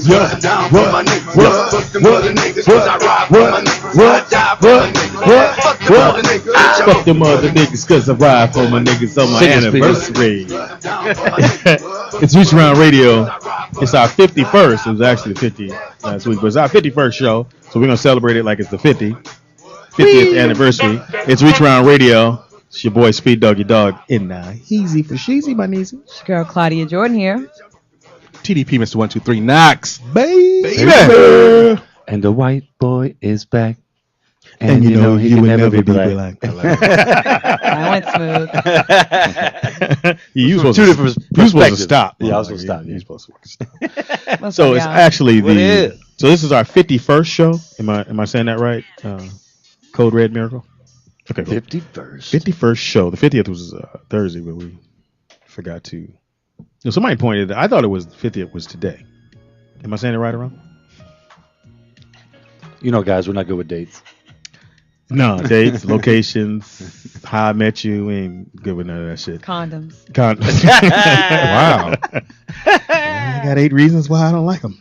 niggas. I die for my niggas. Fuck them other niggas. Cause I ride for my niggas. I die for my niggas. Fuck them other niggas. Fuck them other niggas cause I ride for my niggas on my anniversary. It's Reach Around Radio. It's our 51st. It was actually 50 last week, but it's our 51st show. So we're going to celebrate it like it's the 50th anniversary. It's Reach Around Radio. It's your boy Speed Dog, your dog. And Heezy for Sheezy, my niece. It's your girl Claudia Jordan here. TDP, Mr. 123 Knox. Baby. And the white boy is back. And you know he can never be black. I went smooth. You supposed to stop. Yeah, I was supposed to stop. You're supposed to stop. So it's actually so this is our 51st show. Am I saying that right? Code Red Miracle. Okay. 51st show. The 50th was Thursday, but we forgot to. Somebody pointed that I thought it was the 50th was today. Am I saying it right or wrong? You know, guys, we're not good with dates. No, dates, locations, how I met you, ain't good with none of that shit. Condoms. Wow. I got 8 reasons why I don't like them.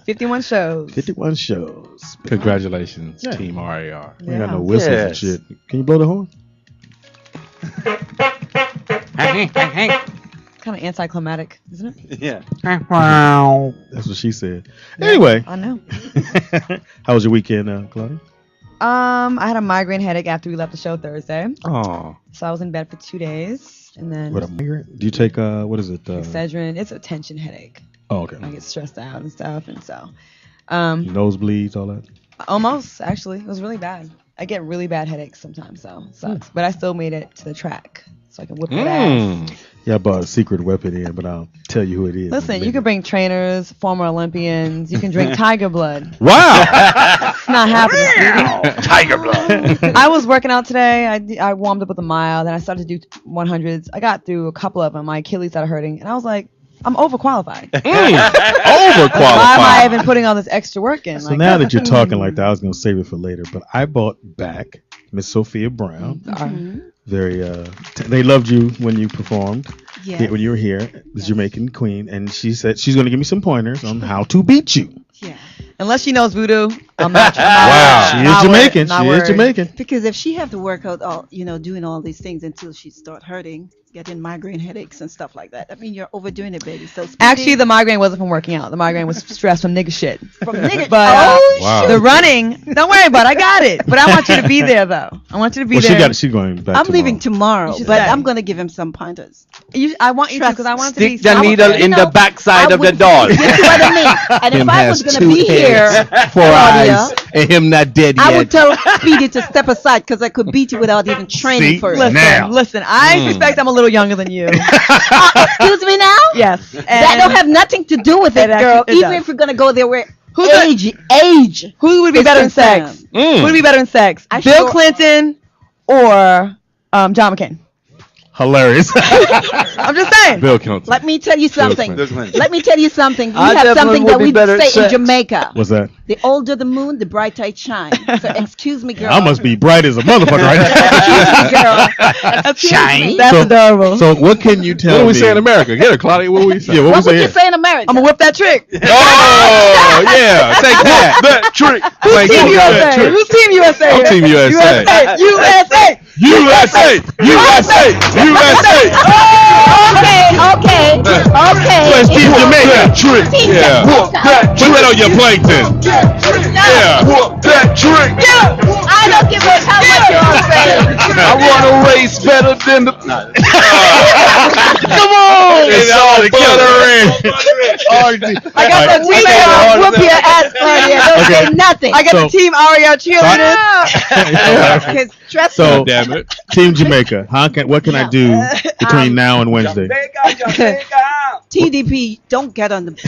51 shows. 51 shows. Congratulations, Yeah. Team RAR. We ain't got no whistles and shit. Can you blow the horn? Kind of anticlimactic, isn't it? Yeah. That's what she said. Anyway. I know. How was your weekend, Claudia? I had a migraine headache after we left the show Thursday. Oh. So I was in bed for 2 days. And then What a migraine? Do you take, what is it? Excedrin. It's a tension headache. Oh, okay. I get stressed out and stuff. And so. Nosebleeds, all that? Almost, actually. It was really bad. I get really bad headaches sometimes, so it sucks. But I still made it to the track. So I can whip that ass. Yeah, I bought a secret weapon in, but I'll tell you who it is. Listen, you can bring trainers, former Olympians. You can drink tiger blood. Wow. It's not happening, sweetie. Tiger blood. I was working out today. I warmed up with a mile. Then I started to do 100s. I got through a couple of them. My Achilles started hurting. And I was like, I'm overqualified. Overqualified. Why am I even putting all this extra work in? So now that you're talking like that, I was going to save it for later. But I bought back Miss Sophia Brown. Mm-hmm. Very, they loved you when you performed. Yes. When you were here, the Jamaican queen, and she said she's going to give me some pointers on how to beat you. Yeah. Unless she knows voodoo, I'm not. Wow, she is Jamaican. She is Jamaican. Because if she have to work out all, doing all these things until she start hurting, getting migraine headaches and stuff like that, I mean, you're overdoing it, baby. So Actually, the migraine wasn't from working out. The migraine was stress from nigga shit. from nigga. But Wow. the running, don't worry about it. I got it. But I want you to be there, though. I want you to be there. She's going back I'm tomorrow. leaving tomorrow, should but say. I'm going to give him some pointers. I want you to, because I want it to be. Stick the needle in the backside of the doll. You see what I mean? And if I was going to be here, 4 Claudia, eyes, and him not dead I yet. would tell Speedy to step aside because I could beat you without even training See? for it. Listen. I suspect I'm a little younger than you. Excuse me now? Yes. That don't have nothing to do with it, It girl. actually- it Even does. if we're gonna go there, where Who's age. Who would be It's better in concerned. sex? Who would be better in sex? I Bill sure- Clinton or John McCain? Hilarious. I'm just saying. Bill Clinton. Let me tell you something. Bill Clinton. Let me tell you something. You I have definitely something would that be we better at say in sex. Jamaica. What's that? The older the moon, the brighter it shines. So excuse me, girl. I must be bright as a motherfucker right now. Excuse me. That's So- adorable. So what can you tell What do we me? say in America? Get it, Claudia. What do we say? Yeah, What we would you say? say in America? I'm gonna whip that trick. Oh, yeah. Take that. That trick. Like, Team who's that USA. trick? Who's Team USA? I'm Team USA. USA. USA. USA. USA. Okay. Let's keep Jamaica. Trick. Yeah. Whoop that trick. Put that on your plankton. Yeah. Whoop that trick. I don't give a how much you're saying. I run a race better than the. Come on. It's all I got the team. Whoop your ass, Claudia. Don't say nothing. I got So- the Team Ariel cheerleaders. Because trust So, me. Damn it. Team Jamaica, what can I do between now and Wednesday? TDP, don't get on board.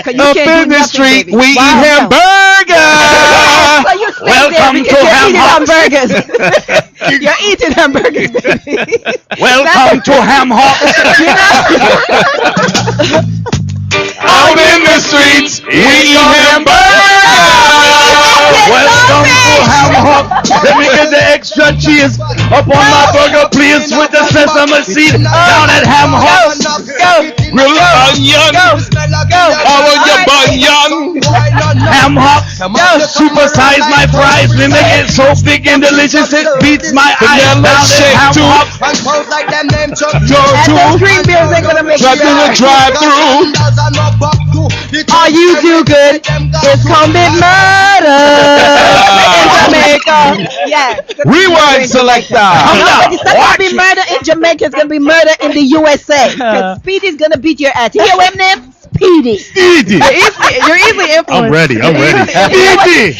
'Cause you Up can't in do the nothing, street, baby. we eat Wow. hamburgers. So you stay Welcome there to because Ham you're eating Hock. hamburgers. You're eating hamburgers, baby. Welcome to Ham Hock. Out in the streets, we eat hamburgers. Welcome to Ham Hock. Let me get the extra cheese up on my burger, please, with the sesame seed down at Ham Hock. Grilled onion. All on your bunion. Ham hock, supersize my fries. We make it so big and delicious it beats my eyes. Vanilla shake Ham too. hock. And those green beers ain't gonna make Drive you through the drive-through. All you do good is commit murder in Jamaica. Yes. Rewind selector. No, but it's not gonna be murder in Jamaica. It's gonna be murder in the USA. Because Speedy's gonna beat your ass. You hear him name? Speedy. Speedy. You're easily influenced. I'm ready. Speedy.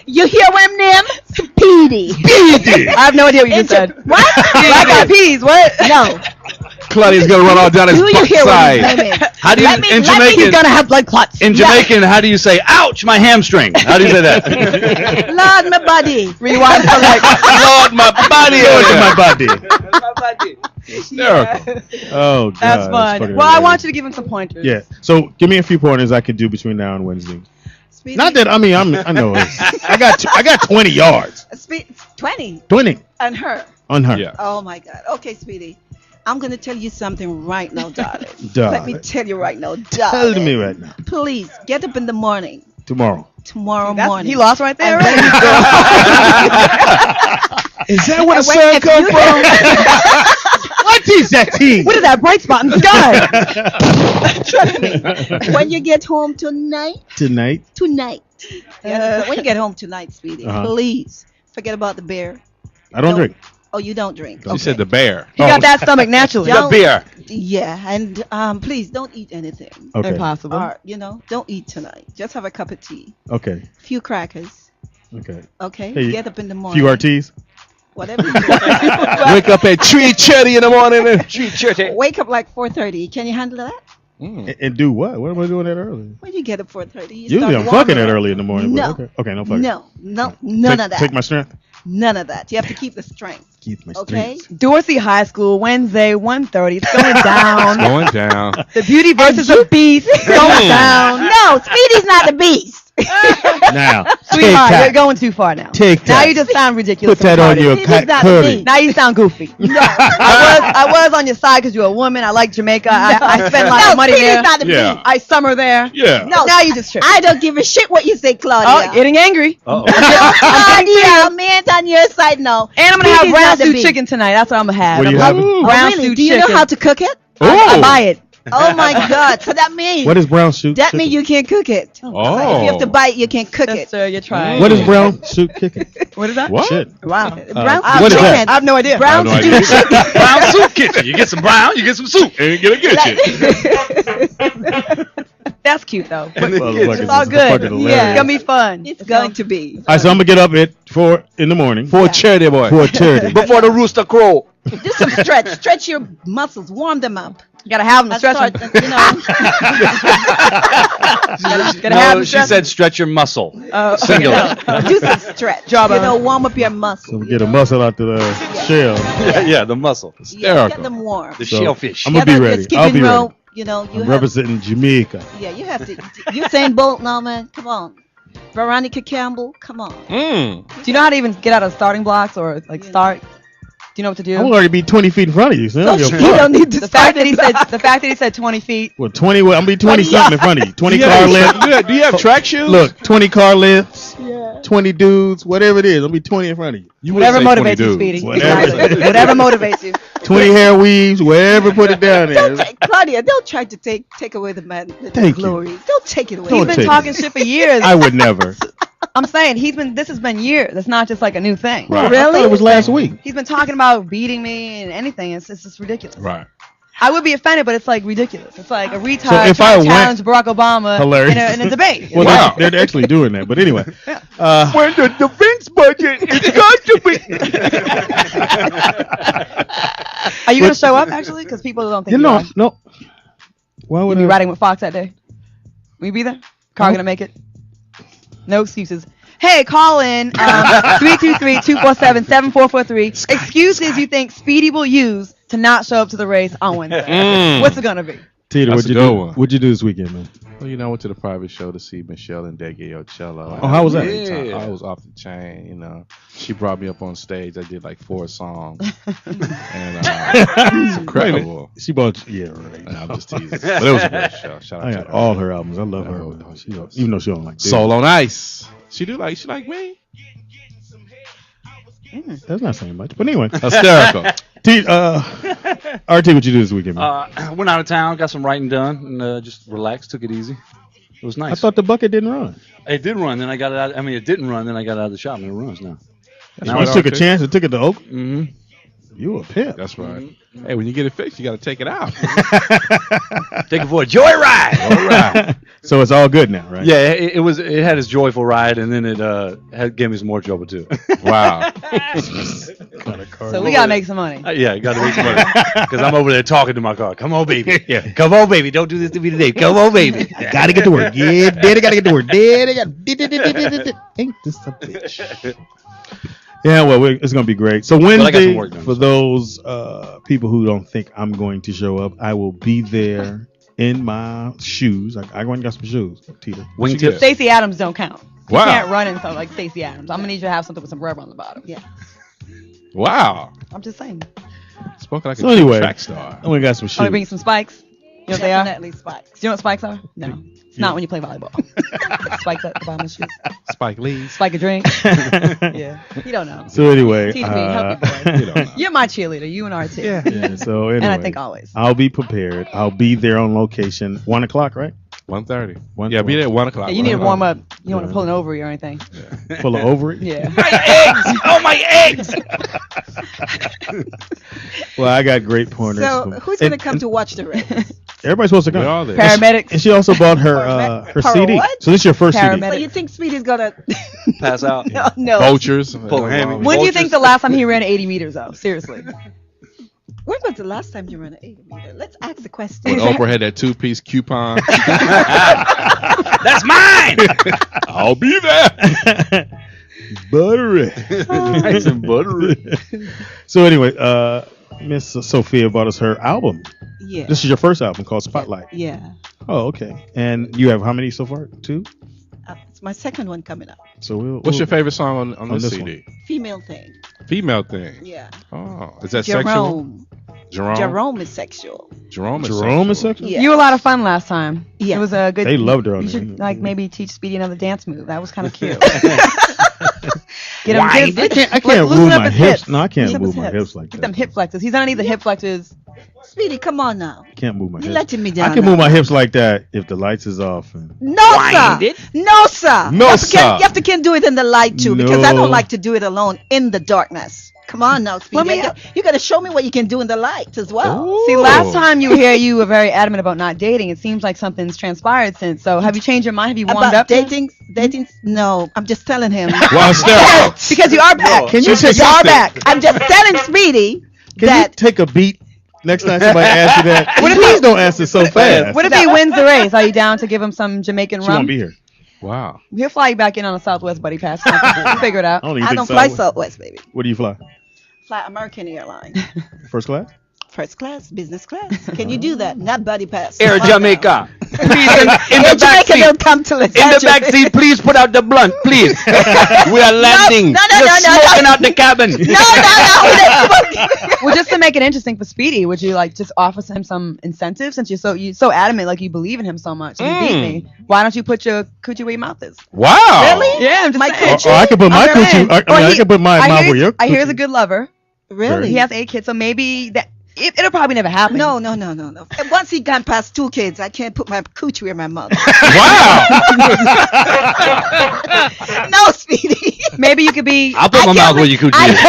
You hear him name? Speedy. Speedy. I have no idea what you just said. What? Black eyed peas. What? No. Claudia's gonna run all down his Do you hear what his backside. name is? How do you, Let me- in let me- He's Jamaican, gonna have blood clots. in Jamaican, how do you say, ouch, my hamstring? How do you say that? Lord, my body. Rewind select. Lord, my body. Lord to my body. My body. Hysterical. Oh, God. That's fun. fucking Well, I hilarious. want you to give him some pointers. Yeah. So give me a few pointers I can do between now and Wednesday. Speedy. Not that I know I got 20 yards. 20 20 and her. on her. Yeah. Oh my God. Okay, Speedy. I'm gonna tell you something right now, darling. Darling. Let me tell you right now, Tell darling. me right now. Please get up in the morning. Tomorrow. Tomorrow That's, morning. he lost right there. And Right? then you Is that where the And when- sun if come you from? What is that team? What is that bright spot in the sky? Trust me. When you get home tonight, Tonight. when you get home tonight, Speedy, Uh-huh. please forget about the beer. I don't drink. Oh, you don't drink. She said the bear. He got that stomach naturally. Don't- beer. Yeah, and please don't eat anything. Okay. Impossible. Or, don't eat tonight. Just have a cup of tea, Okay. few crackers. Okay. Okay, Hey, get up in the morning. Few RTs. Whatever. You Wake up at 3:30 in the morning. do. Wake up like 4:30. Can you handle that? And do what? What am I doing that early? When you get up 4:30, you Usually I'm start fucking that warming up. early in the morning. No. But okay. Okay, no fucking. No, none of that. Take my strength. None of that. You have to keep the strength. Keep my Okay. strength. Dorsey High School, Wednesday, 1:30. It's going down. Going down. The Beauty versus the Beast. It's going down. No, Speedy's not the beast. Now, Sweetheart, take you're that. going too far now. Take Now that. you just sound ridiculous. Put that and on retarded. your He Pat does not Curry. mean- Now you sound goofy. No. I was on your side because you're a woman. I like Jamaica. I spend a lot of money Speedy's there. not the Yeah. beast. I summer there. Yeah. No, Now you just trip. I don't give a shit what you say, Claudia. Oh, getting angry. Claudia, man's on your side now. And I'm gonna have Speedy's brown not the stew beast. chicken tonight. That's what I'm gonna have. What do you I'm have? having Oh, brown really? stew Do you chicken. know how to cook it? I Ooh. buy it. Oh my God! So that means What is brown soup? that means you can't cook it. Oh. If you have to buy it, you can't cook Yes, it. sir. You're trying. What is brown soup kicking? What is that? What? Shit. Wow. Brown what is chicken. that? I have no idea. Brown I have stew no chicken. Brown soup kitchen. You get some brown, you get some soup. And get a kitchen. That's cute though. Motherfuckers It's all is good. fucking hilarious. It's gonna be fun. It's going to be. All right, so I'm gonna get up at 4 in the morning. For charity boy. 4:30. Before the rooster crow. Do some stretch. Stretch your muscles. Warm them up. You gotta have them to stretch Start, them. you know. Gotta have No, them she stretch said stretch your muscle. them. Singular. Do some stretch. Jawbone. You know, warm up your So muscles. we get a muscle out the shell. Yeah, the muscle. Yeah, Hysterical. get them warm. The So, shellfish. I'm gonna be Get on your ready. skipping I'll be ready. rope. You know, you I'm have. representing Jamaica. Yeah, you have to. Usain Bolt now, man. Come on. Veronica Campbell. Come on. Mm. Do you know how to even get out of starting blocks or like start? Do you know what to do? I'm already be 20 feet in front of you. So I don't give a You fuck. don't need to the start fact that he said 20 feet. Well, 20. I'm gonna be 20 something in front of you. 20 Do you car have- lengths. do you have track shoes? Look, 20 car lengths. 20 dudes. Whatever it is, I'll be 20 in front of you. You Whatever wouldn't say 20 motivates you, dudes. Speedy. Whatever. Exactly. Whatever motivates you. 20 hair weaves. Wherever, put it down there. Claudia, don't try to take away the man the Thank you. glory. Don't take it away. Don't He's been take talking it. shit for years. I would never. I'm saying this has been years. It's not just like a new thing. Right. I thought it was last week. He's been talking about beating me and anything. It's just ridiculous. Right. I would be offended, but it's like ridiculous. It's like a retard So if trying I to challenge Barack Obama Hilarious. in a debate. Well, Wow. they're actually doing that. But anyway. When the defense budget is got to be. Are you going to show up, actually? Because people don't think You you know, are. no. Why You'll would be I? riding with Fox that day? Will you be there? Car going to make it? No excuses. Hey, call in 323-247-7443. Excuses you think Speedy will use to not show up to the race on Wednesday. What's it going to be? Tita, That's what'd a you good do? one. What'd you do this weekend, man? Well, I went to the private show to see Michelle and Deggy Ocello. Oh, how was that? Yeah. I was off the chain. She brought me up on stage. I did like 4 songs, and it's incredible. She bought yeah, right. And I'm just teasing, but it was a great show. Shout out I to got her. all her albums. I love her. Oh, man. oh, Even though she don't like Soul on Ice. She like me. That's not saying much. But anyway, Hysterical. RT, what you do this weekend, man? Went out of town, got some writing done, and just relaxed, took it easy. It was nice. I thought the bucket didn't run. It did run, then I got it out. I mean, it didn't run, then I got it out of the shop, and it runs now. Now you took a chance and took it to Oak. Mm-hmm. You a pimp. That's right. Hey, when you get it fixed, you got to take it out. Take it for a joyride. All right. So it's all good now, right? Yeah, it was. It had its joyful ride, and then it gave me some more trouble too. Wow. So we gotta make some money. Yeah, got to make some money because I'm over there talking to my car. Come on, baby. Yeah. Come on, baby. Don't do this to me today. Come on, baby. Gotta get to work. Yeah, daddy gotta get to work. Daddy got. Ain't this a bitch? Yeah, well, it's gonna be great. So I got some Wednesday, work done, for so. those people who don't think I'm going to show up, I will be there in my shoes. I went and got some shoes, Tita. Wingtips. Stacey Adams don't count. You Wow. can't run in something like Stacey Adams. I'm gonna need you to have something with some rubber on the bottom. Yeah. Wow. I'm just saying. Spoke like So a anyway, track star. I went and got some I'm gonna bring shoes. some spikes. You know what they are? Definitely spikes. Do you know what spikes are? No. It's not when you play volleyball. Spikes at the bottom of the shoes. Spike Lee. Spike a drink. Yeah. You don't know. So anyway, Teach me. Help me, boy. You don't know. You're my cheerleader. You and RT. yeah. So anyway, And I think always. I'll be prepared. I'll be there on location. 1 o'clock, right? 1:30. One- Yeah, be there at 1 o'clock. Yeah, you need to warm up. You don't want to pull an ovary or anything. Full of ovary. Yeah. My eggs. Well, I got great pointers. So from- who's gonna and- come to watch the race? Everybody's supposed to We're come. all there. Paramedics. And she also bought her her Para CD. what? So this is your first Paramedic. So you think Speedy's gonna? Pass out. No. Vultures. Pull a hammy. When do you think the last time he ran 80 meters, though? Seriously. When was the last time you ran an 80 meter? Let's ask the When question. Oprah had that 2-piece coupon. That's mine. I'll be there. Buttery. Nice and buttery. So anyway, Miss Sophia bought us her album. Yeah. This is your first album called Spotlight. Yeah. Oh, okay. And you have how many so far? 2? It's my second one coming up. So we'll. What's your favorite song on this this CD? Female thing. Female thing. Yeah. Oh, is that sexual? Jerome. Jerome. Jerome is sexual. Jerome is Jerome is sexual. sexual? Yeah. You were a lot of fun last time. Yeah. It was a good. They loved her on You there. should like maybe teach Speedy another dance move. That was kind of cute. Get him, I can't loosen move up my his hips. No, I can't Loosen up move his my hips like Get that. them hip flexors. He's underneath the hip flexors. Speedy, come on now. Can't move my You're hips. letting me down. I can now. move my hips like that if the lights is off. And No, sir. No, sir. No, you have to sir. You have to can do it in the light too, because I No. don't like to do it alone in the darkness. Come on now, Speedy. Let me- You got to show me what you can do in the light as well. See, last time you were here, you were very adamant about not dating. It seems like something's transpired since. So have you changed your mind? Have you warmed About up? dating? No, I'm just telling him. Well, hysterical. Because you are back. Can you You take are a- back. I'm just telling Speedy Can you that. take a beat next time somebody asks you that? Please don't answer so fast. What if he wins the race? Are you down to give him some Jamaican She rum? won't be here. Wow. He'll fly you back in on a Southwest buddy pass. We'll figure it out. I don't even I think don't fly Southwest. Southwest, baby. What do you fly? Fly American Airlines. First class? First class, business class. Can you do that? Not buddy pass. Air Come on Jamaica. Please, in now. the Air back Jamaica seat. don't come to Los In the Angeles. back seat, please put out the blunt, please. We are landing. No, You're no, smoking out the cabin. No. Well, just to make it interesting for Speedy, would you like just offer him some incentive since you're so adamant, like you believe in him so much? You beat me. Why don't you put your coochie where your mouth is? Wow. Really? Yeah, I'm just My saying. coochie? Or I can put my I'm just coochie. saying. I can put my mouth where your I hear he's a coochie- good lover. Really? He has 8 kids, so maybe that it'll probably never happen. No. And once he got past 2 kids, I can't put my coochie where my mouth. Wow. No, Speedy. Maybe you could be. I'll put my mouth where your coochie is.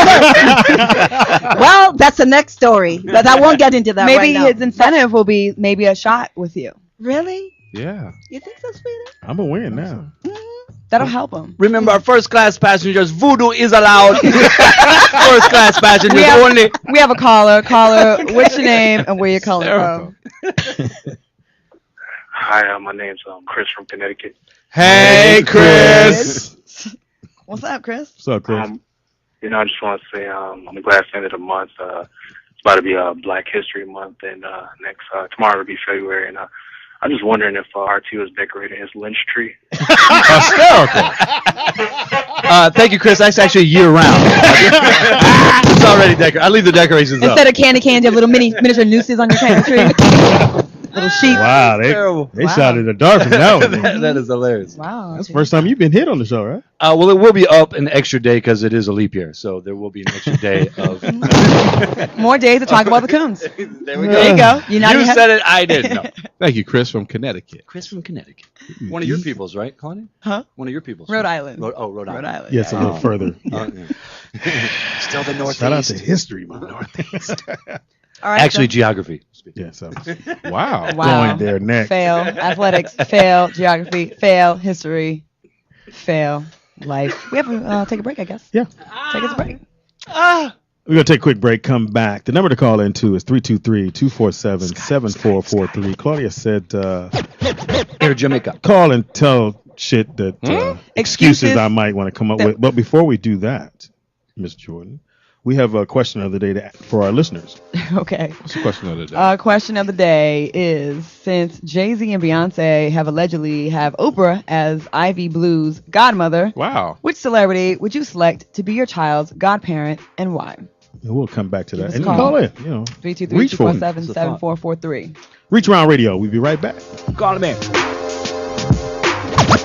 Well, that's the next story, but I won't get into that Maybe right now. his incentive will be maybe a shot with you. Really? Yeah. You think so, Speedy? I'm a win now. That'll help him. Remember, our first class passengers, voodoo is allowed. First class passengers We have, only. we have a caller. Caller, what's your name and where you're calling from? Hi, my name's Chris from Connecticut. Hey, Chris. What's up, Chris? What's up, Chris? I just want to say I'm glad it's the end of the month. It's about to be Black History Month, and next tomorrow will be February, and I'm just wondering if RT was decorating his lynch tree. Hysterical. Thank you, Chris. That's actually year round. It's already decorated. I leave the decorations up. Instead of candy canes, you have little miniature nooses on your candy tree. Little sheep. Wow, they shot in the dark from that one. That is hilarious. Wow. That's the first time you've been hit on the show, right? Well, it will be up an extra day because it is a leap year, so there will be an extra day of. More days to talk about the coons. There we There you go. You said it. I didn't. No. Thank you, Chris from Connecticut. Chris from Connecticut. One of your peoples, right, Connie? Huh? One of your peoples. Rhode Island. Rhode Island. Rhode Island. Yes, a little further. Still the Northeast. Shout out to history, my Northeast. All right. Actually, geography. Yeah, so Wow. going there next. Fail. Athletics. Fail. Geography. Fail. History. Fail. Life. We have to take a break, I guess. Yeah. Take us a break. We're going to take a quick break, come back. The number to call into is 323-247-7443. Claudia said, Air Jamaica. call and tell shit that excuses Excuses I might want to come up with. But before we do that, Miss Jordan, we have a question of the day for our listeners. Okay. What's the question of the day? Question of the day is, since Jay-Z and Beyonce have allegedly have Oprah as Ivy Blue's godmother, Wow. which celebrity would you select to be your child's godparent and why? And we'll come back to that. us And a you can call. call in. You know, reach for it. 323-247-7443. Reach Around Radio. We'll be right back. Call him in.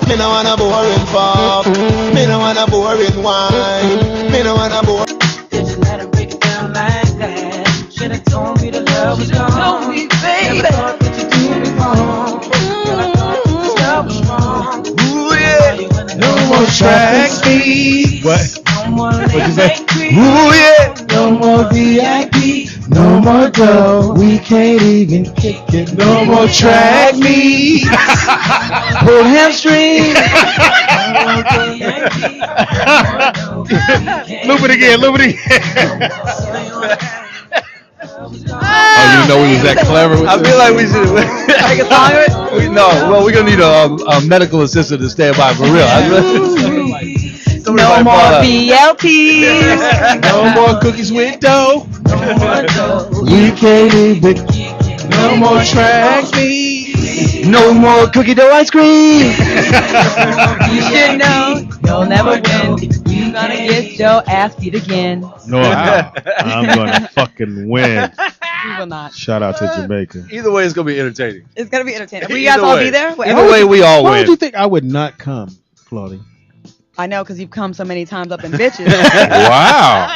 Me no wanna boring fuck. Me no wanna boring wine. Me no wanna boring. Did you let her break it down like that? Should've told me the love was gone. Told me, baby. I thought that you did me wrong. Girl, I thought this love was wrong. Ooh yeah. No more track speed. What? No more What'd you say? Ooh yeah. No more VIP. No more dough. We can't even kick it. No more track meet. Pull hamstring. Loop it again. Oh, you know we was that clever with I feel like we should. Take a song of it? Well, we're gonna need a medical assistant to stand by for real. No more BLTs. No more cookies with dough. We can't even. No more track meet. No more cookie dough ice cream. You should know you'll never win. You're gonna get your ass beat again. No, I'm going to fucking win. You will not. Shout out to Jamaica. Either way, it's gonna be entertaining. It's gonna be entertaining. Will you guys all be there? Either way, we all Why win. would you think I would not come, Claudia? I know, because you've come so many times up in bitches. Wow.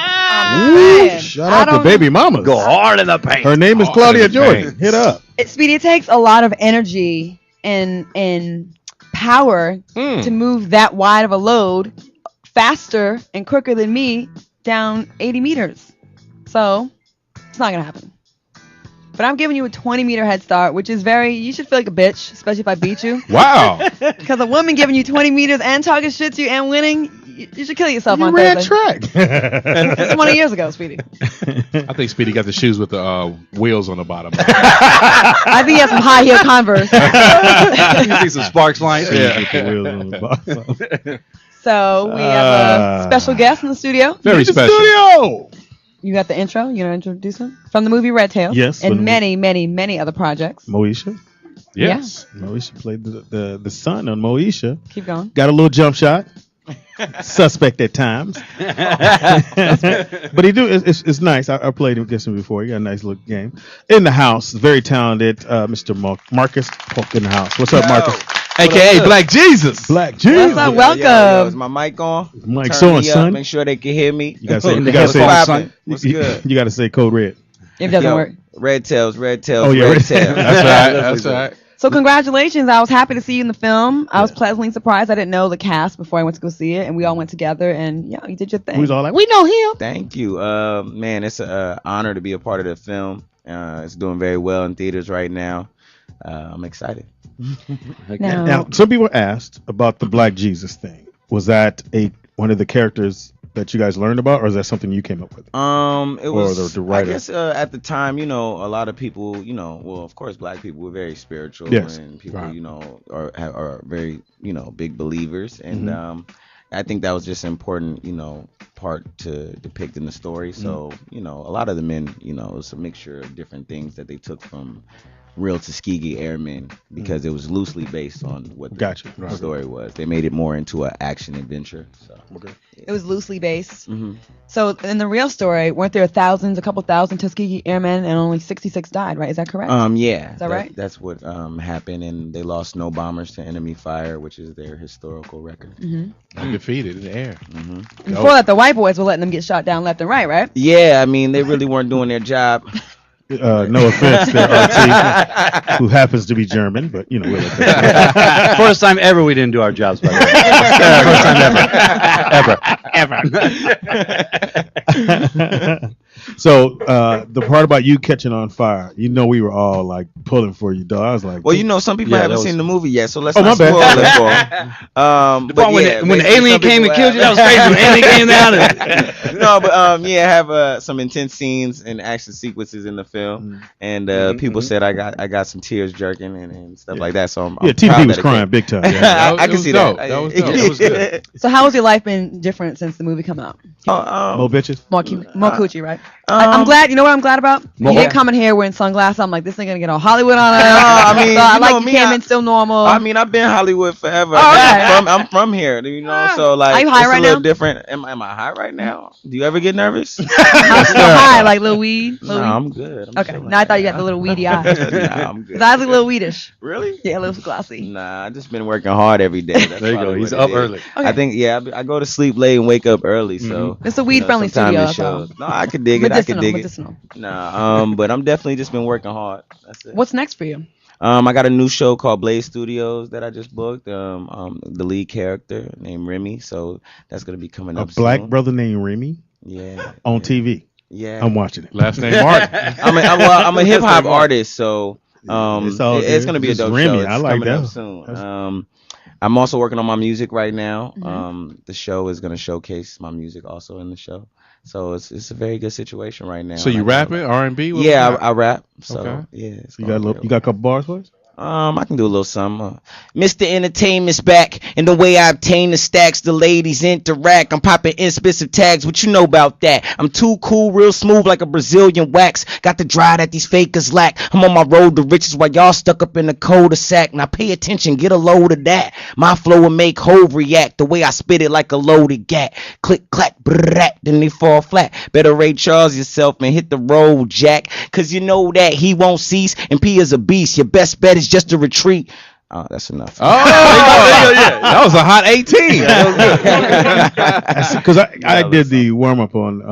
I'm saying. Shout out to baby mama. Go hard in the paint. Her name is Hard Claudia in the Jordan. paint. Hit up. Speedy, it takes a lot of energy and power to move that wide of a load faster and quicker than me down 80 meters. So it's not gonna happen. But I'm giving you a 20-meter head start, which is you should feel like a bitch, especially if I beat you. Wow. Because a woman giving you 20 meters and talking shit to you and winning, you should kill yourself You on ran Thursday. track. It's 20 years ago, Speedy. I think Speedy got the shoes with the wheels on the bottom. I think he has some high heel Converse. You see some sparks flying. So we have a special guest in the studio. Very special. Studio. You got the intro. You gonna introduce him from the movie Red Tail? Yes, from the and many, many, many other projects. Moesha. Yes. Moesha played the son on Moesha. Keep going. Got a little jump shot. Suspect at times. But he do. It's nice. I played against him before. He got a nice little game. In the house, very talented Mr. Marcus Polk in the house. What's up, Marcus? AKA Black Jesus. Black Jesus. What's up? Welcome. Is my mic on? Mike's Turn on, me up, son. Make sure they can hear me. You gotta say. In You the gotta say. headphones, what's good? You gotta say code red. If it doesn't work. Red tails, red tails, Oh, yeah, red red tails. That's right. That's right. So congratulations. I was happy to see you in the film. I was pleasantly surprised. I didn't know the cast before I went to go see it, and we all went together, and yeah, you did your thing. We was all like, we know him. Thank you. Man, it's an honor to be a part of the film. It's doing very well in theaters right now. I'm excited. Now, some people asked about the Black Jesus thing. Was that one of the characters that you guys learned about, or is that something you came up with? It was the writer. I guess at the time, a lot of people, well, of course, Black people were very spiritual, Yes. and people, Right. are very, big believers, and I think that was just an important, part to depict in the story. So, a lot of the men, it was a mixture of different things that they took from real Tuskegee Airmen because it was loosely based on what the story was. They made it more into an action adventure. So it was loosely based. So in the real story, weren't there a couple thousand Tuskegee Airmen, and only 66 died? Right? Is that correct? Yeah. Is that right? That's what happened, and they lost no bombers to enemy fire, which is their historical record. Undefeated in the air. And before that, the white boys were letting them get shot down left and right, right? Yeah, I mean, they really weren't doing their job. No offense to RT, who happens to be German, but First time ever we didn't do our jobs, by the way. First time ever. So the part about you catching on fire, we were all like pulling for you, dog. I was like, well, some people haven't seen the movie yet, so let's my not bad. spoil it for 'em. But when the alien came and killed you, that was crazy. When the alien came down. No, but I have some intense scenes and action sequences in the film, and people said I got some tears jerking and stuff like that. So I'm TDP proud was that it crying came. big time. I can see dope. that. That was dope. That was good. So how has your life been different since the movie come out? More bitches. More coochie, right? I'm glad. You know what I'm glad about? You didn't come in here wearing sunglasses. I'm like, this ain't gonna get all Hollywood on it. I mean, so I like you me, came in still normal. I mean, I've been Hollywood forever. Oh, okay. I'm from here, so like, are you high it's right a little now? different. Am I high right now? Do you ever get nervous? I'm still high, like little weed. No, I'm good. I'm Okay. chilling. Now I thought you got the little weedy eyes. Nah, I'm good. His eyes look a little weedish. Really? Yeah, a little glossy. Nah, I just been working hard every day. That's There you go. probably He's what it up is. early. Okay. I think I go to sleep late and wake up early, so It's a weed-friendly sometimes studio, it shows. No, I could dig it. I could dig medicinal. it. Nah, but I'm definitely just been working hard. That's it. What's next for you? I got a new show called Blaze Studios that I just booked. The lead character named Remy, so that's gonna be coming A up. black soon. brother named Remy Yeah. on TV. Yeah. I'm watching it. Last name Martin. I'm a hip hop artist, so It's all it's good. gonna be a Just dope Remy. show. It's I like coming up that. soon. I'm also working on my music right now. The show is gonna showcase my music also in the show. So it's a very good situation right now. So you rapping R&B? Yeah, I rap. So Okay. yeah, it's You going got a couple bars for us? I can do a little something. Mr. Entertainment's back, and the way I obtain the stacks, the ladies interact. I'm popping inexpensive tags, what you know about that? I'm too cool, real smooth like a Brazilian wax. Got the dry that these fakers lack. I'm on my road to riches while y'all stuck up in the cul-de-sac. Now pay attention, get a load of that. My flow will make Hove react, the way I spit it like a loaded gat. Click, clack, brrrrat, then they fall flat. Better Ray Charles yourself and hit the road, Jack. Cause you know that he won't cease, and P is a beast. Your best bet is just to retreat. Oh, that's enough. Oh, that was a hot 18. Because I did the warm up on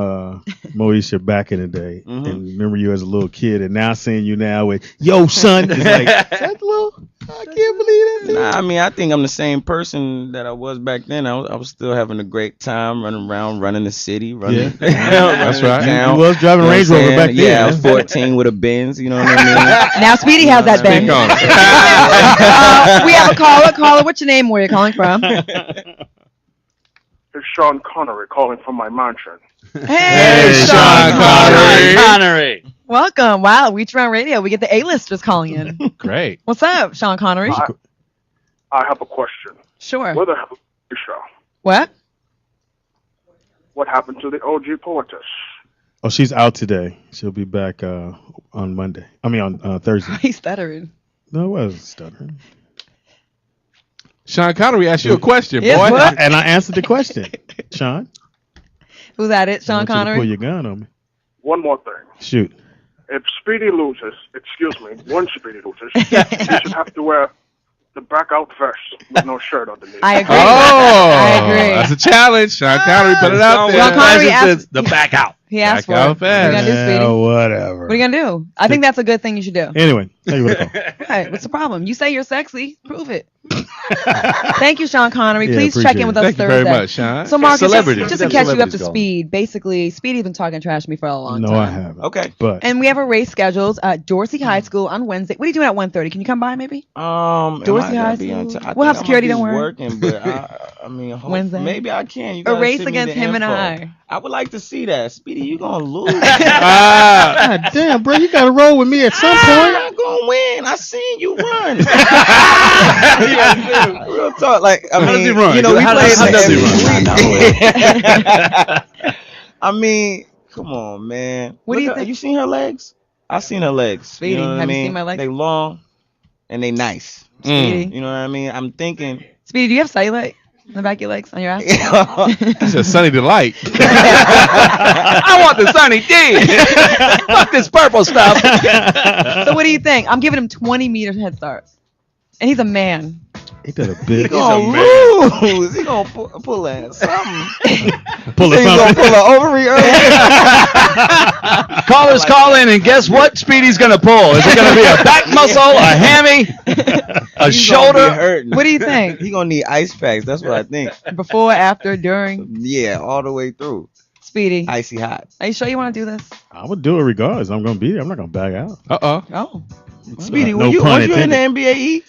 Moesha back in the day, and remember you as a little kid, and now seeing you now with yo son, it's like that little. I can't believe that. Nah, I mean, I think I'm the same person that I was back then. I was still having a great time running around, running the city, running. That's right. Town, You was driving Range Rover back then. Yeah, I was 14 with a Benz. You know what I mean? Now Speedy has that Speak Benz. on it. We have a caller. Caller, what's your name? Where are you calling from? It's Sean Connery calling from my mansion. Hey, Sean Connery. Connery. Welcome. Wow, We Run Radio. We get the A-listers calling in. Great. What's up, Sean Connery? I have a question. Sure. Where the hell is the show? What? What happened to the OG poetess? Oh, she's out today. She'll be back on Monday. I mean on Thursday. He's stuttering. No, I wasn't stuttering. Sean Connery asked you a question, Yes, boy. what? And I answered the question, Sean. Who's at it, Sean I want you to Connery? pull your gun on me. One more thing. Shoot. If Speedy loses, when Speedy loses, he should have to wear the blackout vest with no shirt underneath. I agree. Oh, I agree. That's a challenge. Sean Connery put it out there. Sean Connery asked, The back out. he asked for Back it. out What are you fast. going to do, Speedy? Whatever. What are you going to do? I think that's a good thing you should do. Anyway, tell you what it's called. Right, what's the problem? You say you're sexy. Prove it. Thank you, Sean Connery. Yeah, Please check appreciate in with it. us Thank you Thursday. very much, Sean. So, Marcus, Celebrity. just to catch you up to Celebrities calling. speed, basically, Speedy's been talking trash to me for a long No, time. I haven't. Okay. But And we have a race scheduled at Dorsey High School on Wednesday. What are you doing at 1:30? Can you come by, maybe? Dorsey High School. We'll have security, don't worry. Working, but I mean, Wednesday. maybe I can. You A gotta race send me against the him and info. I. I would like to see that. Speedy, you gonna lose. God damn, bro, you gotta roll with me at some point. I'm not gonna win. I seen you run. Real talk. Like, I mean, does he run? you know, we How play does he I mean, come on, man. What do you Look, think? You seen her legs? I seen her legs. Speedy, you know what have I you mean? seen my legs? They long and they nice. Speedy. You know what I mean? I'm thinking. Speedy, do you have cellulite on the back of your legs, on your ass? It's a sunny delight. I want the Sunny D. Fuck this purple stuff. So what do you think? I'm giving him 20 meters head start. And he's a man. He did a He big gonna lose. He gonna pull at something. pull He of gonna something. pull an ovary early. Callers call in, and guess what? Speedy's gonna pull. Is it gonna be a back muscle, a hammy, a He's shoulder? gonna be hurting. What do you think? He gonna need ice packs. That's what I think. Before, after, during? Yeah, all the way through. Speedy, Icy hot. are you sure you want to do this? I would do it regardless. I'm gonna be there. I'm not gonna back out. Oh. Speedy, No were pun you in the intended. NBA?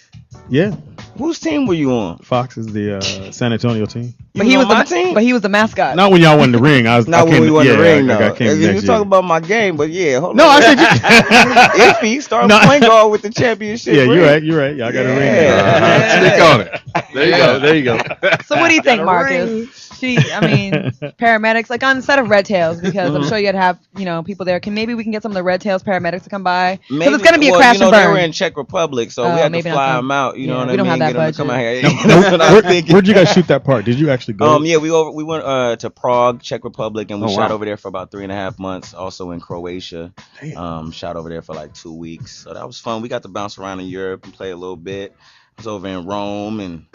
Yeah, Whose team were you on? Fox is the San Antonio team. But he was on my the team? but he was the mascot. Not when y'all won the ring. I was Not I when came we to- won yeah, the ring, I though. came You next was year. talking about my game, but yeah, hold No, on. I said you. Iffy started No. point guard with the championship. Yeah, ring. you're right. You're right. Y'all got a ring. Yeah. Stick on it. There you go. There you go. So what do you think, Marcus? I mean, paramedics, like on the set of Red Tails, because I'm sure you'd have, people there. Maybe we can get some of the Red Tails paramedics to come by? Because it's going to be a crash and They burn. were in Czech Republic, so we had to maybe not fly some. them out. You know Yeah, what we don't I have mean? that Get them to come out budget. here. That's what I'm thinking. Where'd you guys shoot that part? Did you actually go? Yeah, we went to Prague, Czech Republic, and we Oh, shot wow. over there for about 3.5 months. Also in Croatia, shot over there for like 2 weeks. So that was fun. We got to bounce around in Europe and play a little bit. I was over in Rome and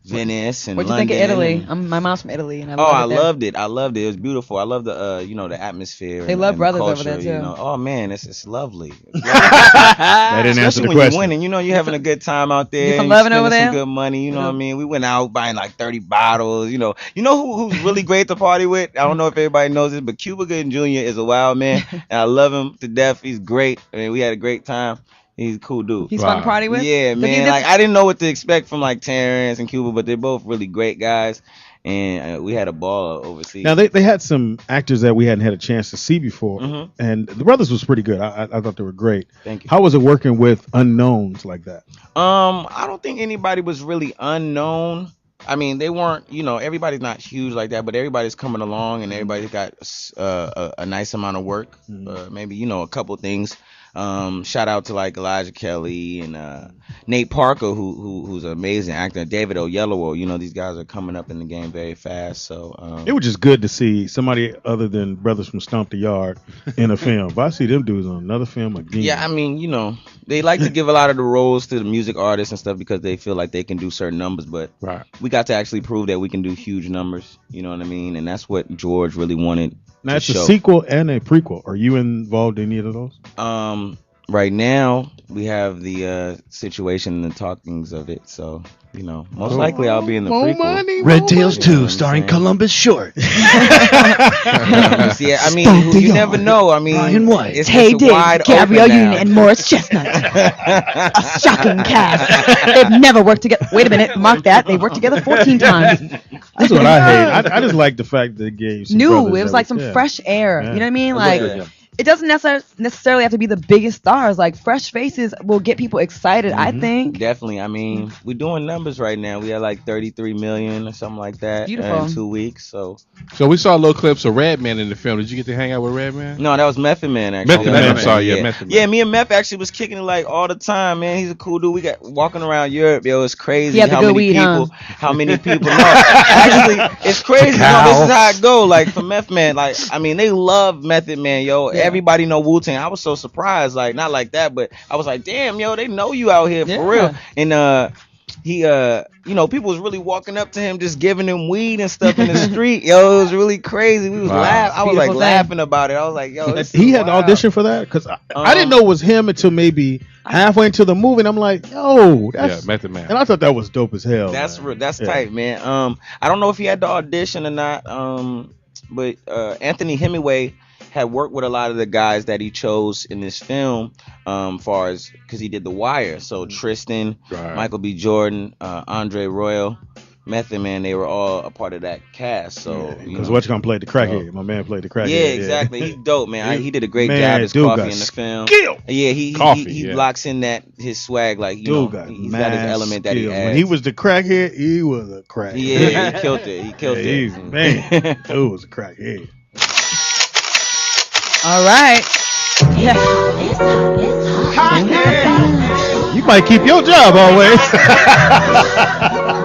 Venice and What'd you London. think of Italy? and- My mom's from Italy, and I Oh, love I it there. loved it. I loved it. It was beautiful. I love the the atmosphere. They and- love and the brothers over culture, there, too. You know? Oh man, it's lovely. It's lovely. That didn't answer Especially the when question. you're winning, you're having a good time out there. Get some and loving you're over spending there? some good money. You know what I mean? We went out buying like 30 bottles. You know who's really great to party with? I don't know if everybody knows this, but Cuba Gooding Jr. is a wild man, and I love him to death. He's great. I mean, we had a great time. He's a cool dude. He's fun to party with? Yeah, Does he man. just- Like I didn't know what to expect from like Terrence and Cuba, but they're both really great guys, and we had a ball overseas. Now they had some actors that we hadn't had a chance to see before, Mhm. and the brothers was pretty good. I thought they were great. Thank you. How was it working with unknowns like that? I don't think anybody was really unknown. I mean, they weren't, everybody's not huge like that, but everybody's coming along and everybody's got a nice amount of work. Maybe, a couple things. Shout out to like Elijah Kelly and Nate Parker, who's an amazing actor. David Oyelowo. These guys are coming up in the game very fast. So It was just good to see somebody other than brothers from Stomp the Yard in a film. If I see them dudes on another film again, yeah, I mean, they like to give a lot of the roles to the music artists and stuff because they feel like they can do certain numbers, but we got to actually prove that we can do huge numbers. You know what I mean? And that's what George really wanted. now to it's a show. sequel and a prequel. Are you involved in either of those? Right now we have the situation and the talkings of it, so most likely I'll be in the prequel. Red Tails You know 2, what I'm starring saying? Columbus Short. Yeah, I mean, you never know. I mean, Ryan White. it's Tay a Diggs, wide Gabrielle open Union, now. and Morris Chestnut. A shocking cast. They've never worked together. Wait a minute, mark that. They worked together 14 times. That's what I hate. I just like the fact that it gave some New. brothers It was that like some yeah. fresh air. Yeah. You know what I mean? It Like, looked good, it doesn't necessarily have to be the biggest stars. Like, fresh faces will get people excited, I think. Definitely. I mean, we're doing numbers right now. We had like 33 million or something like that Beautiful. in 2 weeks. So we saw little clips of Redman in the film. Did you get to hang out with Redman? no, that was Method Man actually. Method Man, I'm sorry, yeah, Method Man. Yeah, me and Meth actually was kicking it like all the time, man. He's a cool dude. We got walking around Europe, yo. It's crazy He had the how good many weed, people, huh? how many people. No, actually, it's crazy. No, this is how it go. Like for Meth Man, like I mean, they love Method Man, yo. Yeah. Everybody know Wu-Tang. I was so surprised, like not like that, but I was like, damn, yo, they know you out here for Yeah. real. And he people was really walking up to him just giving him weed and stuff in the street. Yo, it was really crazy. We was laughing. I was like Beautiful thing. laughing about it. I was like, yo, this He is had to wild. audition for that because I didn't know it was him until maybe halfway into the movie, and I'm like, yo, that's Method Man. and I thought that was dope as hell. That's man. that's Yeah. tight, man. I don't know if he had to audition or not. But Anthony Hemingway had worked with a lot of the guys that he chose in this film, far as because he did The Wire. So Tristan, Right. Michael B. Jordan, Andre Royal, Method Man, they were all a part of that cast. So because what's gonna play the crackhead? My man played the crackhead. Yeah, exactly. He's dope, man. He did a great Man, job as dude Coffee got in the film. skill. Yeah, he locks in that his swag like you know, he's got his element that he skills. adds. When he was the crackhead, he was a crackhead. Yeah, he killed it. He killed it. He's, man, dude was a crackhead. All right. Yeah. You might keep your job always.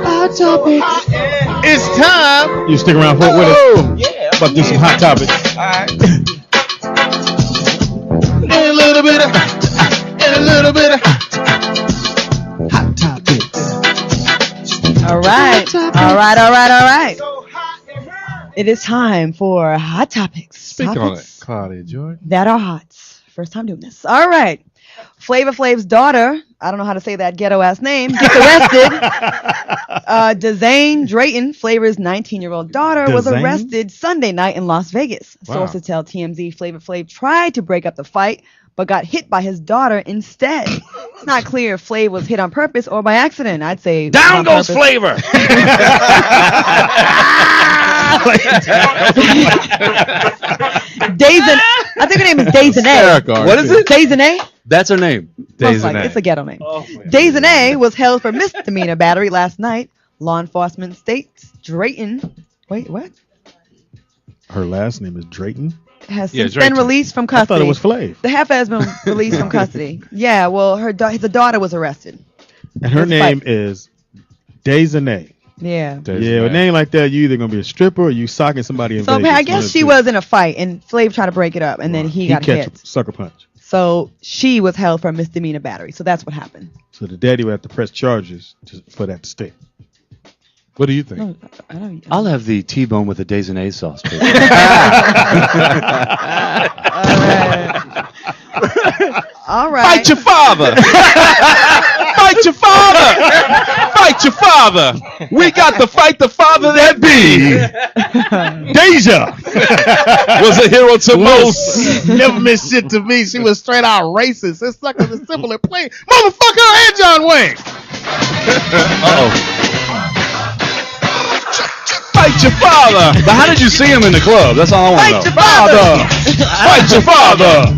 Hot topics. It's time. You stick around for it with us. Yeah. About to do some hot topics. All right. And a little bit of hot topics. All right. All right. It is time for hot topics. Speak on Topics it, Claudia Jordan. that are hot. First time doing this. All right. Flavor Flav's daughter, I don't know how to say that ghetto ass name, gets arrested. Dezane Drayton, Flavor's 19-year-old daughter, was Dezane? arrested Sunday night in Las Vegas. Wow. Sources tell TMZ Flavor Flav tried to break up the fight, but got hit by his daughter instead. It's not clear if Flav was hit on purpose or by accident. I'd say Down on goes purpose. Flavor. I think her name is Daisy. What is it? Daisy? That's her name. Most likely. It's a ghetto name. Daisy was held for misdemeanor battery last night. Law enforcement states Drayton. Wait, what? Her last name is Drayton. Has Yeah, since Drayton. been released from I custody. thought it was Flav. The heifer has been released from custody. Yeah, well, the daughter was arrested. And her Let's name fight. is Daisy. Yeah. Yeah, with a name like that, you either gonna be a stripper or you socking somebody in So Vegas. I One guess of she the two. was in a fight, and Flav tried to break it up, and then he got catch hit. a sucker punch. So she was held for misdemeanor battery. So that's what happened. So the daddy would have to press charges for that to stick. What do you think? No, I don't. I'll have the T-bone with the Daisy sauce. Please. All right. Fight your father. Fight your father. Fight your father. We got to fight the father that be. Deja Was a hero to most. never missed shit to me. She was straight out racist. This sucker was simple and plain. Motherfucker and John Wayne. Uh-oh. Fight your father. But how did you see him in the club? That's all I want to know. Fight your father.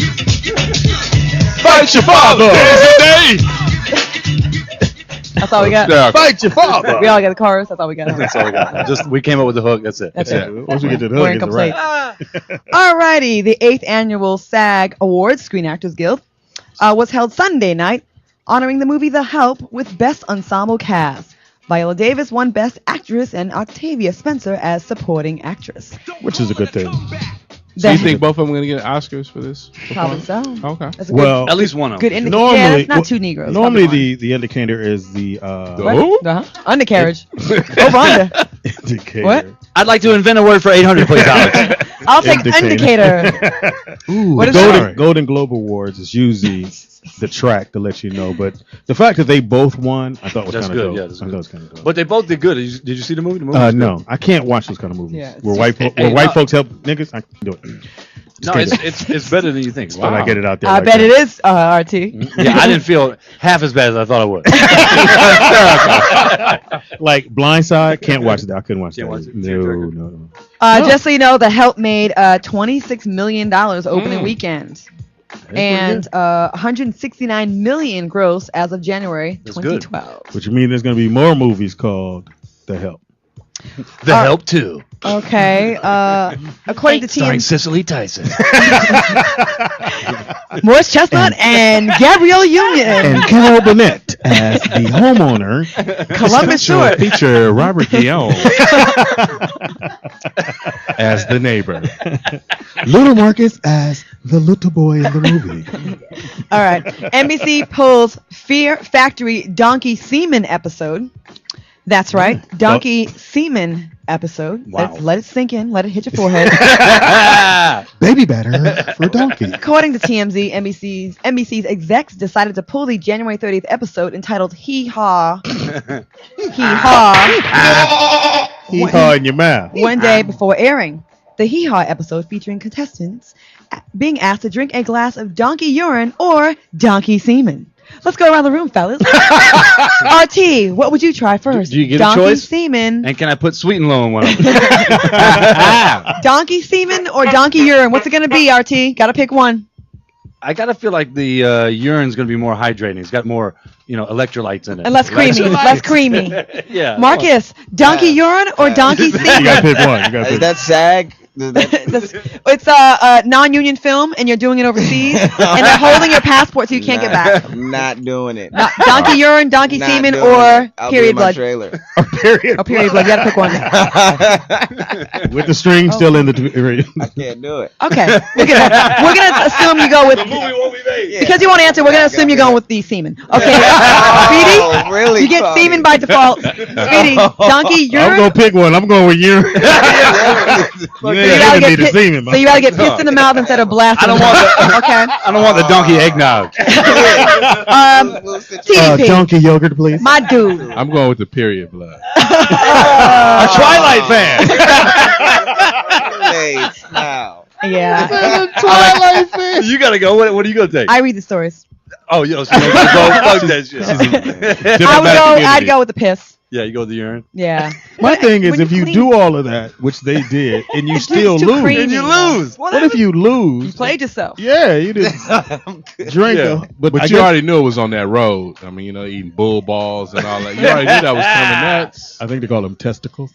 Fight your father. That's all we got. Yeah. Fight your father. We all got the chorus. That's all we got. That's all we got. We came up with the hook. That's it. That's it. Once we get to the We're hook, it's a incomplete. wrap. Alrighty, the 8th annual SAG Awards, Screen Actors Guild, was held Sunday night, honoring the movie The Help with Best Ensemble Cast. Viola Davis won Best Actress and Octavia Spencer as Supporting Actress. Which is a good thing. So you think both of them are going to get Oscars for this? Probably so. Okay. That's a Well, At least one of good them. indicator. Yeah, it's not two Negroes. Normally, probably the indicator is the one. What? Undercarriage. Over under. indicator. What? I'd like to invent a word for 800, please, Alex. I'll take indicator. Ooh, What is Golden Globe Awards is usually the track to let you know, but the fact that they both won, I thought was That's kind of good. dope. Yeah, that's I thought good. it was kind of dope. But they both did good. Did you see the movie? The movie was good. No, I can't watch those kind of movies. Yeah, it's where just- white folks help niggas, I can do it. No, it's better than you think. But I get it out there. I like bet that. it is, RT. Yeah, I didn't feel half as bad as I thought I would. Like Blindside, can't watch that. I couldn't watch Can't that. watch it. No. Just so you know, The Help made $26 million opening weekend. And 169 million gross as of January That's good. 2012. Which means there's going to be more movies called The Help. The Help 2. Okay. According to Starring TMZ, Cicely Tyson. Morris Chestnut and Gabrielle Union. And Carol Burnett as the homeowner. Columbus Short. Feature Robert Guillaume as the neighbor. Little Marcus as the little boy in the movie. All right. NBC pulls Fear Factory Donkey Semen episode. That's right. Donkey Semen episode. Wow. Let it sink in. Let it hit your forehead. Baby batter for donkey. According to TMZ, NBC's execs decided to pull the January 30th episode entitled Hee Haw. Hee Haw. Hee haw in your mouth. One day before airing. The Hee Haw episode featuring contestants being asked to drink a glass of donkey urine or donkey semen. Let's go around the room, fellas. RT, what would you try first? Do you get donkey a choice? Semen. And can I put sweet and low in one of them? Donkey semen or donkey urine? What's it gonna be, RT? Gotta pick one. I gotta feel like the urine's gonna be more hydrating. It's got more, electrolytes in it. And less creamy. Less creamy. Yeah. Marcus, donkey urine or donkey You semen? gotta pick one. You gotta Is pick that SAG? It's a non-union film, and you're doing it overseas, and they're holding your passport so you can't get back. Not doing it. Donkey urine, donkey Not semen, doing or it. I'll period be in my blood. trailer. Period. Or period blood. You gotta pick one. with the string still in the. I can't do it. Okay, we're gonna assume you go with won't be made. because you won't answer. We're gonna assume you're going with the semen. Okay, Speedy, Really? you get Tommy? semen by default. Speedy, donkey I'm urine. gonna pick one. I'm going with urine. You ain't giving me the semen. So you gotta get pissed in the mouth instead of blasted. I don't in the want mouth. the Okay. I don't want the donkey eggnog. TDP, donkey yogurt, please. my dude. I'm going with the period blood. A Twilight fan. Please, now. Yeah, You gotta go. What are you gonna take? I read the stories. Oh, so fuck that shit. I'd go with the piss. Yeah, you go with the urine. Yeah. My thing is, when if you clean- do all of that, which they did, and you It's still too lose, creamy. And you lose. what if you lose? You played yourself. Yeah, you didn't drink Yeah. them. But But I you guess- already knew it was on that road. I mean, eating bull balls and all that. You already knew that was coming next. I think they call them testicles.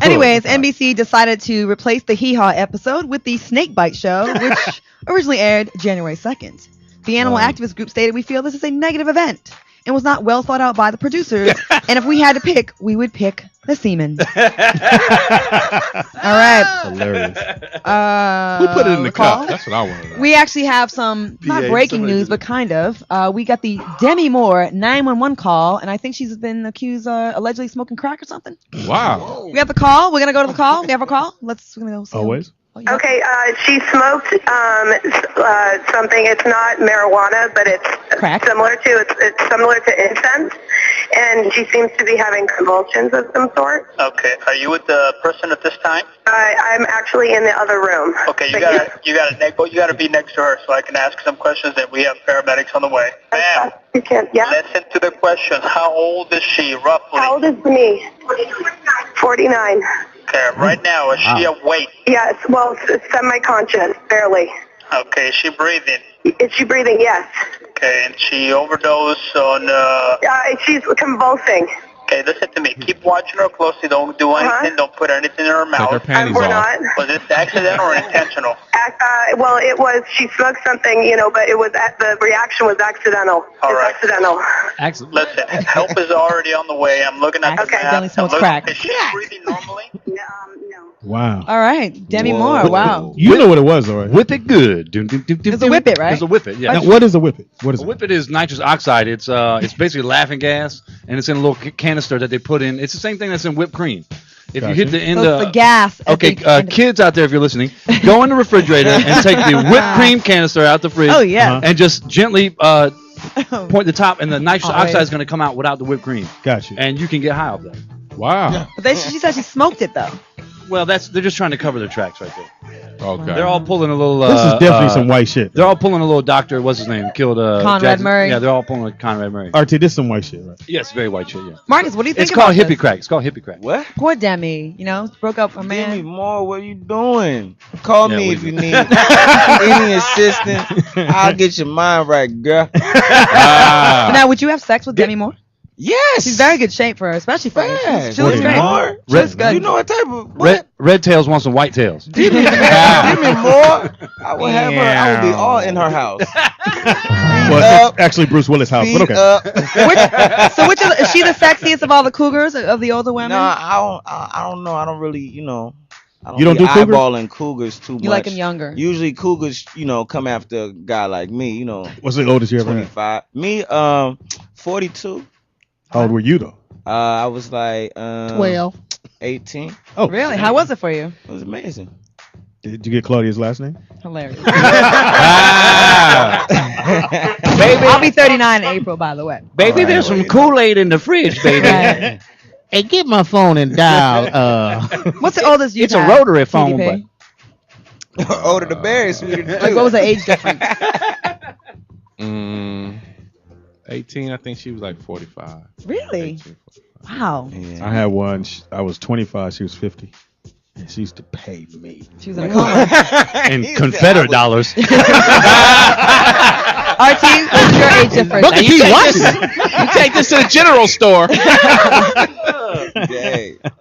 Anyways, NBC decided to replace the Hee Haw episode with the Snake Bite Show, which originally aired January 2nd. The animal activist group stated, "We feel this is a negative event and was not well thought out by the producers. And if we had to pick, we would pick the semen." All right. Hilarious. Who put it in the call? cup? That's what I want to know. We actually have some, not PA, breaking somebody news, did but kind of. We got the Demi Moore 911 call, and I think she's been accused allegedly smoking crack or something. Wow. We have the call. We're going to go to the call. We have a call. We're going to go. see. Always. Oh, yeah. Okay, she smoked something. It's not marijuana, but it's Crack. similar to incense, and she seems to be having convulsions of some sort. Okay, are you with the person at this time? I'm actually in the other room. Okay, you gotta be next to her so I can ask some questions. And we have paramedics on the way. Ma'am, You can't. Yeah. listen to the question. How old is she roughly? How old is me? 49. Okay, right now is she awake? Yes. Well, semi-conscious, barely. Okay, is she breathing? Is she breathing? Yes. Okay, and she overdosed on. She's convulsing. Okay, listen to me. Keep watching her closely. Don't do anything. Don't put anything in her Take mouth. her panties We're off. not. Was this accidental or intentional? Well, it was. She smoked something, but it was the reaction was accidental. All It's right. accidental. Listen, help is already on the way. I'm looking at the Accidentally map. smokes I'm crack. Is she breathing normally? No. Wow. All right. Demi Moore. Wow. You know what it was, all right? Whip it good. It's a whip it, right? It's a whip it. Yeah. Now, what is a whippet? What is A it? whippet is nitrous oxide. It's basically laughing gas, and it's in a little canister that they put in. It's the same thing that's in whipped cream. If you hit the end So it's the gas. at Okay, the end of- kids out there, if you're listening, go in the refrigerator and take the whipped cream canister out the fridge. Oh, yeah. And just gently point the top, and the nitrous Alright. oxide is going to come out without the whipped cream. Got you. And you can get high off that. Wow. But she said she smoked it, though. Well, they're just trying to cover their tracks right there. Okay. They're all pulling a little. This is definitely some white shit. They're all pulling a little doctor. What's his name? Killed Conrad Jackson. Murray. Yeah, they're all pulling a Conrad Murray. RT, this is some white shit, right? Yes, very white shit. Yeah. Marcus, what do you think It's called about hippie this? crack. It's called hippie crack. What? Poor Demi, broke up with a man. Demi Moore, what are you doing? Call Yeah, me we- if you need any assistance. I'll get your mind right, girl. But now, would you have sex with Demi Moore? Yes. She's very good shape for her, especially for her. Yes. She looks Demi great. Moore. She looks good. You know what type of what? Red tails want some white tails. Demi Moore. I would have her. I would be all in her house. Well, it's actually Bruce Willis' house, but Feet okay. up. So which is she the sexiest of all the cougars, of the older women? Nah, I don't know. I don't really, I don't You don't be do cougars? eyeballing cougars too much. You like them younger. Usually cougars, come after a guy like me, What's the oldest you ever had? 25. Me, 42. How old were you, though? I was like 12. 18. Oh, Really? How was it for you? It was amazing. Did you get Claudia's last name? Hilarious. Baby, I'll be 39 in April, by the way. baby, there's some Kool-Aid in the fridge, baby. Right. Hey, get my phone and dial. What's the oldest you've It's a had, rotary phone, TDP? Older the berry, sweeter the Like, what was the age difference? 18, I think she was like 45. Really? 18, Wow. I had one. I was 25. She was 50. And she used to pay me. She was in a coma. In Confederate dollars. RT, what's your age difference? Look at you, you take this to the general store.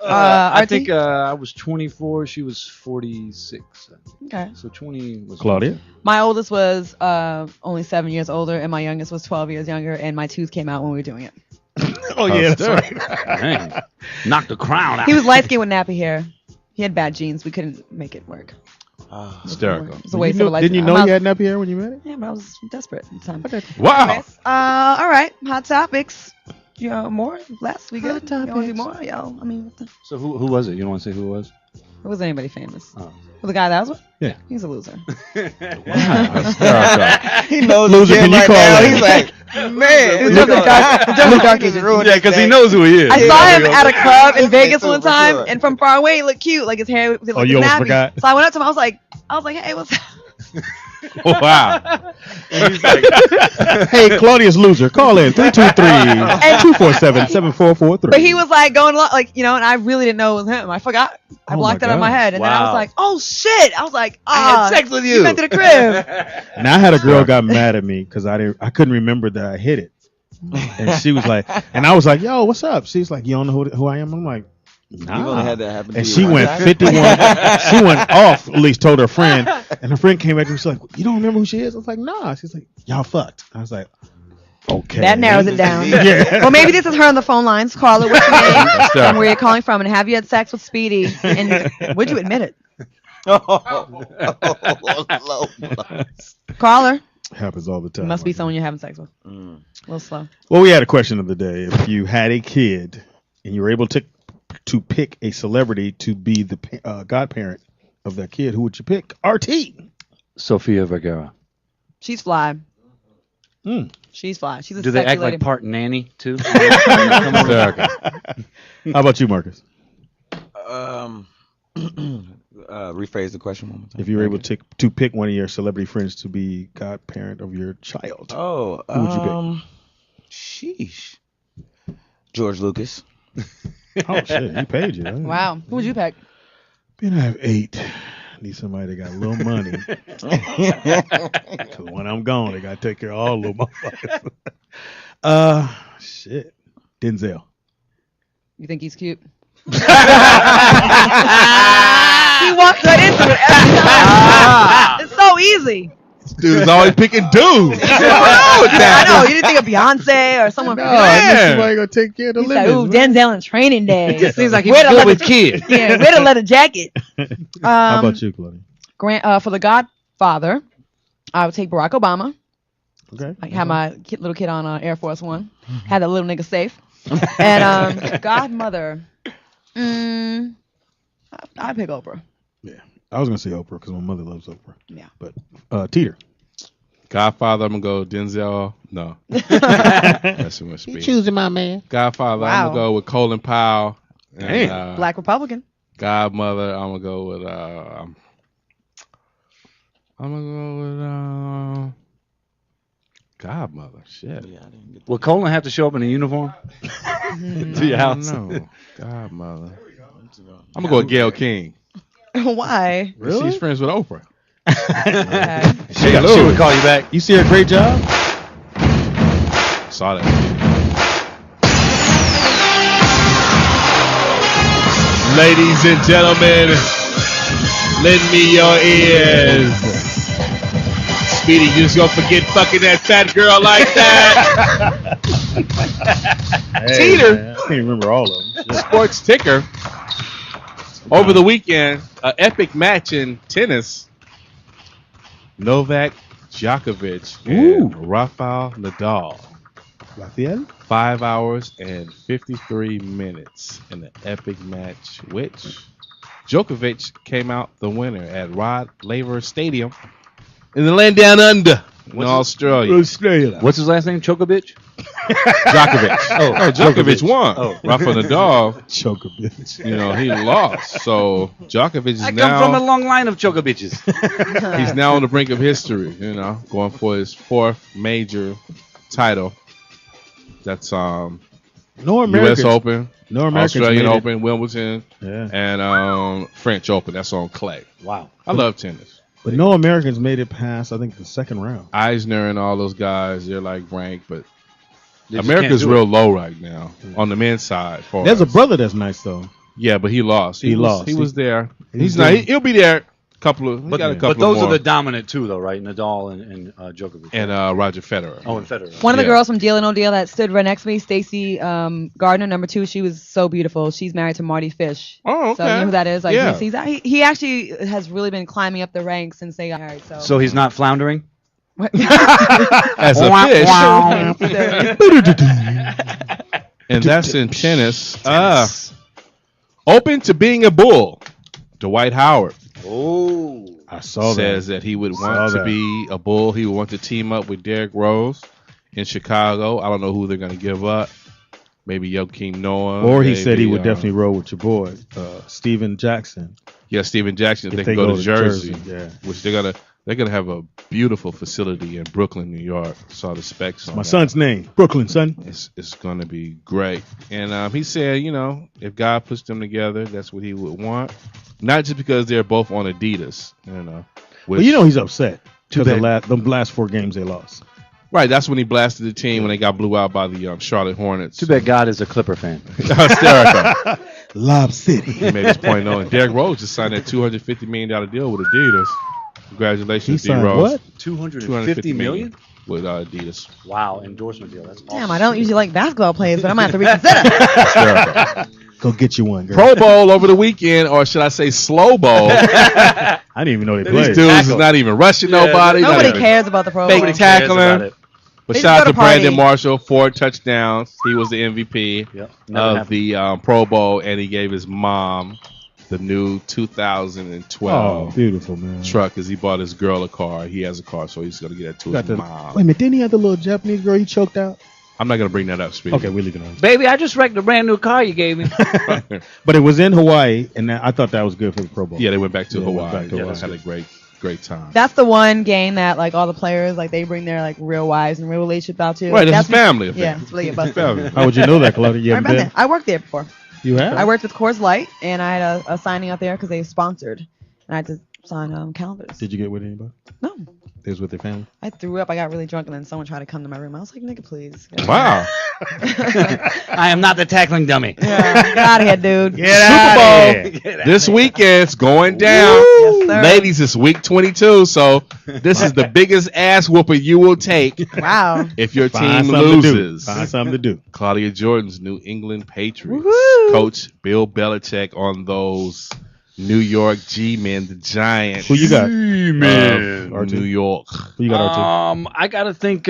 I think I was 24. She was 46. Okay. So 20 was Claudia? My oldest was only 7 years older, and my youngest was 12 years younger, and my tooth came out when we were doing it. Oh, yeah, that's right. Dang. Knock the crown out. He was light skinned with nappy hair. He had bad genes. We couldn't make it work. Hysterical. It was a waste of a Didn't you lifetime. know you had nappy hair when you met it? Yeah, but I was desperate at the time. Wow. Anyways, all right. Hot topics. You know, more? Less? We good? You want to do more? Yo, I mean, So who was it? You don't want to say who it was? it wasn't anybody famous. Oh. Well, the guy that I was with? Yeah. He's a loser. He knows Loser, the can game you right call now. him? He's like, man. It's definitely dark ages. Yeah, because he knows who he is. I saw him at a club in Vegas too, one for time, sure. and from far away, he looked cute. Like his hair was like you almost nappy. forgot? So I went up to him. I was like, hey, what's up? Wow. And he's like, Hey, Claudia's loser. Call in 323-247-7443. But he was like going along, like, you know, and I really didn't know it was him. I forgot. I Oh blocked my that out of my God. head, and then I was Wow. like, oh shit! I was like, I had sex with you. went to the crib. And I had a girl got mad at me because I couldn't remember that I hit it. And she was like, and I was like, yo, what's up? She's like, you don't know who I am? I'm like, nah. You've only had that happen to And you she one went time? 51. She went off, at least told her friend. And her friend came back and was like, you don't remember who she is? I was like, nah. She's like, y'all fucked. I was like, okay. That narrows it down. Yeah. Well, maybe this is her on the phone lines. Caller, what's your name? And where you're calling from? And have you had sex with Speedy? And would you admit it? Caller. Happens all the time. Must be someone you're having sex with. A little slow. Well, we had a question of the day. If you had a kid and you were able to pick a celebrity to be the godparent of that kid, who would you pick? RT. Sofia Vergara. She's fly. Mm. She's fly. She's a Do they sexy act lady. like part nanny too? Hysterical. How about you, Marcus? Rephrase the question one more time. If you were able to pick one of your celebrity friends to be godparent of your child, Oh, who would you pick? Sheesh. George Lucas. Oh shit, he paid you. Wow. Who would you pick? Being I have 8. Need somebody that got a little money. Because when I'm gone, they gotta take care of all the motherfuckers. Shit. Denzel. You think he's cute? He walks right into it every time. It's so easy. Dude's always picking dudes. I know. You didn't think of Beyonce or someone. No, I need somebody gonna take care of the He's like, living. ooh, Denzel in Training Day. Seems like he's Wear the good leather- with kids. Yeah, wear the leather jacket. How about you, Claudia? For the Godfather, I would take Barack Obama. Okay. I had my little kid on Air Force One. Had that little nigga safe. And Godmother, I'd pick Oprah. Yeah. I was gonna say Oprah because my mother loves Oprah. Yeah. But Teeter. Godfather, I'm gonna go Denzel. No. That's too much speed. Choosing my man. Godfather, Wow. I'm gonna go with Colin Powell. And, Damn. Black Republican. Godmother, I'm gonna go with Godmother. Shit. Will Colin have to show up in a uniform to your house? No. Godmother. I'm gonna go with Gayle King. Why? She's friends with Oprah. Okay. She would call you back. You see her great job? Saw that. Ladies and gentlemen, lend me your ears. Speedy, you just gonna forget fucking that fat girl like that? Teeter. Man, I can't remember all of them. Sports ticker. Over the weekend, an epic match in tennis. Novak Djokovic and Rafael Nadal. Rafael? 5 hours and 53 minutes in the epic match, which Djokovic came out the winner at Rod Laver Stadium in the land down under in Australia. What's his last name? Chokovic? Djokovic. Oh, Djokovic won. Oh. Rafael Nadal, Djokovic. you know, he lost. So Djokovic is I come from a now long line of Chokoviches. he's now on the brink of history, you know, going for his 4th major title. That's No U.S. Americans. Open, No Americans Australian made it. Open, Wimbledon, and French Open. That's on clay. Wow. I love tennis. But no Americans made it past, I think, the second round. Eisner and all those guys, they're like ranked, but They just America's can't do real it. low right now on the men's side. For There's a us. brother that's nice though. Yeah, but he lost. He lost. He was there. He's He's not. doing- He'll be there. He got a couple But those more. are the dominant two, though, right? Nadal and Djokovic. And Roger Federer. Oh, and Federer. One of the Yeah. girls from Deal or No Deal that stood right next to me, Stacey Gardner, number 2. She was so beautiful. She's married to Marty Fish. Oh, So you know who that is? Like Yeah. he actually has really been climbing up the ranks since they got married. So, So he's not floundering? As a Wow. fish. And that's in tennis. Open to being a bull. Dwight Howard. Oh. I saw says that. that he would Saw want to that. be a bull. He would want to team up with Derrick Rose in Chicago. I don't know who they're going to give up. Maybe Joakim Noah. Or he said he maybe, would definitely roll with your boy, Steven Jackson. Yeah, Steven Jackson. If If they can go to Jersey, yeah. which they're gonna have a beautiful facility in Brooklyn, New York. Saw the specs on My that. son's name, Brooklyn, son. It's gonna be great. And he said, if God puts them together, that's what he would want. Not just because they're both on Adidas, But he's upset Too because bad. the last 4 games they lost. Right, that's when he blasted the team when they got blew out by the Charlotte Hornets. Too bad God is a Clipper fan. Hysterical. Lob City. He made his point known. And Derrick Rose just signed that $250 million deal with Adidas. Congratulations, He D signed Rose. what? 250 million? With Adidas. Wow, endorsement deal. That's awesome. damn, I don't usually like basketball players, but I'm gonna have to reconsider. Go get you one, girl. Pro Bowl over the weekend, or should I say slow bowl? I didn't even know they These played. dudes is not even rushing nobody. not Nobody even cares about the Pro fake Bowl. tackling. But They just shout out go to to party. Brandon Marshall, 4 touchdowns. He was the MVP of the Pro Bowl, and he gave his mom the new 2012 Oh, beautiful, man. truck because he bought his girl a car. He has a car, so he's going to get that to Got his the- mom. Wait a minute, didn't he have the little Japanese girl he choked out? I'm not going to bring that up, Speedy. Okay, we're leaving it on. Baby, I just wrecked a brand new car you gave me. But it was in Hawaii, and I thought that was good for the Pro Bowl. Yeah, they went back to Yeah, Hawaii. went back to Yeah, Hawaii. had a great time. That's the one game that like all the players like they bring their like real wives and real relationships out to. Right, Like, it's a family affair. Yeah, it's really a bus. Family. How would you know that, Claudia? You I've haven't been been? there. I worked there before. You have? I worked with Coors Light, and I had a signing out there because they sponsored, and I had to sign calendars. Did you get with anybody? No. They was with their family? I threw up. I got really drunk, and then someone tried to come to my room. I was like, "Nigga, please." Wow. I am not the tackling dummy. Yeah, get out of here, dude. Super Bowl this weekend's going down. Yes, sir. Ladies, it's week 22, so this is the biggest ass whooping you will take Wow. if your Find team something to do. loses. Find something to do. Claudia Jordan's New England Patriots. Woohoo. Coach Bill Belichick on those New York G-men, the Giants. Who you got? G-men. of New York. Who you got, R2? I gotta think.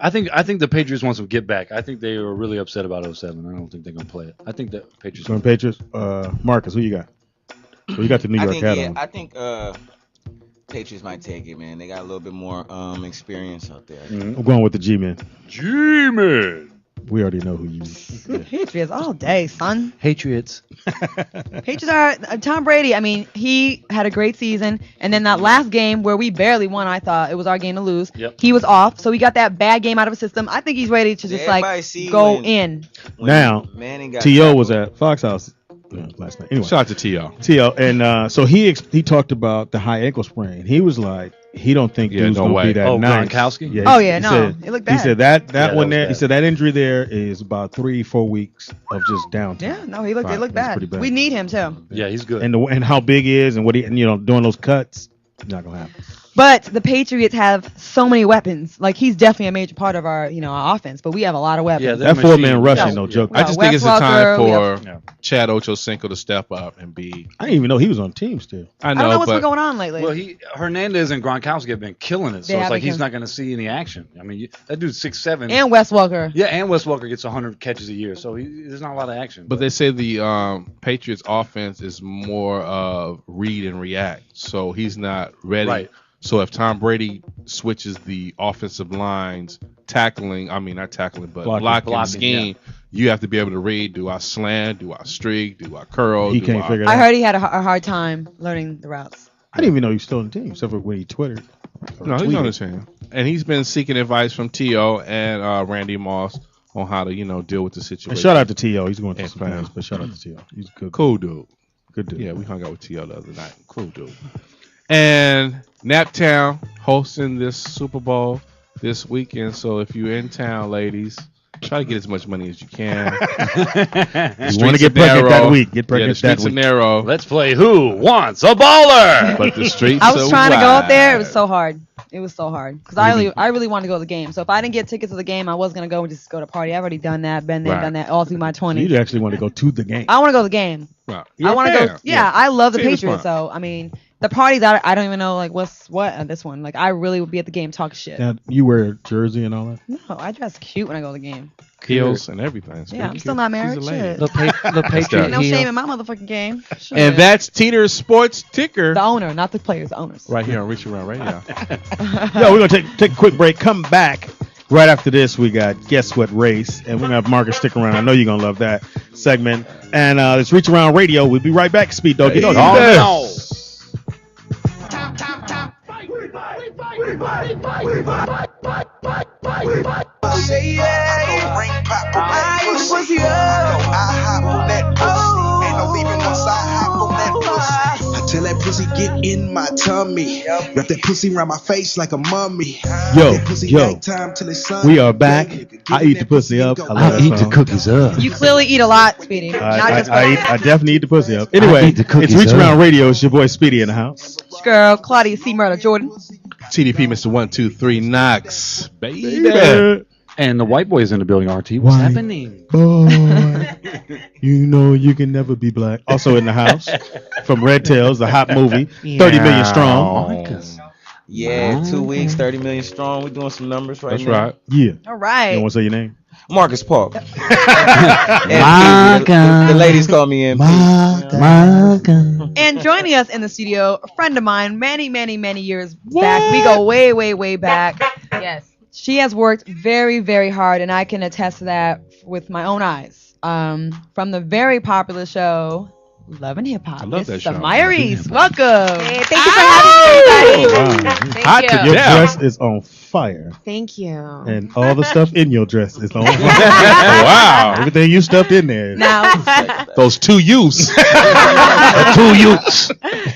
I think the Patriots want some get back. I think they were really upset about 07. I don't think they're gonna play it. I think the Patriots. Going Patriots? Marcus, who you got? Who you got the New York hat on? I think Patriots might take it, man. They got a little bit more experience out there. I'm going with the G-men. G-men. We already know who you. Patriots all day, son. Patriots. Patriots are Tom Brady. I mean, he had a great season, and then that last game where we barely won, I thought it was our game to lose. Yep. He was off, so he got that bad game out of his system. I think he's ready to just Everybody like see go when- in. Now, Manning got T.O. was at Fox House last night. Anyway, Shout out to T.O. T.O. And so he talked about the high ankle sprain. He was like, he don't think Yeah, dude's no gonna way. be that Oh, nice. Gronkowski? Yeah, Oh, he yeah, no. said- It looked He bad. said that that one was there. bad. He said that injury there is about 3-4 weeks of just downtime. Yeah, no, it looked That's bad. pretty bad. We need him too. Yeah, he's good. And how big he is and what he doing those cuts, not gonna happen. But the Patriots have so many weapons. Like he's definitely a major part of our, our offense. But we have a lot of weapons. Yeah, That they're 4-man machine. rushing, Yeah. no joke. I just think it's a time Wes for Chad Ochocinco to step up and be. I didn't even know he was on the team still. I I don't know know, what's been but going on lately. Well, Hernandez and Gronkowski have been killing it, so They it's have like been he's killing- not going to see any action. I mean, that dude's 6'7". and Wes Welker. Yeah, and Wes Welker gets 100 catches a year, so there's not a lot of action. But they say the Patriots offense is more of read and react, so he's not ready. Right. So if Tom Brady switches the offensive lines, tackling, I mean not tackling, but blocking scheme, you have to be able to read. Do I slant? Do I streak? Do I curl? He do can't figure it I out. heard he had a hard time learning the routes. I didn't even know he was still on the team, except for when he twittered. No, he's on the team. and he's been seeking advice from T.O. and Randy Moss on how to, deal with the situation. And shout out to T.O. He's going through some things, but shout out to T.O. He's a good, cool dude. Good dude. Yeah, we hung out with T.O. the other night. Cool dude. And Naptown hosting this Super Bowl this weekend. So if you're in town, ladies, try to get as much money as you can. You want to get pregnant that week. Get pregnant that week. Narrow. Let's play Who Wants a Baller? But the streets I was are trying to go wide. out there. It was so hard. It was so hard because I really wanted to go to the game. So if I didn't get tickets to the game, I was gonna go and just go to party. I've already done that, been there, Right. done that all through my 20s. You actually want to go to the game. I want to go to the game. Right. I want to go. Yeah, I love the Team is Patriots. fun. So I mean, the parties I don't even know like what's what at this one. Like I really would be at the game talking shit. Now, you wear a jersey and all that? No, I dress cute when I go to the game. Heels and everything. Yeah, I'm still not married. Shit. The Patriots Ain't no shame in my motherfucking game. Shit. And that's Teeter's Sports Ticker. The owner, not the players, the owners. Right here on Reach Around Radio. Yo, we're going to take a quick break. Come back. Right after this, we got Guess What Race. And we're going to have Marcus stick around. I know you're going to love that segment. And it's Reach Around Radio. We'll be right back. Speed Dog. Get on Say yeah, ring pop on that pussy. I hop on that pussy. Ain't no leaving once I hop on that pussy. I tell that pussy get in my tummy. Wrap that pussy around my face like a mummy. Yo, pussy yo, nighttime till it's sun. we are back. I eat the pussy up. I love that eat the song. cookies up. You clearly eat a lot, Speedy. Not just I definitely eat the pussy up. Anyway, eat the cookies it's Reach up. Around Radio. It's your boy Speedy in the house. girl, Claudia C. Murder Jordan. TDP Mr. 123 Knox. Baby. And the white boy is in the building, RT. What's happening? Boy, you know you can never be black. Also in the house from Red Tails, the hot movie, 30 million strong. Yeah, 2 weeks, 30 million strong. We're doing some numbers right That's now. right. Yeah. All right. You want to say your name? Marcus Paul. the ladies call me MP. And joining us in the studio, a friend of mine, many, many, many years back. We go way, way, way back. Yes. She has worked very, very hard, and I can attest to that with my own eyes. From the very popular show, Love and Hip Hop. I love that show. Samaya Reese, welcome. Hey, thank you for having me, everybody. Wow. Thank you. Your dress is on fire. Thank you. And all the stuff in your dress is on fire. Wow. Everything you stuffed in there. Now, Those two youths.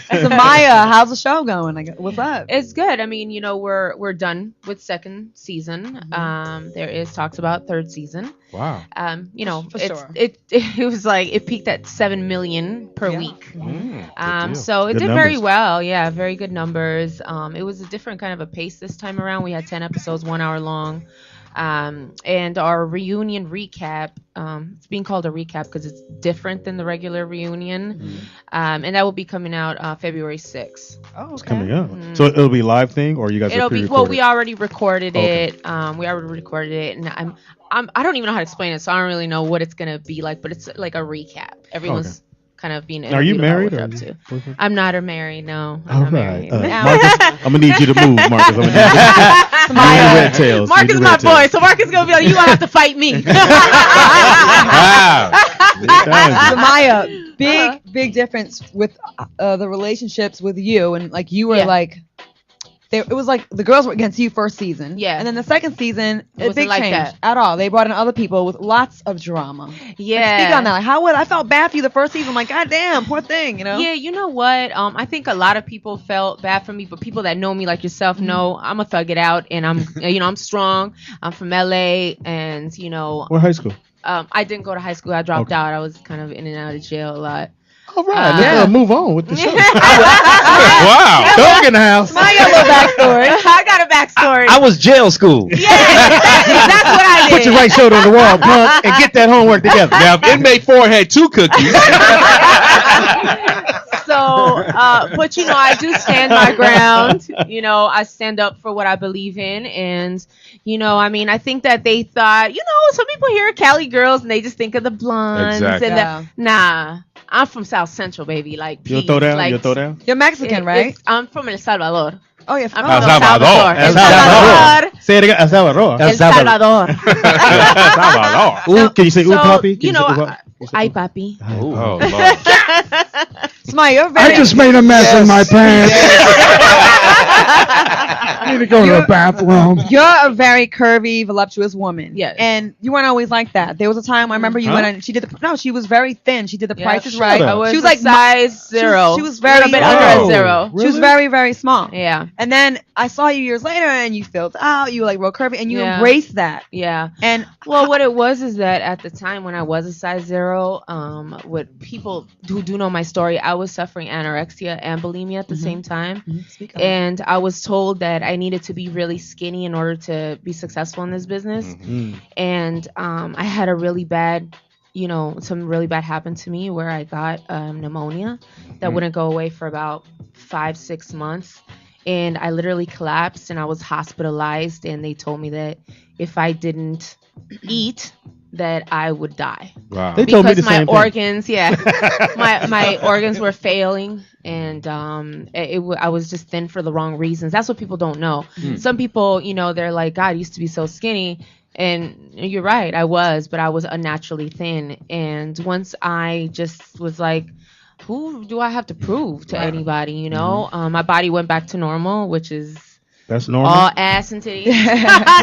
Samaya, how's the show going? What's up? It's good. I mean, we're done with second season. There is talks about third season. Wow. For sure. It was like it peaked at 7 million per week. So it Good did very numbers. well. Yeah, very good numbers. It was a different kind of a pace this time around. We had 10 episodes, 1 hour long. And our reunion recap, it's being called a recap because it's different than the regular reunion. And that will be coming out February 6th. Oh, okay. Coming up. So it'll be a live thing, or you guys It'll are be pre-recorded? we already recorded Okay. it. We already recorded it, and I don't even know how to explain it, so I don't really know what it's gonna be like. But it's like a recap. Everyone's kind of being Are you interviewed about married? what Or they're up to. boyfriend? I'm not married. No, I'm All not right. married. Marcus, I'm going to need you to move, Marcus. I'm going to need you to move. Red Tails. Marcus Need is the my Red boy, Tails. so Marcus is gonna be like, you gonna have to fight me. Samaya, big difference with the relationships with you, and like you were Yeah. like, it was like the girls were against you first season, Yeah. and then the second season, It a wasn't big like change that. at all. They brought in other people with lots of drama. Yeah. Speak on that. Like, how was I felt bad for you the first season? I'm like, God damn, poor thing, Yeah, you know what? I think a lot of people felt bad for me, but people that know me like yourself know I'm a thug it out, and I'm strong. I'm from LA, and What high school? I didn't go to high school. I dropped Okay. out. I was kind of in and out of jail a lot. All right. Let's move on with the show. Wow. Dog in the house. I got a little backstory. I got a backstory. I was jail school. That's what I did. Put your right shoulder on the wall, punk, and get that homework together. Now, if inmate 4 had 2 cookies. So, but I do stand my ground. I stand up for what I believe in, and I think that they thought, some people hear Cali girls and they just think of the blondes Exactly. and nah. I'm from South Central, baby. Like, You'll peace. throw down? Like, You'll throw down? You're Mexican, right? I'm from El Salvador. Oh, yeah. I'm from El El Salvador. Salvador. El Salvador. Say it again. El Salvador. El Salvador. Salvador. Ooh, can you say ooh, papi? Can you say ooh, papi? Ay, papi. Oh, Lord. Samaya, you're very. I just made a mess in my pants. Yeah. Need to go to the bathroom. You're a very curvy, voluptuous woman. Yes. And you weren't always like that. There was a time I remember you went on. She did the no. She was very thin. She did the Price is Right. I was She was a like size zero. She was very a bit under a zero. She was very, very small. Yeah. And then I saw you years later, and you filled out. You were like real curvy, and you Yeah. embraced that. Yeah. And well, what it was is that at the time when I was a size zero, what people who do know my story, I was suffering anorexia and bulimia at the same time. And I was told that I needed to be really skinny in order to be successful in this business. And I had a really bad, something really bad happened to me where I got pneumonia that wouldn't go away for about 5-6 months. And I literally collapsed and I was hospitalized, and they told me that if I didn't eat, that I would die. Wow. They told me the same thing. Organs, my organs were failing, and I was just thin for the wrong reasons. That's what people don't know. Some people, they're like, God, I used to be so skinny. And you're right, I was, but I was unnaturally thin. And once I just was like, who do I have to prove to anybody, my body went back to normal, which is that's normal. all ass and titties.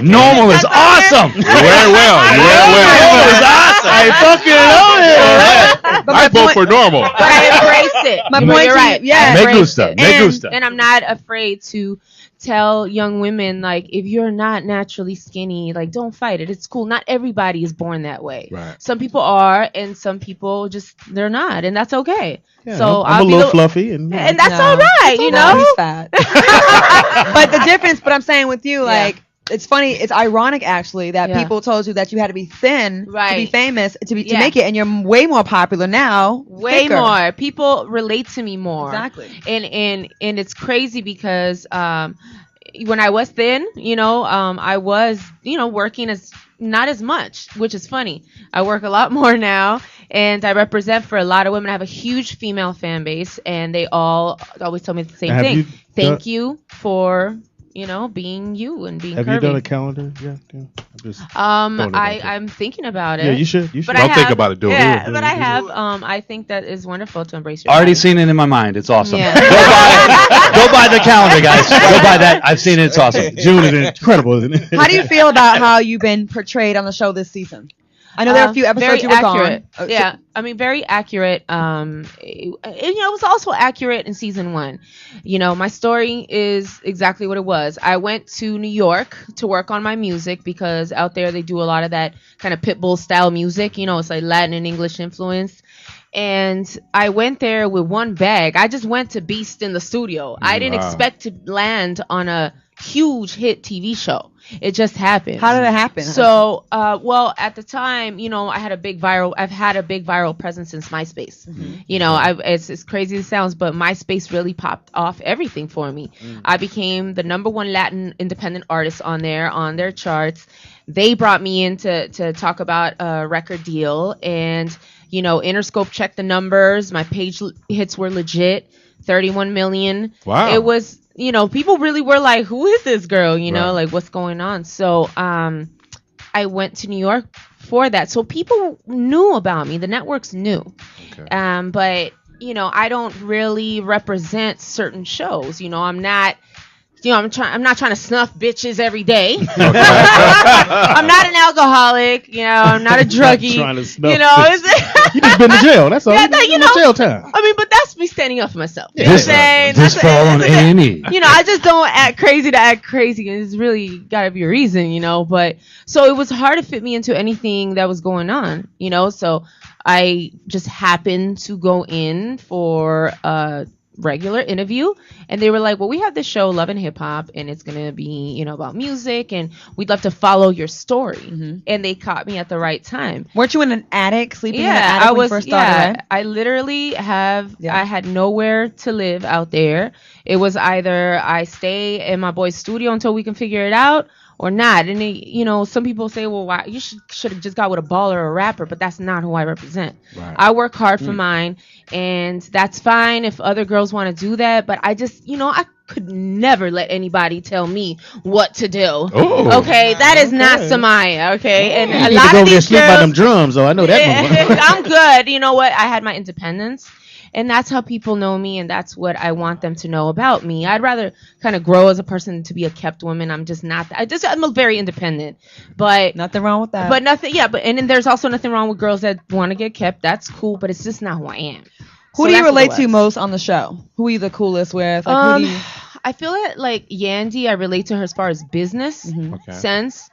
Normal is awesome. You wear well. Normal is awesome. I fucking love it. I vote for normal. But I embraced it. My point You're to you- right. yeah. I Me embraced gusta. it. Me gusta. And I'm not afraid to tell young women, like, if you're not naturally skinny, like, don't fight it. It's cool. Not everybody is born that way. Right. Some people are, and some people they're not, and that's okay. Yeah, so I'm a little fluffy, and that's No. all right, He's fat. But the difference, but I'm saying with you, like, it's funny. It's ironic, actually, that people told you that you had to be thin to be famous, to make it, and you're way more popular now. Way thicker. more. People relate to me more. Exactly. And it's crazy because when I was thin, I was, working not as much, which is funny. I work a lot more now, and I represent for a lot of women. I have a huge female fan base, and they all always tell me the same thing. Thank you for being you and being Have curvy. you done a calendar? Yeah. I'm thinking about it. Yeah, you should. You should. But Don't think about it. Do it. Yeah, but I have. I think that is wonderful to embrace your Already body. seen it in my mind. It's awesome. Yeah. Go buy the calendar, guys. Go buy that. I've seen it. It's awesome. June is incredible, isn't it? How do you feel about how you've been portrayed on the show this season? I know there are a few episodes very you were accurate. gone. Yeah, I mean, very accurate. It was also accurate in season 1. My story is exactly what it was. I went to New York to work on my music because out there they do a lot of that kind of Pitbull style music. It's like Latin and English influenced. And I went there with one bag. I just went to Beast in the studio. I didn't expect to land on a huge hit TV show. It just happened. How did it happen? So, at the time, I've had a big viral presence since MySpace. It's as crazy as it sounds, but MySpace really popped off everything for me. I became the #1 Latin independent artist on their charts. They brought me in to talk about a record deal, and Interscope checked the numbers. My page hits were legit, 31 million. Wow. It was. People really were like, who is this girl? Like, what's going on? So I went to New York for that. So people knew about me. The networks knew. Okay. But, I don't really represent certain shows. I'm not... I'm not trying to snuff bitches every day. Okay. I'm not an alcoholic. I'm not a druggie. Trying to snuff you just been to jail. That's all. Yeah, jail time. I mean, but that's me standing up for myself. This fall on A&E. I just don't act crazy to act crazy. It's really got to be a reason, But so it was hard to fit me into anything that was going on, So I just happened to go in for a regular interview, and they were like, well, we have this show Love and Hip Hop, and it's gonna be about music, and we'd love to follow your story. And they caught me at the right time. Weren't you in an attic, sleeping in an attic when you first started, right? I literally I had nowhere to live out there. It was either I stay in my boy's studio until we can figure it out, or not. And some people say, well, why you should have just got with a baller or a rapper, but that's not who I represent. Right. I work hard for mine, and that's fine if other girls want to do that, but I just, could never let anybody tell me what to do. Oh. Okay, that is not Samaya. Okay, and You a need to lot go of over there and these sleep by them girls. drums, though. I know that one. I'm good. You know what? I had my independence. And that's how people know me, and that's what I want them to know about me. I'd rather kind of grow as a person to be a kept woman. I'm just not. I'm a very independent, but nothing wrong with that. But nothing, yeah. But and then there's also nothing wrong with girls that want to get kept. That's cool, but it's just not who I am. Who So do you that's what relate it to was. most on the show? Who are you the coolest with? Like, who do you... I feel it like Yandy. I relate to her as far as business Okay. sense.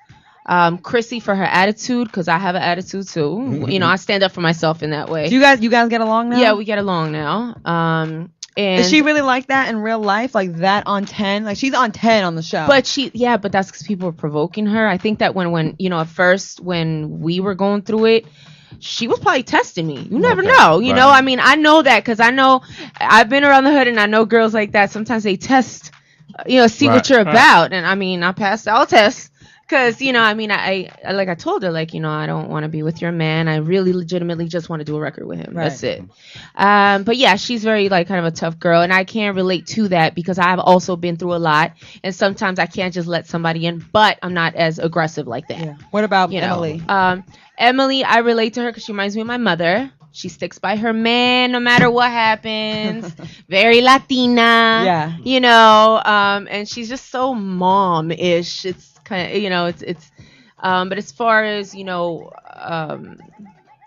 Chrissy for her attitude, because I have an attitude too. You know, I stand up for myself in that way. Do you guys get along now? Yeah, we get along now. And Is she really like that in real life? Like that on 10? Like she's on 10 on the show. But but that's because people were provoking her. I think that when you know, at first when we were going through it, she was probably testing me. You never know. You know, I mean, I know that because I know I've been around the hood and I know girls like that. Sometimes they test, see what you're about. And I mean, I passed all tests. Because, I mean, I like I told her, like, I don't want to be with your man. I really legitimately just want to do a record with him. Right. That's it. But yeah, she's very like kind of a tough girl. And I can't relate to that because I've also been through a lot. And sometimes I can't just let somebody in, but I'm not as aggressive like that. Yeah. What about Emily? Emily, I relate to her because she reminds me of my mother. She sticks by her man no matter what happens. Very Latina. Yeah. And she's just so mom-ish. It's kind of, but as far as, and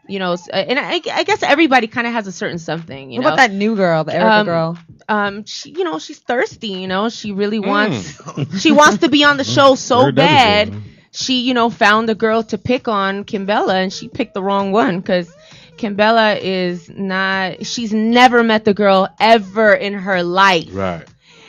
I guess everybody kind of has a certain something, What about that new girl, the Erica girl? She's thirsty, she really wants, she wants to be on the show so Heard that bad. She, found a girl to pick on, Kimbella, and she picked the wrong one because Kimbella she's never met the girl ever in her life. Right.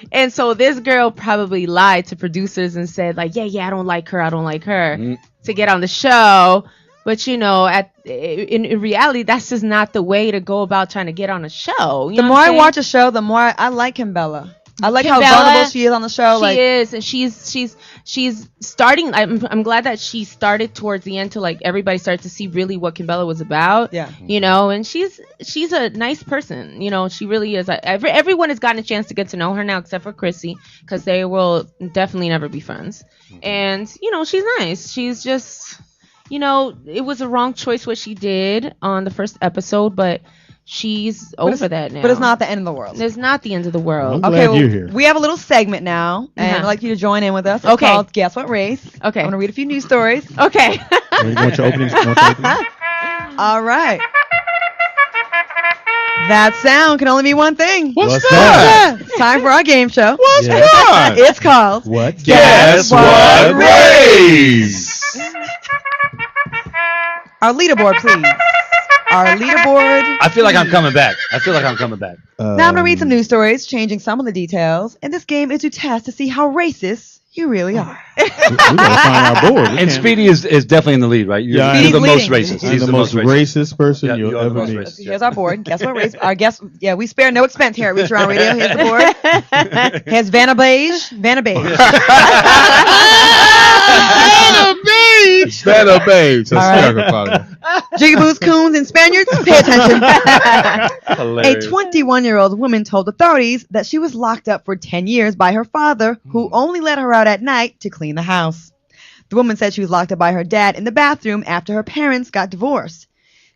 And so this girl probably lied to producers and said like, yeah, I don't like her to get on the show. But in reality, that's just not the way to go about trying to get on a show. The more I watch a show, the more I like Kimbella. I like how Kimbella, vulnerable she is on the show. She is, and she's starting. I'm glad that she started towards the end to like everybody started to see really what Kimbella was about. Yeah. And she's a nice person. She really is. Everyone has gotten a chance to get to know her now, except for Chrissy, because they will definitely never be friends. And she's nice. She's just, it was a wrong choice what she did on the first episode, but she's over that now. But it's not the end of the world. It's not the end of the world. I'm glad you're here. We have a little segment now, and I'd like you to join in with us. It's Okay. called Guess What Race. Okay. I'm going to read a few news stories. Okay. You want your openings? All right. That sound can only be one thing. What's that? It's time for our game show. What's that? It's called What? Guess What Race? Our leaderboard, please. Our leaderboard. I feel like I'm coming back. Now I'm going to read some news stories, changing some of the details. And this game is to test to see how racist you really are. We gotta find our board. And Speedy is definitely in the lead, right? You're the most racist. He's the most racist person you'll you are the ever most meet. racist. Here's our board. Guess what race? Our guess. Yeah, we spare no expense here at Reach Around Radio. Here's the board. Here's Vanna Beige. Vanna Beige. Vanna Beige. All right. Jigaboos, coons, and Spaniards, pay attention. A 21-year-old woman told authorities that she was locked up for 10 years by her father, who only let her out at night to clean the house. The woman said she was locked up by her dad in the bathroom after her parents got divorced.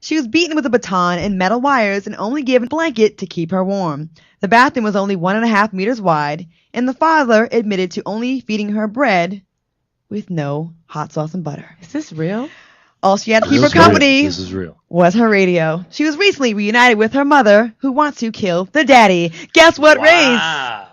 She was beaten with a baton and metal wires and only given a blanket to keep her warm. The bathroom was only 1.5 meters wide, and the father admitted to only feeding her bread with no hot sauce and butter. Is this real? All she had to keep her company This is real. was her radio. She was recently reunited with her mother, who wants to kill the daddy. Guess what race?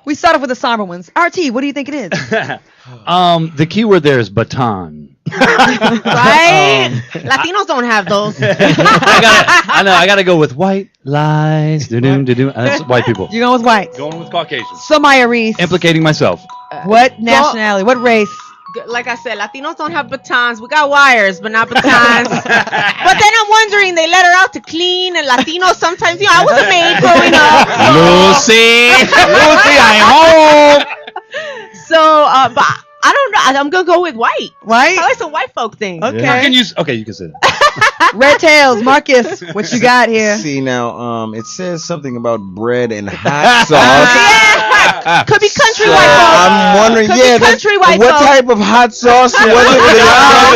We start off with the somber ones. RT, what do you think it is? The key word there is baton. Right? Latinos don't have those. I gotta go with white lies. That's white people. You're going with white. Going with Caucasian. Samaya Reese. Implicating myself. What nationality? What race? Like I said, Latinos don't have batons. We got wires, but not batons. But then I'm wondering, they let her out to clean, and Latinos sometimes, I was a maid growing up. Lucy, I'm home. So, but I don't know. I'm gonna go with white. White? I like some white folk things. Okay. You can say that. Red Tails, Marcus, what you got here? See now, it says something about bread and hot sauce. Could be country So, white folks. I'm wondering, Could yeah, be country white what folks. type of hot sauce? What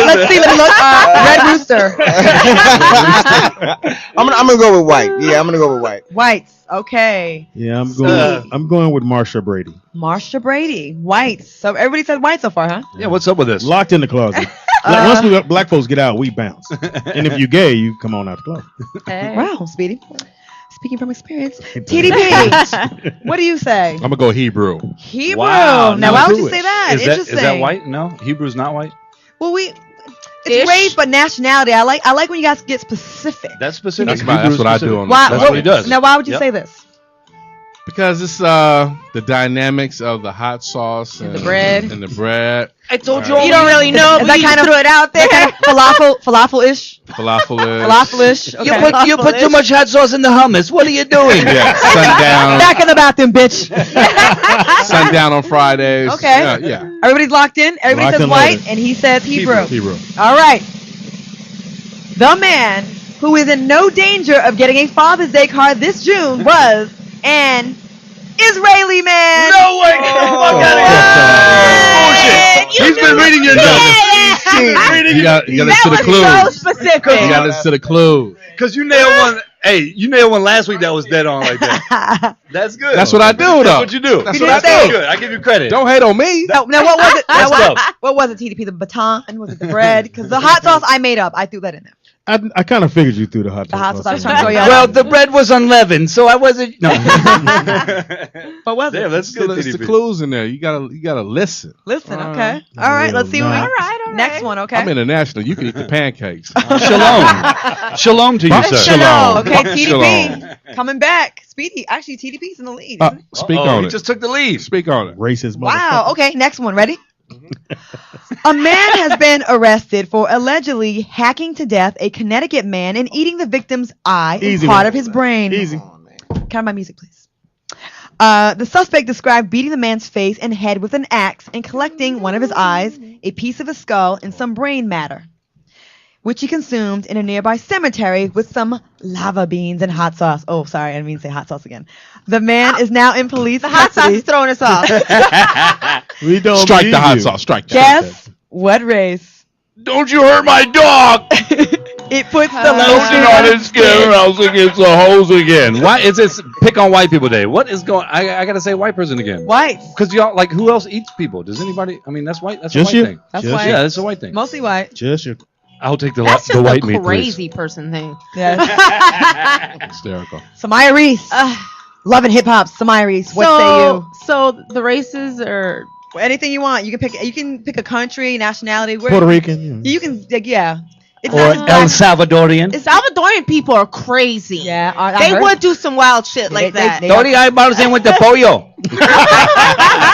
Let's see. Let me look. Red Rooster. I'm gonna go with white. Yeah, I'm gonna go with white. Whites. Okay. Yeah, I'm going with Marsha Brady. Marsha Brady. Whites. So everybody said white so far, huh? Yeah, what's up with this? Locked in the closet. Once we black folks get out, we bounce. And if you gay, you come on out the closet. Wow, Speedy. Speaking from experience. TDP. What do you say? I'm gonna go Hebrew. Hebrew. Wow, Now, no, why would you say that? Is that white? No, Hebrew's not white. Well, it's race, but nationality. I like when you guys get specific. That's specific. That's what I do on Why, That's what he does. Now, why would you Yep. say this? Because it's the dynamics of the hot sauce and the bread. And the bread. I told You don't really know. Is that kind of threw it out there. falafel-ish? Falafel-ish. Okay. You put too much hot sauce in the hummus. What are you doing? Yeah, sundown. Back in the bathroom, bitch. Sundown on Fridays. Okay. Yeah. Everybody's locked in. Everybody Locked says and white, loaded. and he says Hebrew. Hebrew. All right. The man who is in no danger of getting a Father's Day card this June was an Israeli man. No way! Get the fuck out of here! Bullshit! He's been reading your notes. You got to listen to the So clues. specific. You got to listen to the clue. Because you nailed one. Hey, you nailed one last week that was dead on right there. That's good. That's what I do, though. That's what you do. That's what I That's do. good. I give you credit. Don't hate on me. Now, what was it? That's Now, tough. what was it, TDP? The baton? Was it the bread? Because the hot sauce I made up. I threw that in there. I kind of figured you through the hot The hot sauce. sauce. I was trying to throw you Well, out. the bread was unleavened, so I wasn't. No. What was Yeah, it? that's good. It's the TDP. clues in there. You gotta listen. Listen, okay. All right, let's see what we All right. Next one, okay. I'm international. You can eat the pancakes. Shalom. Shalom to you, sir. Shalom. Okay, Shalom. TDP coming back. Speedy. Actually, TDP's in the lead. isn't he? Speak Oh, on he it. just took the lead. Speak on it. Racist. Wow. Okay, next one. Ready? A man has been arrested for allegedly hacking to death a Connecticut man and eating the victim's eye and Easy part one. of his brain. Easy. Can I have my music, please? The suspect described beating the man's face and head with an axe and collecting one of his eyes, a piece of his skull, and some brain matter, which he consumed in a nearby cemetery with some lava beans and hot sauce. Oh, sorry, I didn't mean to say hot sauce again. The man is now in police The hot sauce custody. is throwing us off. We don't Strike the believe hot you. sauce. Strike that. Guess what race? Don't you hurt my dog! It puts the Lotion on his skin, or else it gets a hose again. Why is this Pick on White People Day? What is going? I gotta say white person again. whites. Because y'all like who else eats people? Does anybody? I mean, that's white. That's Just a white you. thing. That's Just white. Yeah, that's a white thing. Mostly white. Just your. I'll take the That's the just white a meat, please. crazy person thing. Yes. Hysterical. Samaya Reese. Loving hip hop. Samaya Reese. What say you? So the races are. Anything you want. You can pick a country, nationality. Where, Puerto Rican. You can. Yeah. It's Or not just El black. Salvadorian. The Salvadorian people are crazy. Yeah. I They heard. would do some wild shit like that. they- Tony eyeballs in with the pollo.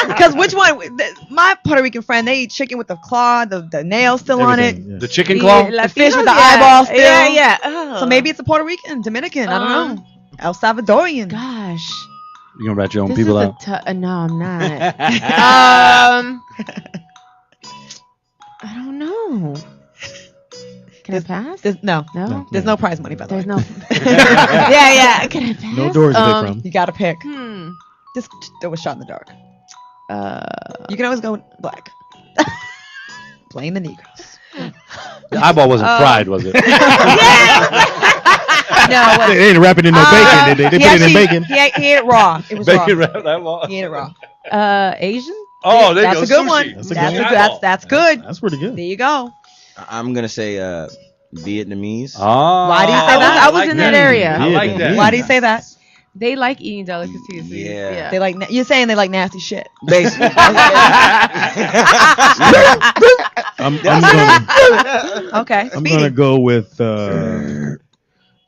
Because which one? My Puerto Rican friend, they eat chicken with the claw, the nail still on it. Everything, yeah. The chicken claw. The fish with the yeah. eyeball still. Yeah, yeah. Oh. So maybe it's a Puerto Rican, Dominican. I don't know. El Salvadorian. Gosh. You gonna rat your own This people is out? no, I'm not. I don't know. Can I pass? No. No. There's no prize money, by the way. There's no. yeah. Can I pass? No doors to pick from. You gotta pick. Hmm. Just that was shot in the dark. You can always go black. Blame the Negroes. The eyeball wasn't fried, was it? No, it They ain't wrapping it in no bacon. Did they? They he put it in actually- bacon. He ate it raw. It was Bacon raw. wrapped eyeball. He ate it raw. Asian? Oh, there you That's go. a good Sushi. one. That's a good one. That's good. That's pretty good. There you go. I'm gonna say Vietnamese. Oh, Why do you say that? I was in that area. I like that. Why do you say that? They like eating delicacies. Yeah. They like you're saying they like nasty shit. Basically. I'm gonna, Okay. I'm gonna go with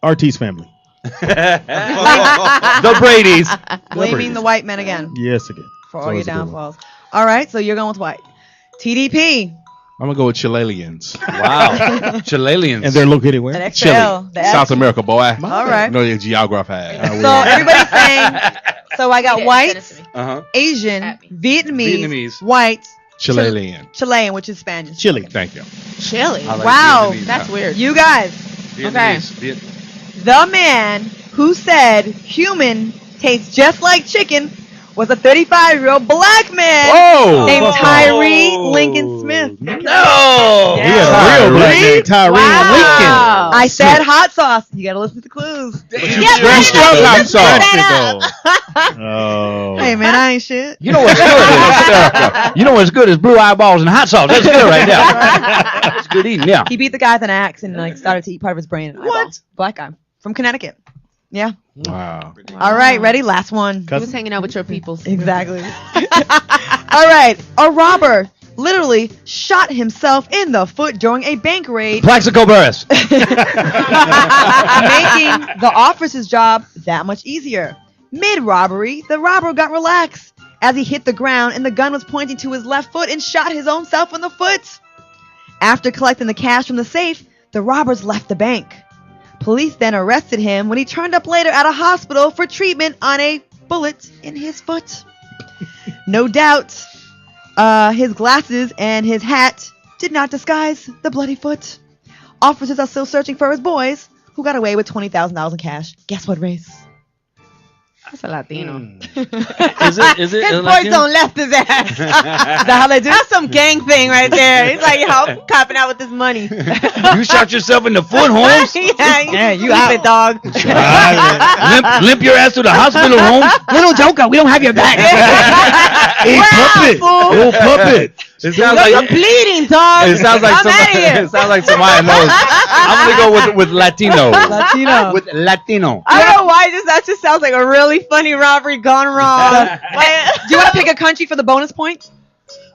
RT's family. The Brady's. Blaming the white men again Yes, again. for It's all your always a good one. downfalls. All right, so you're going with white. TDP. I'm gonna go with Chileans. Wow. Chileans. And they're located where? An Chile, XL. The X. South America, boy. All right. You know your geography. So everybody's saying. So I got white, Uh-huh. Asian, Vietnamese, Vietnamese. white, Chilean. Chilean, which is Spanish. Chile. Thank you. Chili. I like Wow. Vietnamese. That's weird. You guys, Vietnamese. the man who said human tastes just like chicken was a 35-year-old black man Whoa. named Tyree Lincoln Smith. No. He had a real black name, Tyree Lincoln. I said hot sauce. You gotta listen to the clues. You struck hot sauce. Oh. Hey man, I ain't shit. You know what's good? You know what's good is blue eyeballs and hot sauce. That's good right now. That's good eating. Yeah. He beat the guy with an axe and like started to eat part of his brain. And eyeball. Black guy from Connecticut. Yeah. Wow. All right, ready? Last one. He was hanging out with your people. Exactly. All right. A robber literally shot himself in the foot during a bank raid, Plaxico Burress. making the officer's job that much easier. Mid-robbery, the robber got relaxed as he hit the ground and the gun was pointing to his left foot and shot his own self in the foot. After collecting the cash from the safe, the robbers left the bank. Police then arrested him when he turned up later at a hospital for treatment on a bullet in his foot. No doubt, his glasses and his hat did not disguise the bloody foot. Officers are still searching for his boys, who got away with $20,000 in cash. Guess what race? That's a Latino. Is it? His a boys Latino? don't left his ass. Is that how they do? That's some gang thing right there. He's like, I'm copping out with this money. You shot yourself in the foot, Holmes? Yeah, you out it, dog. limp your ass to the hospital, Holmes. Little Joker, we don't have your back. Hey, puppet. Oh, puppet. It sounds like I'm bleeding, dog. It sounds like I'm outta here. It sounds like Samaya knows. I'm gonna go with Latino. Latino. With Latino. I don't know why that just sounds like a really funny robbery gone wrong. Do you want to pick a country for the bonus point?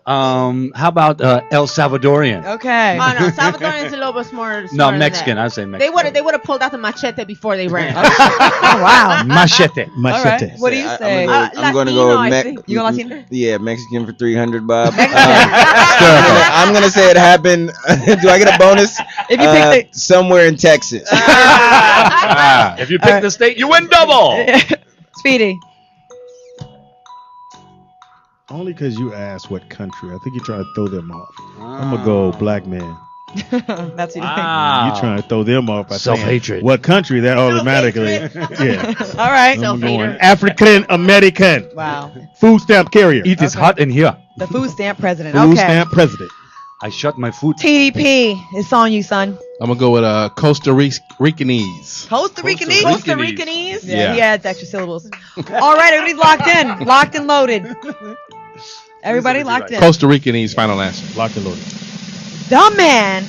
How about El Salvadorian? Okay. Oh no, Salvadorian's a little bit smarter. No, smarter than Mexican. that. I'd say Mexican. They would have pulled out the machete before they ran. Oh wow. Machete. All right. What do you say? I'm going to Latino, go I with think. You go Latino? Yeah, Mexican for 300, Bob. I'm going to say it happened. Do I get a bonus? If you pick somewhere in Texas. If you pick the state, you win double. Speedy. Only because you asked what country. I think you're trying to throw them off. I'm going to go black man. That's what you Wow. You're trying to throw them off by Self-hatred. saying what country. That automatically. Yeah. think. All right. I'm going African American. Wow. Food stamp carrier. It is hot in here. The food stamp president. Food Okay. stamp president. I shut my foot. TDP. It's on you, son. I'm gonna go with Costa Ricanese. Costa Ricanese. Costa Ricanese. Yeah, he adds extra syllables. All right, everybody's locked in. Locked and loaded. Everybody locked in. Costa Ricanese. Final answer. Locked and loaded. The man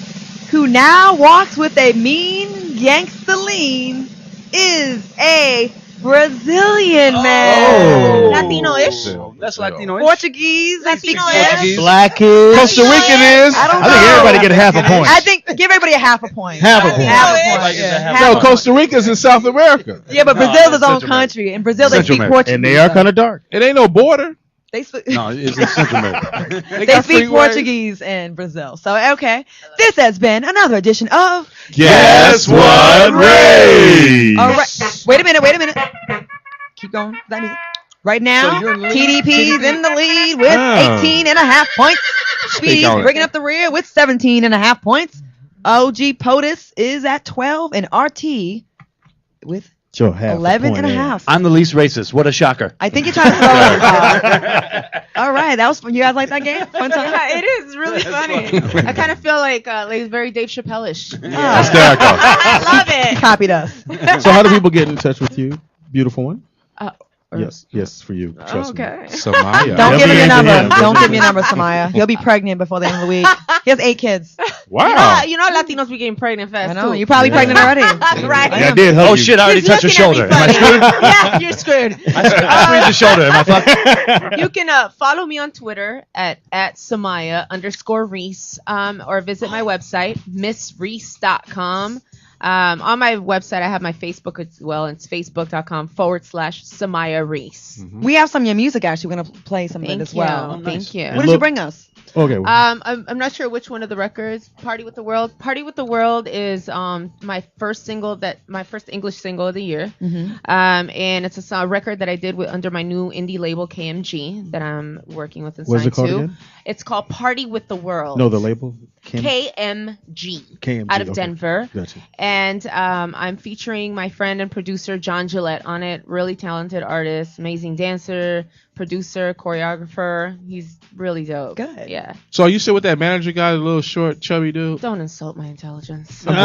who now walks with a mean gangsta lean is a Brazilian man. Latino-ish. That's Latino. Portuguese. Latino-ish. Blackish. Costa Rican is. I don't know. I think everybody get half a point. I think give everybody a half a point. Half a point. Half a point. Yeah, half No, a point. Costa Rica's in South America. Yeah, but Brazil's its own Central America. country. In Brazil, they Central speak America. Portuguese. And they are kind of dark. It ain't no border. They speak. No, it's in Central America. They got speak freeways. Portuguese in Brazil. So, okay. This has been another edition of Guess what race? All right. Wait a minute. Keep going. That music. Right now, So you're in the lead? TDP's in the lead with Oh. 18.5 points. Speedy's on it. bringing up the rear with 17.5 points. OG POTUS is at 12 and RT with Sure, half 11.5. I'm the least racist. What a shocker. I think you're trying to throw it, Bob. All right, that was fun. You guys like that game? Fun time? Yeah, it is really funny. I kind of feel like it's very Dave Chappelle-ish. Hysterical. I love He it. copied us. So how do people get in touch with you, beautiful one? Or- Yes, for you. Trust me. Okay. Samaya. Don't They'll give be him your into number. him. Don't give me your number, Samaya. He'll be pregnant before the end of the week. He has 8 kids. Wow. You know Latinos be getting pregnant fast I know. too. You're probably pregnant already. Right. I did help Oh you. shit! I already He's touched your looking shoulder. at Am I me screwed? funny. Yeah, you're screwed. I squeezed the shoulder. Am I fucked? You can follow me on Twitter at Samaya_Reese, or visit my website, missreese.com. On my website, I have my Facebook as well. It's facebook.com/Samaya Reese. We have some of your music, actually. We're going to play some of it Thank as you. well. Thank you. What did you bring us? Okay. I'm not sure which one of the records. Party with the World. Party with the World is my first English single of the year. And it's a record that I did under my new indie label KMG that I'm working with and What's signed it called to. again? It's called Party with the World. No, the label. KMG. KMG. Out of okay. Denver. Gotcha. And I'm featuring my friend and producer John Gillette on it. Really talented artist, amazing dancer, producer, choreographer. He's really dope. Good. Yeah. So are you still with that manager guy, the little short, chubby dude? Don't insult my intelligence. Did you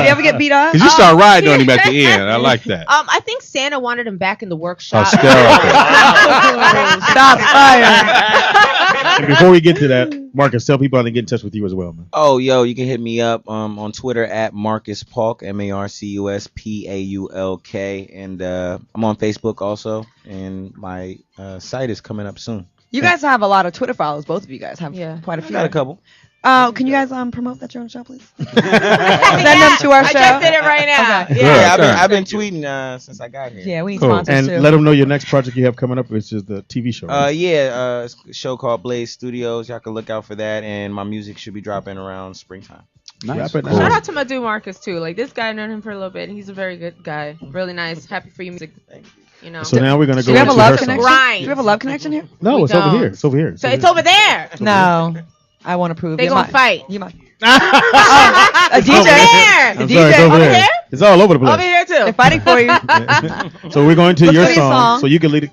ever get beat up? Because you start riding on him at the end. I like that. I think Santa wanted him back in the workshop. Stop fire. And before we get to that, Marcus, tell people how to get in touch with you as well, man. Oh, yo, you can hit me up on Twitter at Marcus Paulk, MarcusPaulk, and I'm on Facebook also, and my site is coming up soon. You guys have a lot of Twitter followers. Both of you guys have quite a few. Got a couple. Can you guys promote that your own show, please? Send them to our show. I just did it right now. Okay. Yeah, I've been tweeting since I got here. Yeah, we need Cool. sponsors And too. let them know your next project you have coming up, which is the TV show. Right? It's a show called Blaze Studios. Y'all can look out for that, and my music should be dropping around springtime. Nice. Shout out to my dude Marcus too. Like this guy, I known him for a little bit. He's a very good guy. Really nice. Happy for you, music. You know. So now we're gonna go Do you have a into love her connection? song. Grind. Do you have a love connection here? No, it's over here. It's over here. So it's over there. No, I want to prove. They gonna fight. You might. A DJ. Over there. I'm sorry, it's over there. It's all over the place. Over here too. They're fighting for you. So we're going to Let's your go to your song, song. so you can lead it.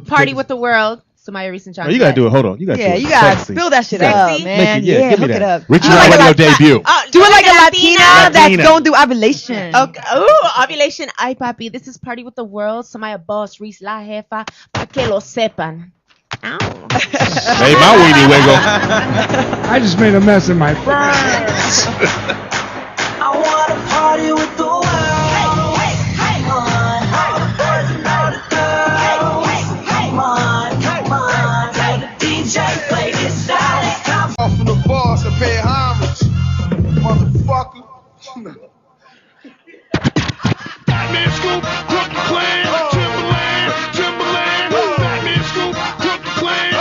Party with the world. Samaya Reese and John. Oh, you gotta do it. Hold on. You gotta do Yeah, it. you gotta Sexy. build that shit Sexy? up, man. Make it- yeah, give me hook that. it up. Rich Do and it I like a Radio debut. Do it like a Latina that's going through ovulation. Okay. Ooh, ovulation. Ay, papi. This is Party with the World. Samaya Boss, Reese La Jefa. Pa' que lo sepan. Ow. Made my weenie wiggle. I just made a mess in my fries. I wanna party with the world. Come on, all the boys and all the girls. Come on, let the DJ play this style. It's time Off from the boss and pay homage, motherfucker. Batman Scoop, Brooklyn Clan, Timberland, Batman Scoop, Brooklyn Clan,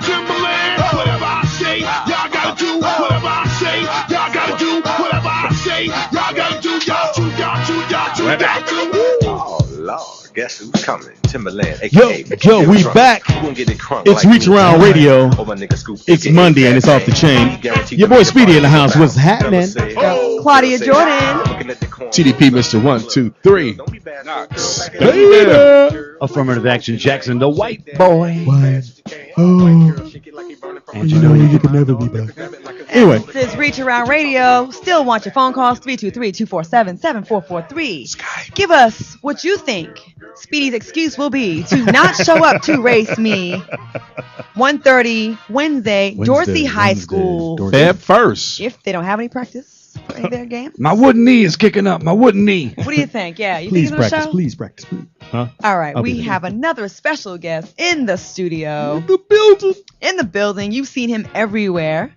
Timberland, whatever I say, y'all gotta do, whatever I say, y'all gotta do, whatever I say, y'all gotta do, y'all do. Oh Lord, guess who's coming? Timberland, Yo, aka we back. It's Reach Around Radio. It's Monday and it's off the chain. Your boy Speedy in the house. What's happening? Claudia Jordan. TDP, Mr. 1, 2, 3. Affirmative action, Jackson, the white boy. And you know you can never be back. Anyway, This is Reach Around Radio. Still want your phone calls, 323-247-7443. Give us what you think Speedy's excuse will be to not show up to race me. 1:30 Wednesday, Dorsey High School. Feb 1st. If they don't have any practice for any of their games. My wooden knee is kicking up. My wooden knee. What do you think? Yeah, you please think it's gonna practice. show? Please practice. Please. Huh? All right, I'll be we there. have another special guest in the studio. In the building. You've seen him everywhere.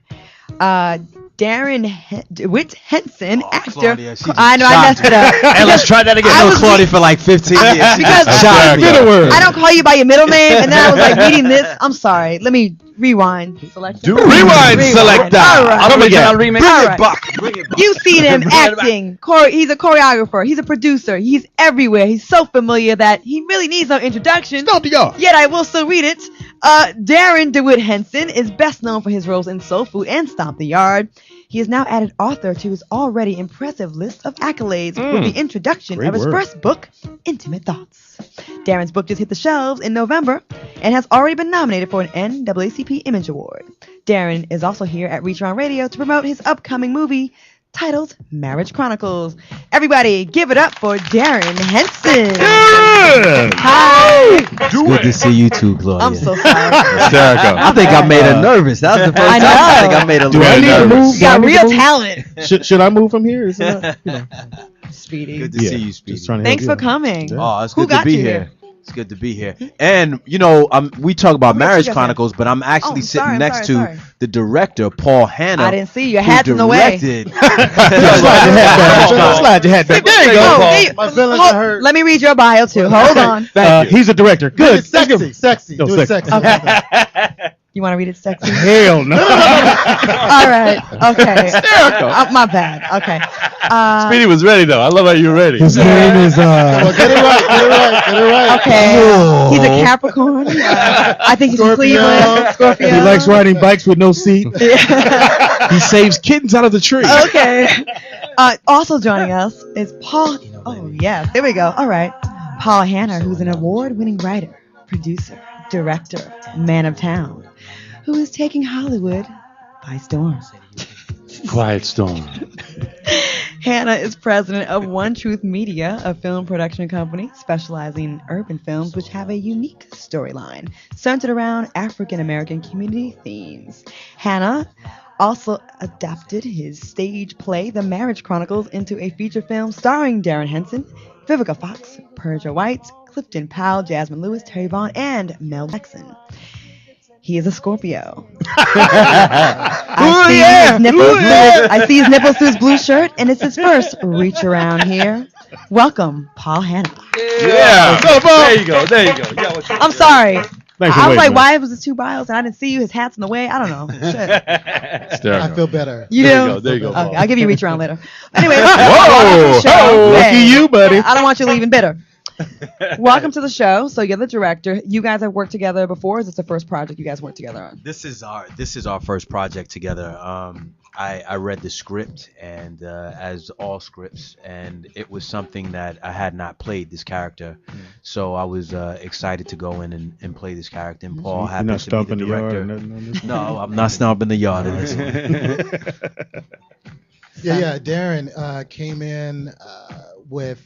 Darren DeWitt Henson, actor. Claudia, she just I know, I shocked messed it up. Hey, let's try that again. I No, was Claudia for like 15 years. because Shocked me. I don't call you by your middle name, and then I was like reading this. I'm sorry. Let me rewind. Select. Rewind selector. All right. Come again. All right. You've seen him acting. He's a choreographer. He's a producer. He's everywhere. He's so familiar that he really needs no introduction. Yet I will still read it. Darren DeWitt Henson is best known for his roles in Soul Food and Stomp the Yard. He has now added author to his already impressive list of accolades with the introduction Great of his work. first book, Intimate Thoughts. Darren's book just hit the shelves in November and has already been nominated for an NAACP Image Award. Darren is also here at Reach Around Radio to promote his upcoming movie titled Marriage Chronicles. Everybody, give it up for Darren Henson. Hi. It's good to see you too, Claudia. I'm so sorry. I think I made her nervous. That was the first I time I think know. I made her Do I need to nervous. move? You got real talent. Should I move from here? Is that, you know. Speedy. Good to see you, Speedy. Just trying to Thanks for help you out. coming. Oh, it's Who good to got be you here. here? It's good to be here. And, you know, we talk about Who got Marriage you guys Chronicles, but I'm actually Oh, sitting sorry, next sorry. to the director, Paul Hanna. I didn't see you. Your who hat's in the way. directed- Slide your hat back. Slide your hat back. There you go. My feelings Hold- are hurt. Let me read your bio too. Hold on. He's a director. Good. Sexy. No, Do it sexy. sexy. Okay. You want to read it sexy? Hell no. All right. Okay. Hysterical. My bad. Okay. Speedy was ready though. I love how you were ready. His name is Get it right. Okay. He's a Capricorn. I think he's from Cleveland. Scorpio. He likes riding bikes with no seat. He saves kittens out of the tree. Okay. Also joining us is Paul. Oh, yes. There we go. All right. Paul Hanna, who's an award-winning writer, producer, director, man of town, who is taking Hollywood by storm. Quiet Storm. Hanna is president of One Truth Media, a film production company specializing in urban films which have a unique storyline centered around African American community themes. Hanna also adapted his stage play, The Marriage Chronicles, into a feature film starring Darren Henson, Vivica Fox, Persia White, Clifton Powell, Jasmine Lewis, Terry Vaughn, and Mel Jackson. He is a Scorpio. I see his nipples through his blue shirt, and it's his first reach around here. Welcome, Paul Hanna. Yeah. There you go. Yeah, I'm sorry. Thanks for I was waiting, like, man. why was it 2 bios and I didn't see you? His hat's in the way. I don't know. Shit. I feel better. You do? There you go. Okay, I'll give you a reach around later. Anyway, Whoa! Lucky you, buddy. I don't want you leaving bitter. Welcome to the show. So you're the director. You guys have worked together before. Or is this the first project you guys worked together on? This is our first project together. I read the script, and as all scripts, and it was something that I had not played this character, so I was excited to go in and play this character. And Paul happened to be the director. No, I'm not stomping the yard in this one. Yeah. Darren came in with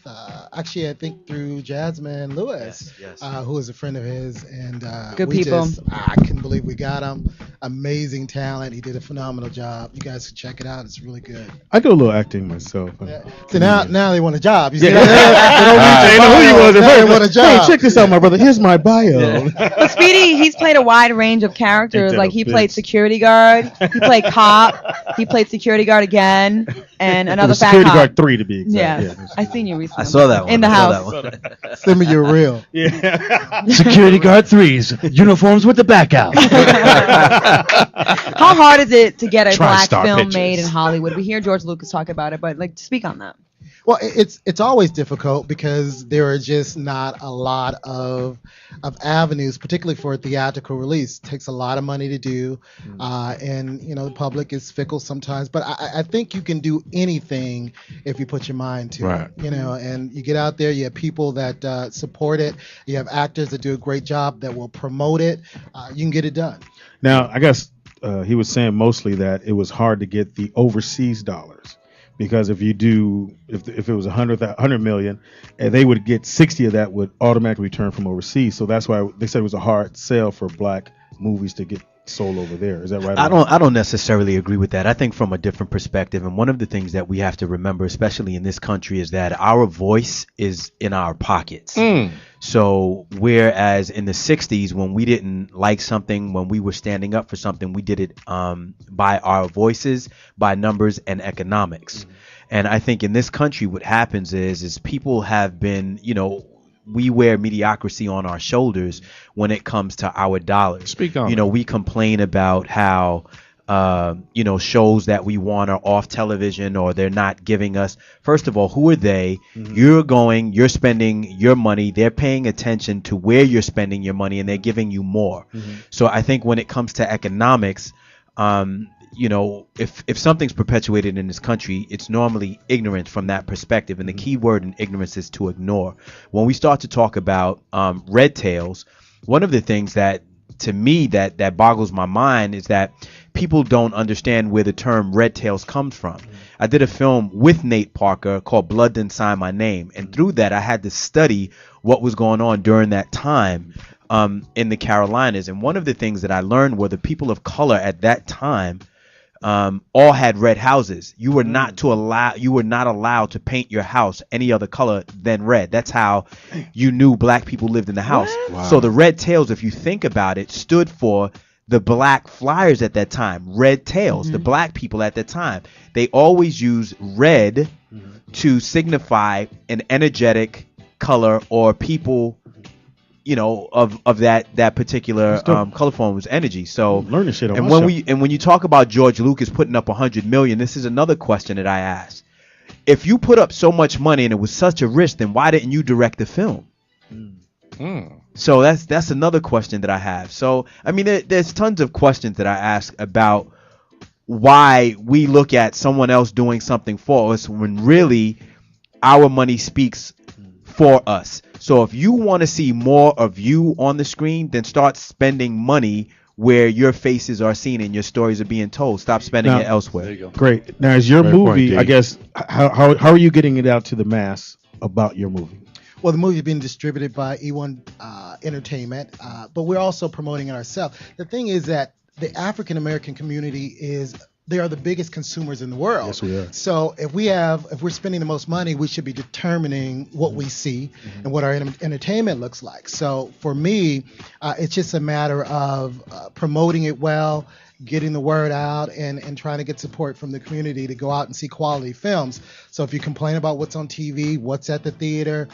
actually I think through Jasmine Lewis, Yes. who is a friend of his, and Good we people. I couldn't believe we got him. Amazing talent. He did a phenomenal job. You guys should check it out. It's really good. I do a little acting myself. So now they want a job. You see Yeah. that? They know who you was at Now they first. want a job. Hey, check this out, my brother. Here's my bio. But Speedy, he's played a wide range of characters. Ain't that Like a he bitch? played security guard, he played cop, he played security guard again, and It another was fat Security cop. Guard 3 to be exact. Yes, Yeah. I seen you recently. I saw that one. in the I saw house. that one. Send me your reel. Yeah. Security Guard 3s. Uniforms with the back out. How hard is it to get a black TriStar film Pictures. made in Hollywood? We hear George Lucas talk about it, but like, speak on that. Well, it's always difficult because there are just not a lot of avenues, particularly for a theatrical release. It takes a lot of money to do, and the public is fickle sometimes. But I think you can do anything if you put your mind to Right. it. And you get out there. You have people that support it. You have actors that do a great job that will promote it. You can get it done. Now, I guess he was saying mostly that it was hard to get the overseas dollars. Because if it was 100 million, and they would get 60 of that would automatically return from overseas. So that's why they said it was a hard sell for black movies to get sold over there. Is that right? I don't necessarily agree with that. I think from a different perspective, and one of the things that we have to remember, especially in this country, is that our voice is in our pockets. So whereas in the 60s, when we didn't like something, when we were standing up for something, we did it by our voices, by numbers and economics. And I think in this country, what happens is people have been, we wear mediocrity on our shoulders when it comes to our dollars. Speak on it. We complain about how shows that we want are off television or they're not giving us. First of all, who are they? You're spending your money. They're paying attention to where you're spending your money and they're giving you more. So I think when it comes to economics, if something's perpetuated in this country, it's normally ignorance from that perspective. And the key word in ignorance is to ignore. When we start to talk about red tails, one of the things that to me that boggles my mind is that people don't understand where the term red tails comes from. I did a film with Nate Parker called Blood Didn't Sign My Name. And through that, I had to study what was going on during that time in the Carolinas. And one of the things that I learned were the people of color at that time all had red houses. You were not allowed to paint your house any other color than red. That's how you knew black people lived in the house. Wow. So the red tails, if you think about it, stood for the black flyers at that time. Red tails, the black people at that time. They always use red to signify an energetic color or people of that particular color form's energy. So learning shit on and my when show. when you talk about George Lucas putting up $100 million, this is another question that I asked. If you put up so much money and it was such a risk, then why didn't you direct the film? So that's another question that I have. So I mean, there's tons of questions that I ask about why we look at someone else doing something for us when really our money speaks for us. So if you want to see more of you on the screen, then start spending money where your faces are seen and your stories are being told. Stop spending Now- it elsewhere. There you go. Great. Now, is your Great point, movie? Dave. I guess how are you getting it out to the mass about your movie? Well, the movie is being distributed by E1 Entertainment, but we're also promoting it ourselves. The thing is that the African American community they are the biggest consumers in the world. Yes, we are. So if we're spending the most money, we should be determining what we see and what our entertainment looks like. So for me, it's just a matter of promoting it well, getting the word out, and trying to get support from the community to go out and see quality films. So if you complain about what's on TV, what's at the theater,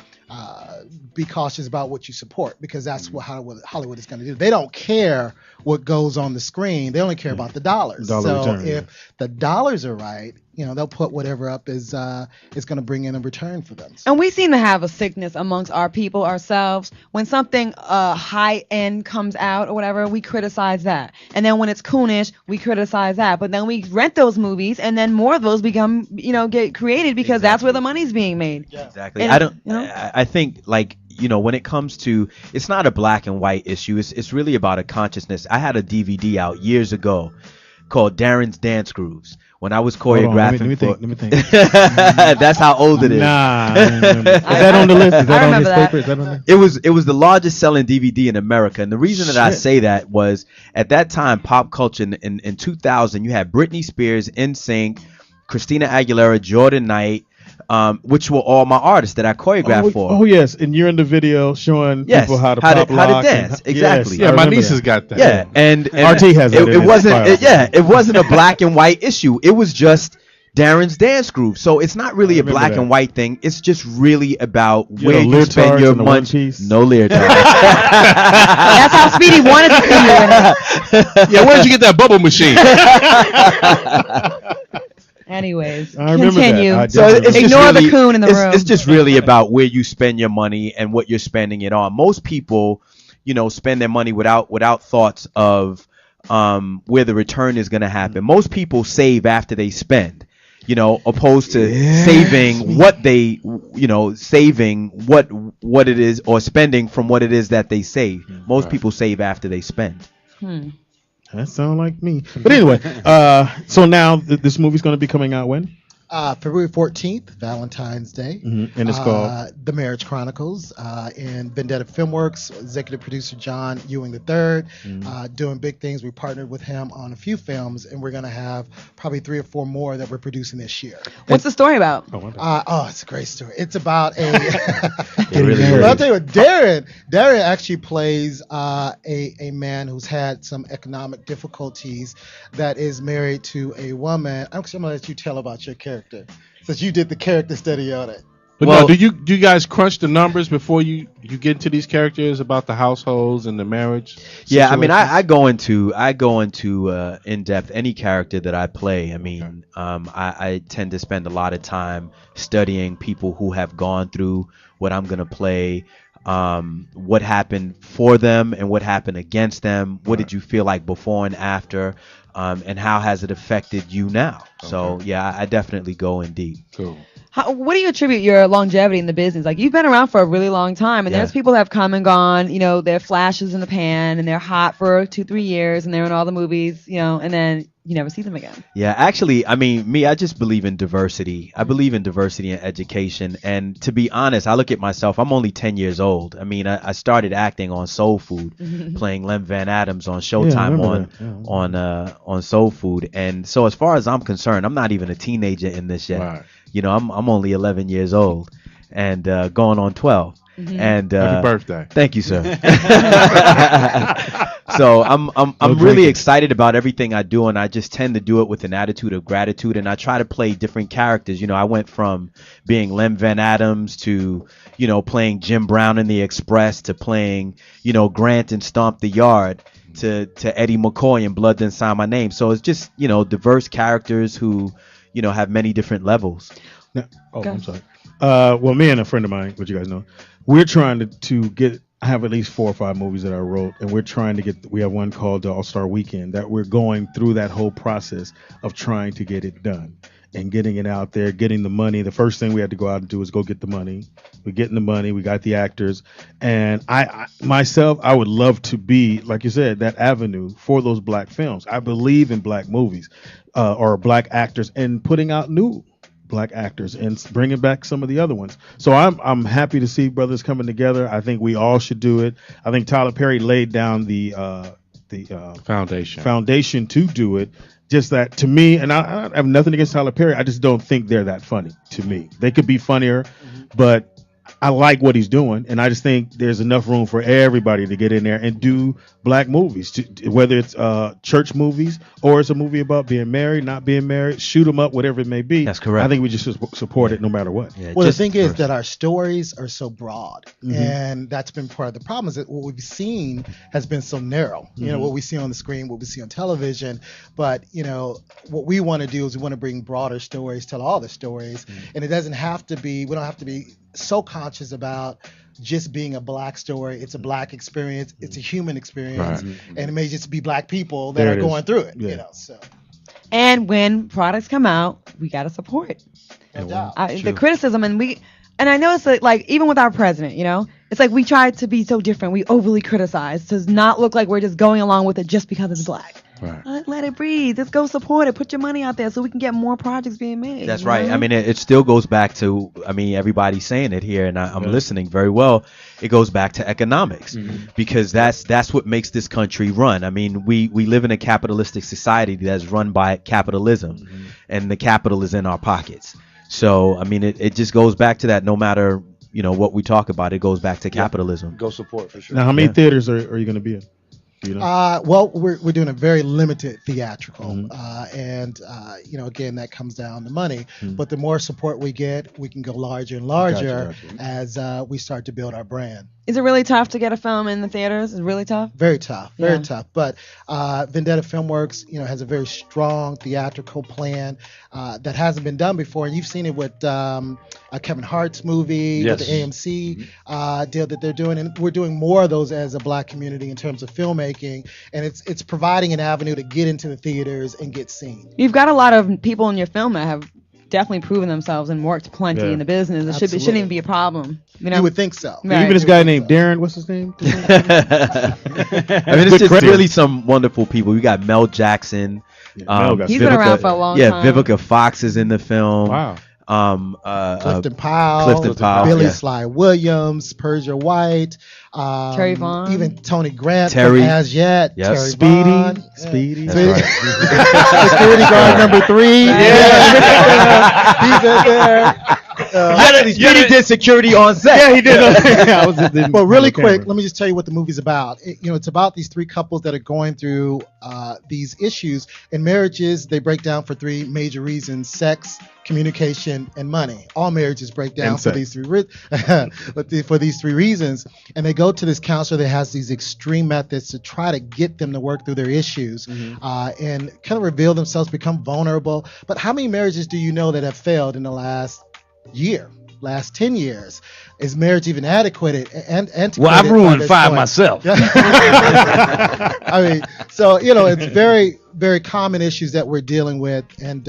be cautious about what you support, because that's what Hollywood is going to do. They don't care what goes on the screen. They only care about the dollars. Dollar So return, if the dollars are right, they'll put whatever up is going to bring in a return for them. And we seem to have a sickness amongst our people ourselves. When something high end comes out or whatever, we criticize that. And then when it's coonish, we criticize that. But then we rent those movies, and then more of those become, get created because that's where the money's being made. Exactly. And, I think when it comes to, it's not a black and white issue. It's really about a consciousness. I had a DVD out years ago called Darren's Dance Grooves. When I was Hold on, choreographing, let me think. that's how old it is. Nah, is that on the list? Is that on his paper? Is that on there? It was the largest selling DVD in America, and the reason that I Shit. say that was at that time, pop culture in 2000, you had Britney Spears, NSYNC, Christina Aguilera, Jordan Knight, which were all my artists that I choreographed for. Oh yes, and you're in the video showing people how to pop how lock to dance. and- Exactly. Yes, I remember that. Yeah, and RT has that. it wasn't a black and white issue. It was just Darren's Dance Group. So it's not really a remember black that. and white thing. It's just really about You where had you spend leotards your and the money. one piece? No leotard. That's how Speedy wanted to see you. Yeah, where'd you get that bubble machine? Anyways, I remember continue. that. So it's just Ignore really, the coon in the room. It's just really about where you spend your money and what you're spending it on. Most people, spend their money without thoughts of where the return is going to happen. Most people save after they spend. Opposed to saving what they, saving what it is or spending from what it is that they save. Most people save after they spend. That sounds like me. But anyway, so now this movie's going to be coming out when? February 14th, Valentine's Day. And it's called? The Marriage Chronicles. And Vendetta Filmworks, executive producer John Ewing III, doing big things. We partnered with him on a few films, and we're going to have probably 3 or 4 more that we're producing this year. What's the story about? It's a great story. It's about a. really Well, I'll tell you what, Darren actually plays a man who's had some economic difficulties that is married to a woman. I'm going to let you tell about your character, since you did the character study on it. But no, do you guys crunch the numbers before you get into these characters about the households and the marriage? Yeah, I mean, situation? I go into in depth any character that I play. I mean, I tend to spend a lot of time studying people who have gone through what I'm gonna play, what happened for them and what happened against them. What did you feel like before and after, and how has it affected you now? So yeah, I definitely go in deep. Cool. What do you attribute your longevity in the business? Like, you've been around for a really long time, and there's people that have come and gone. They're flashes in the pan, and they're hot for 2-3 years, and they're in all the movies. And then you never see them again. Yeah, actually, I mean, I just believe in diversity. I believe in diversity in education. And to be honest, I look at myself, I'm only 10 years old. I mean, I started acting on Soul Food, playing Lem Van Adams on Showtime on Soul Food. And so as far as I'm concerned, I'm not even a teenager in this yet. Right. I'm only 11 years old and going on 12. And Happy birthday. Thank you, sir. So I'm really drinking. excited about everything I do, and I just tend to do it with an attitude of gratitude, and I try to play different characters. You know, I went from being Lem Van Adams to, you know, playing Jim Brown in The Express to playing, you know, Grant in Stomp the Yard to Eddie McCoy in Blood Didn't Sign My Name. So it's just, you know, diverse characters who, you know, have many different levels. Now, I'm sorry. Well, me and a friend of mine, which you guys know, we're trying to get. I have at least 4 or 5 movies that I wrote, and we're trying to get. We have one called All Star Weekend that we're going through that whole process of trying to get it done and getting it out there, getting the money. The first thing we had to go out and do is go get the money. We're getting the money. We got the actors, and I myself, I would love to be, like you said, that avenue for those black films. I believe in black movies or black actors and putting out new black actors and bringing back some of the other ones. So I'm happy to see brothers coming together. I think we all should do it. I think Tyler Perry laid down the foundation to do it. Just that to me, and I have nothing against Tyler Perry. I just don't think they're that funny to me. They could be funnier, but I like what he's doing, and I just think there's enough room for everybody to get in there and do black movies, whether it's church movies or it's a movie about being married, not being married, shoot 'em up, whatever it may be. That's correct. I think we just support it no matter what. Yeah, well, the thing is that our stories are so broad, Mhm. and that's been part of the problem. Is that what we've seen has been so narrow. You know, Mhm. what we see on the screen, what we see on television. But you know, what we want to do is we want to bring broader stories, tell all the stories, and it doesn't have to be. We don't have to be so conscious about just being a black story. It's a black experience. It's a human experience, Right. and it may just be black people that There are it is. going through it. Yeah. You know, so. And when products come out, we gotta support it. No doubt. The criticism, and I noticed that, like, even with our president, you know, it's like we try to be so different. We overly criticize to not look like we're just going along with it just because it's black. Right. Let it breathe. Just go support it. Put your money out there so we can get more projects being made. That's you right. know? I mean, it still goes back to, I mean, everybody's saying it here, and I'm listening very well. It goes back to economics, because that's what makes this country run. I mean, we live in a capitalistic society that's run by capitalism, and the capital is in our pockets. So, I mean, it just goes back to that. No matter, you know, what we talk about, it goes back to capitalism. Go support for sure. Now, how many theaters are you going to be in? Do you know? Well, we're doing a very limited theatrical, and you know, again, that comes down to money. But the more support we get, we can go larger and larger as we start to build our brand. Is it really tough to get a film in the theaters? Is it really tough? Very tough, very Yeah. tough. But Vendetta Filmworks, you know, has a very strong theatrical plan that hasn't been done before. And you've seen it with Kevin Hart's movie, with the Yes. AMC deal that they're doing, and we're doing more of those as a black community in terms of filmmaking. And it's providing an avenue to get into the theaters and get seen. You've got a lot of people in your film that have definitely proven themselves and worked plenty Yeah. in the business. It shouldn't even be a problem. You know? You would think so. Right. Even this guy named Darren, what's his name? I mean, it's just really some wonderful people. We got Mel Jackson. Mel got He's been around for a long time. Vivica Fox is in the film. Wow. Clifton Powell, Billy yeah. Sly Williams, Persia White, Terry Vaughn, even Tony Grant, Terry. from As Yet, Yep. Terry Speedy. Vaughn, Speedy. Security guard number 3. He's in there. Actually, Speedy did security on set. Yeah, he did. But really quick, let me just tell you what the movie's about. It's about these 3 couples that are going through these issues. In marriages, they break down for 3 major reasons: sex, communication, and money. All marriages break down And for sex. these 3 for these 3 reasons. And they go to this counselor that has these extreme methods to try to get them to work through their issues and kind of reveal themselves, become vulnerable. But how many marriages do you know that have failed in the last year, last 10 years? Is marriage even adequate? And Well, I've ruined 5 myself. I mean, so, it's very, very common issues that we're dealing with. And,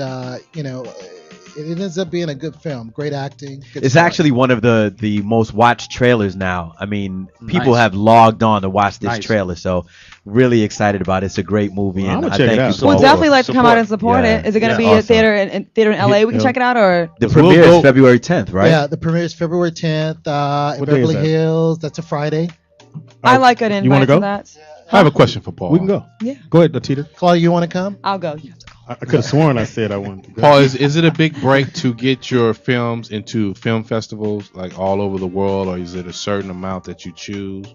it ends up being a good film. Great acting. Good It's story. actually one of the most watched trailers now. I mean, people Nice. have logged on to watch this Nice. trailer, so really excited about it. It's a great movie, Well, and I'ma I check thank it you out. so We'll much. definitely like to come out and support Yeah. it. Is it going to Yeah, be a awesome. theater in LA? We can check it out, or The We'll premiere go- is February 10th, right? Yeah, the premiere is February 10th in What day is Beverly that? Hills. That's a Friday. I like an invite You wanna to go? that. I have a question for Paul. We can go. Yeah. Go ahead, Latita. Claudia, you want to come? I'll go. You have to go. I could have sworn I said I wanted to go. Paul, is it a big break to get your films into film festivals like all over the world, or is it a certain amount that you choose?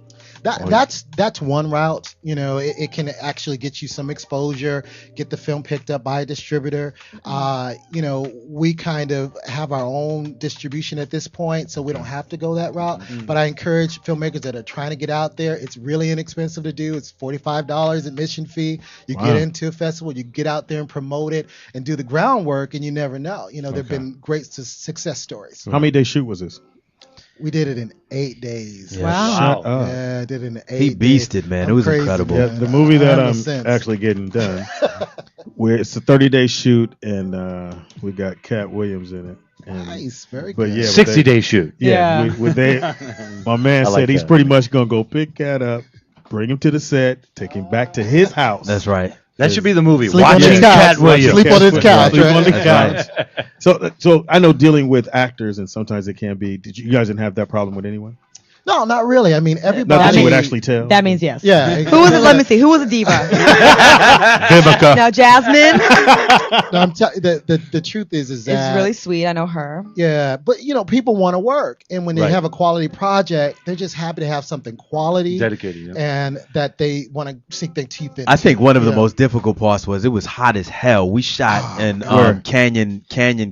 That's one route. You know, it can actually get you some exposure, get the film picked up by a distributor. You know, we kind of have our own distribution at this point, so we don't have to go that route. But I encourage filmmakers that are trying to get out there. It's really inexpensive to do. It's $45 admission fee. You get into a festival, you get out there and promote it and do the groundwork, and you never know. You know, there've been great success stories. How many day shoot was this? We did it in 8 days. Yeah. Wow. Yeah, I did it in 8 days. He beasted, man. It was crazy, incredible. Yeah, the movie that I'm sense. actually getting done, where it's a 30-day shoot, and we got Cat Williams in it. And, Nice, very but good. yeah, 60-day shoot. Yeah, Yeah. my man I said like he's that. pretty much gonna go pick Cat up, bring him to the set, take him back to his house. That's right. That should be the movie. Sleep on Watching his couch. Cat Williams. Sleep on his couch. Sleep on the That's couch. So I know dealing with actors, and sometimes it can be. Did you guys didn't have that problem with anyone? No, not really. I mean, everybody. Not that you would actually tell. That means yes. Yeah. Who was it? Let me see. Who was a diva? Vivica. Now Jasmine No, I'm the truth is that is really sweet. I know her. Yeah, but you know, people want to work, and when they Right. have a quality project, they're just happy to have something quality, Dedicated, yeah. and that they want to sink their teeth into. I think one of the Yeah. most difficult parts was it was hot as hell. We shot in Where? Canyon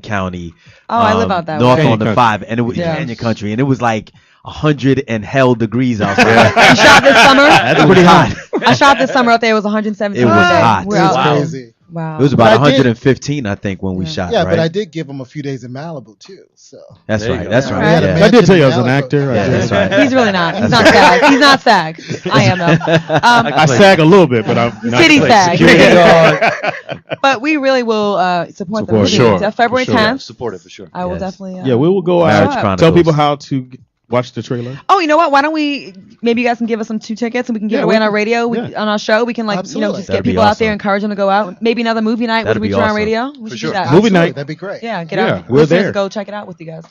County. Oh, I live out that north way. on the Canyon 5, and it was Yeah. Canyon Country, and it was like 100 and hell degrees outside. You shot this summer. That's pretty hot. I shot this summer out there. It was 117. It was hot. We're It was out. crazy. Wow. It was But about I did- 115, I think, when we shot. Yeah, right? but I did give them a few days in Malibu too. So That's There you right. go. That's Yeah, right. we had a yeah. man- I did tell you I was an Malibu. actor. Yeah, that's right. He's really not. He's not SAG. He's not SAG. I am though. I sag a little bit, but I'm not City like SAG. security guard. But we really will support the movie. Sure. It's February For sure. 10th. Support it for sure. I will Yes. definitely. Yeah, we will go Marriage out. Chronicles. Tell people how to watch the trailer. Oh, you know what? Why don't we? Maybe you guys can give us some 2 tickets and we can give Yeah, it away we on our can- radio, yeah. on our show. We can Absolutely. just That'd get be people out there, awesome. encourage them to go out. Maybe another movie night That'd with be Reach Around awesome. Radio. We For should sure. do that. Movie Absolutely, night. that'd be great. Yeah, get Yeah, out. we're Listeners there. Go check it out with you guys.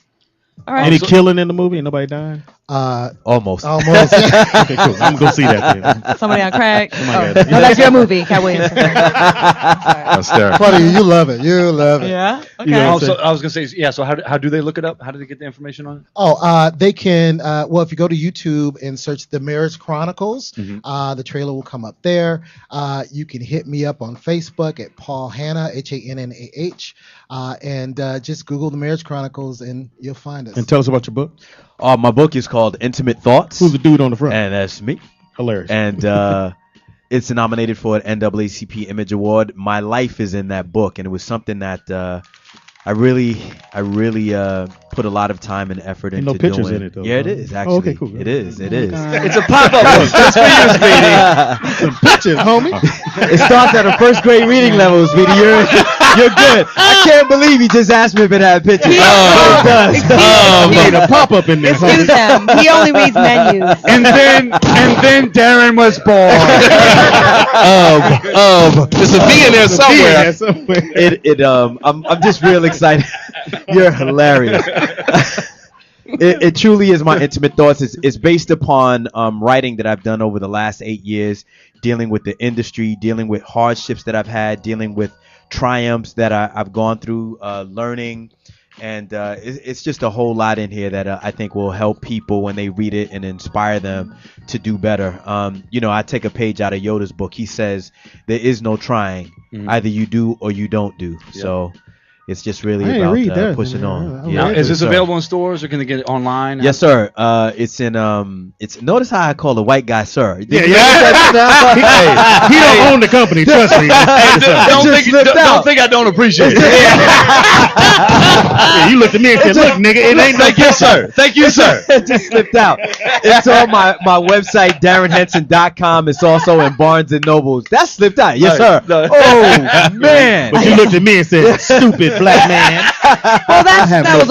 All right. Any killing in the movie? Nobody dying? Almost. Almost. Yeah. Okay, cool. I'm gonna go see that then. Somebody on crack. Somebody Oh, got it. no, that's your movie, Cat Williams. That's terrible. Funny, you love it. You love it. Yeah. Okay. Yeah. Also, I was gonna say, yeah. So how do they look it up? How do they get the information on it? Oh, they can. Well, if you go to YouTube and search The Marriage Chronicles, the trailer will come up there. You can hit me up on Facebook at Paul Hannah, HANNAH, and just Google The Marriage Chronicles and you'll find us. And tell us about your book. My book is called Intimate Thoughts. Who's the dude on the front? And that's me. Hilarious. And it's nominated for an NAACP Image Award. My life is in that book, and it was something that I really put a lot of time and effort into no pictures doing. in it, though, Yeah, it huh? is Oh, actually. okay, cool. It is. It is. It's a pop-up book. That's for you, Speedy. Some pictures, homie. It starts at a first grade reading level, Speedy. You're good. I can't believe he just asked me if it had pictures. Oh, it does. You need a pop up in there. Excuse him. He only reads menus. And then Darren was born. There's a V in there somewhere. I'm just real excited. You're hilarious. It truly is my intimate thoughts. It's based upon writing that I've done over the last 8 years, dealing with the industry, dealing with hardships that I've had, dealing with triumphs that I've gone through, learning. And it's just a whole lot in here that I think will help people when they read it and inspire them to do better. I take a page out of Yoda's book. He says there is no trying. Either you do or you don't do. Yeah. So it's just really I ain't about read that, pushing man. on. Now, is this sir. available in stores or can they get it online? Yes, sir. It's in it's notice how I call a white guy sir. Yeah. He don't own the company, trust me. Don't think I don't appreciate it. Yeah, you looked at me and said, "Look, nigga, it ain't no Thank you, sir. Thank you, sir. It just slipped out. It's on my website, DarrenHenson.com. It's also in Barnes and Nobles. That slipped out. Yes, sir. No. Oh, man. But you looked at me and said, "Stupid black man." Well, that was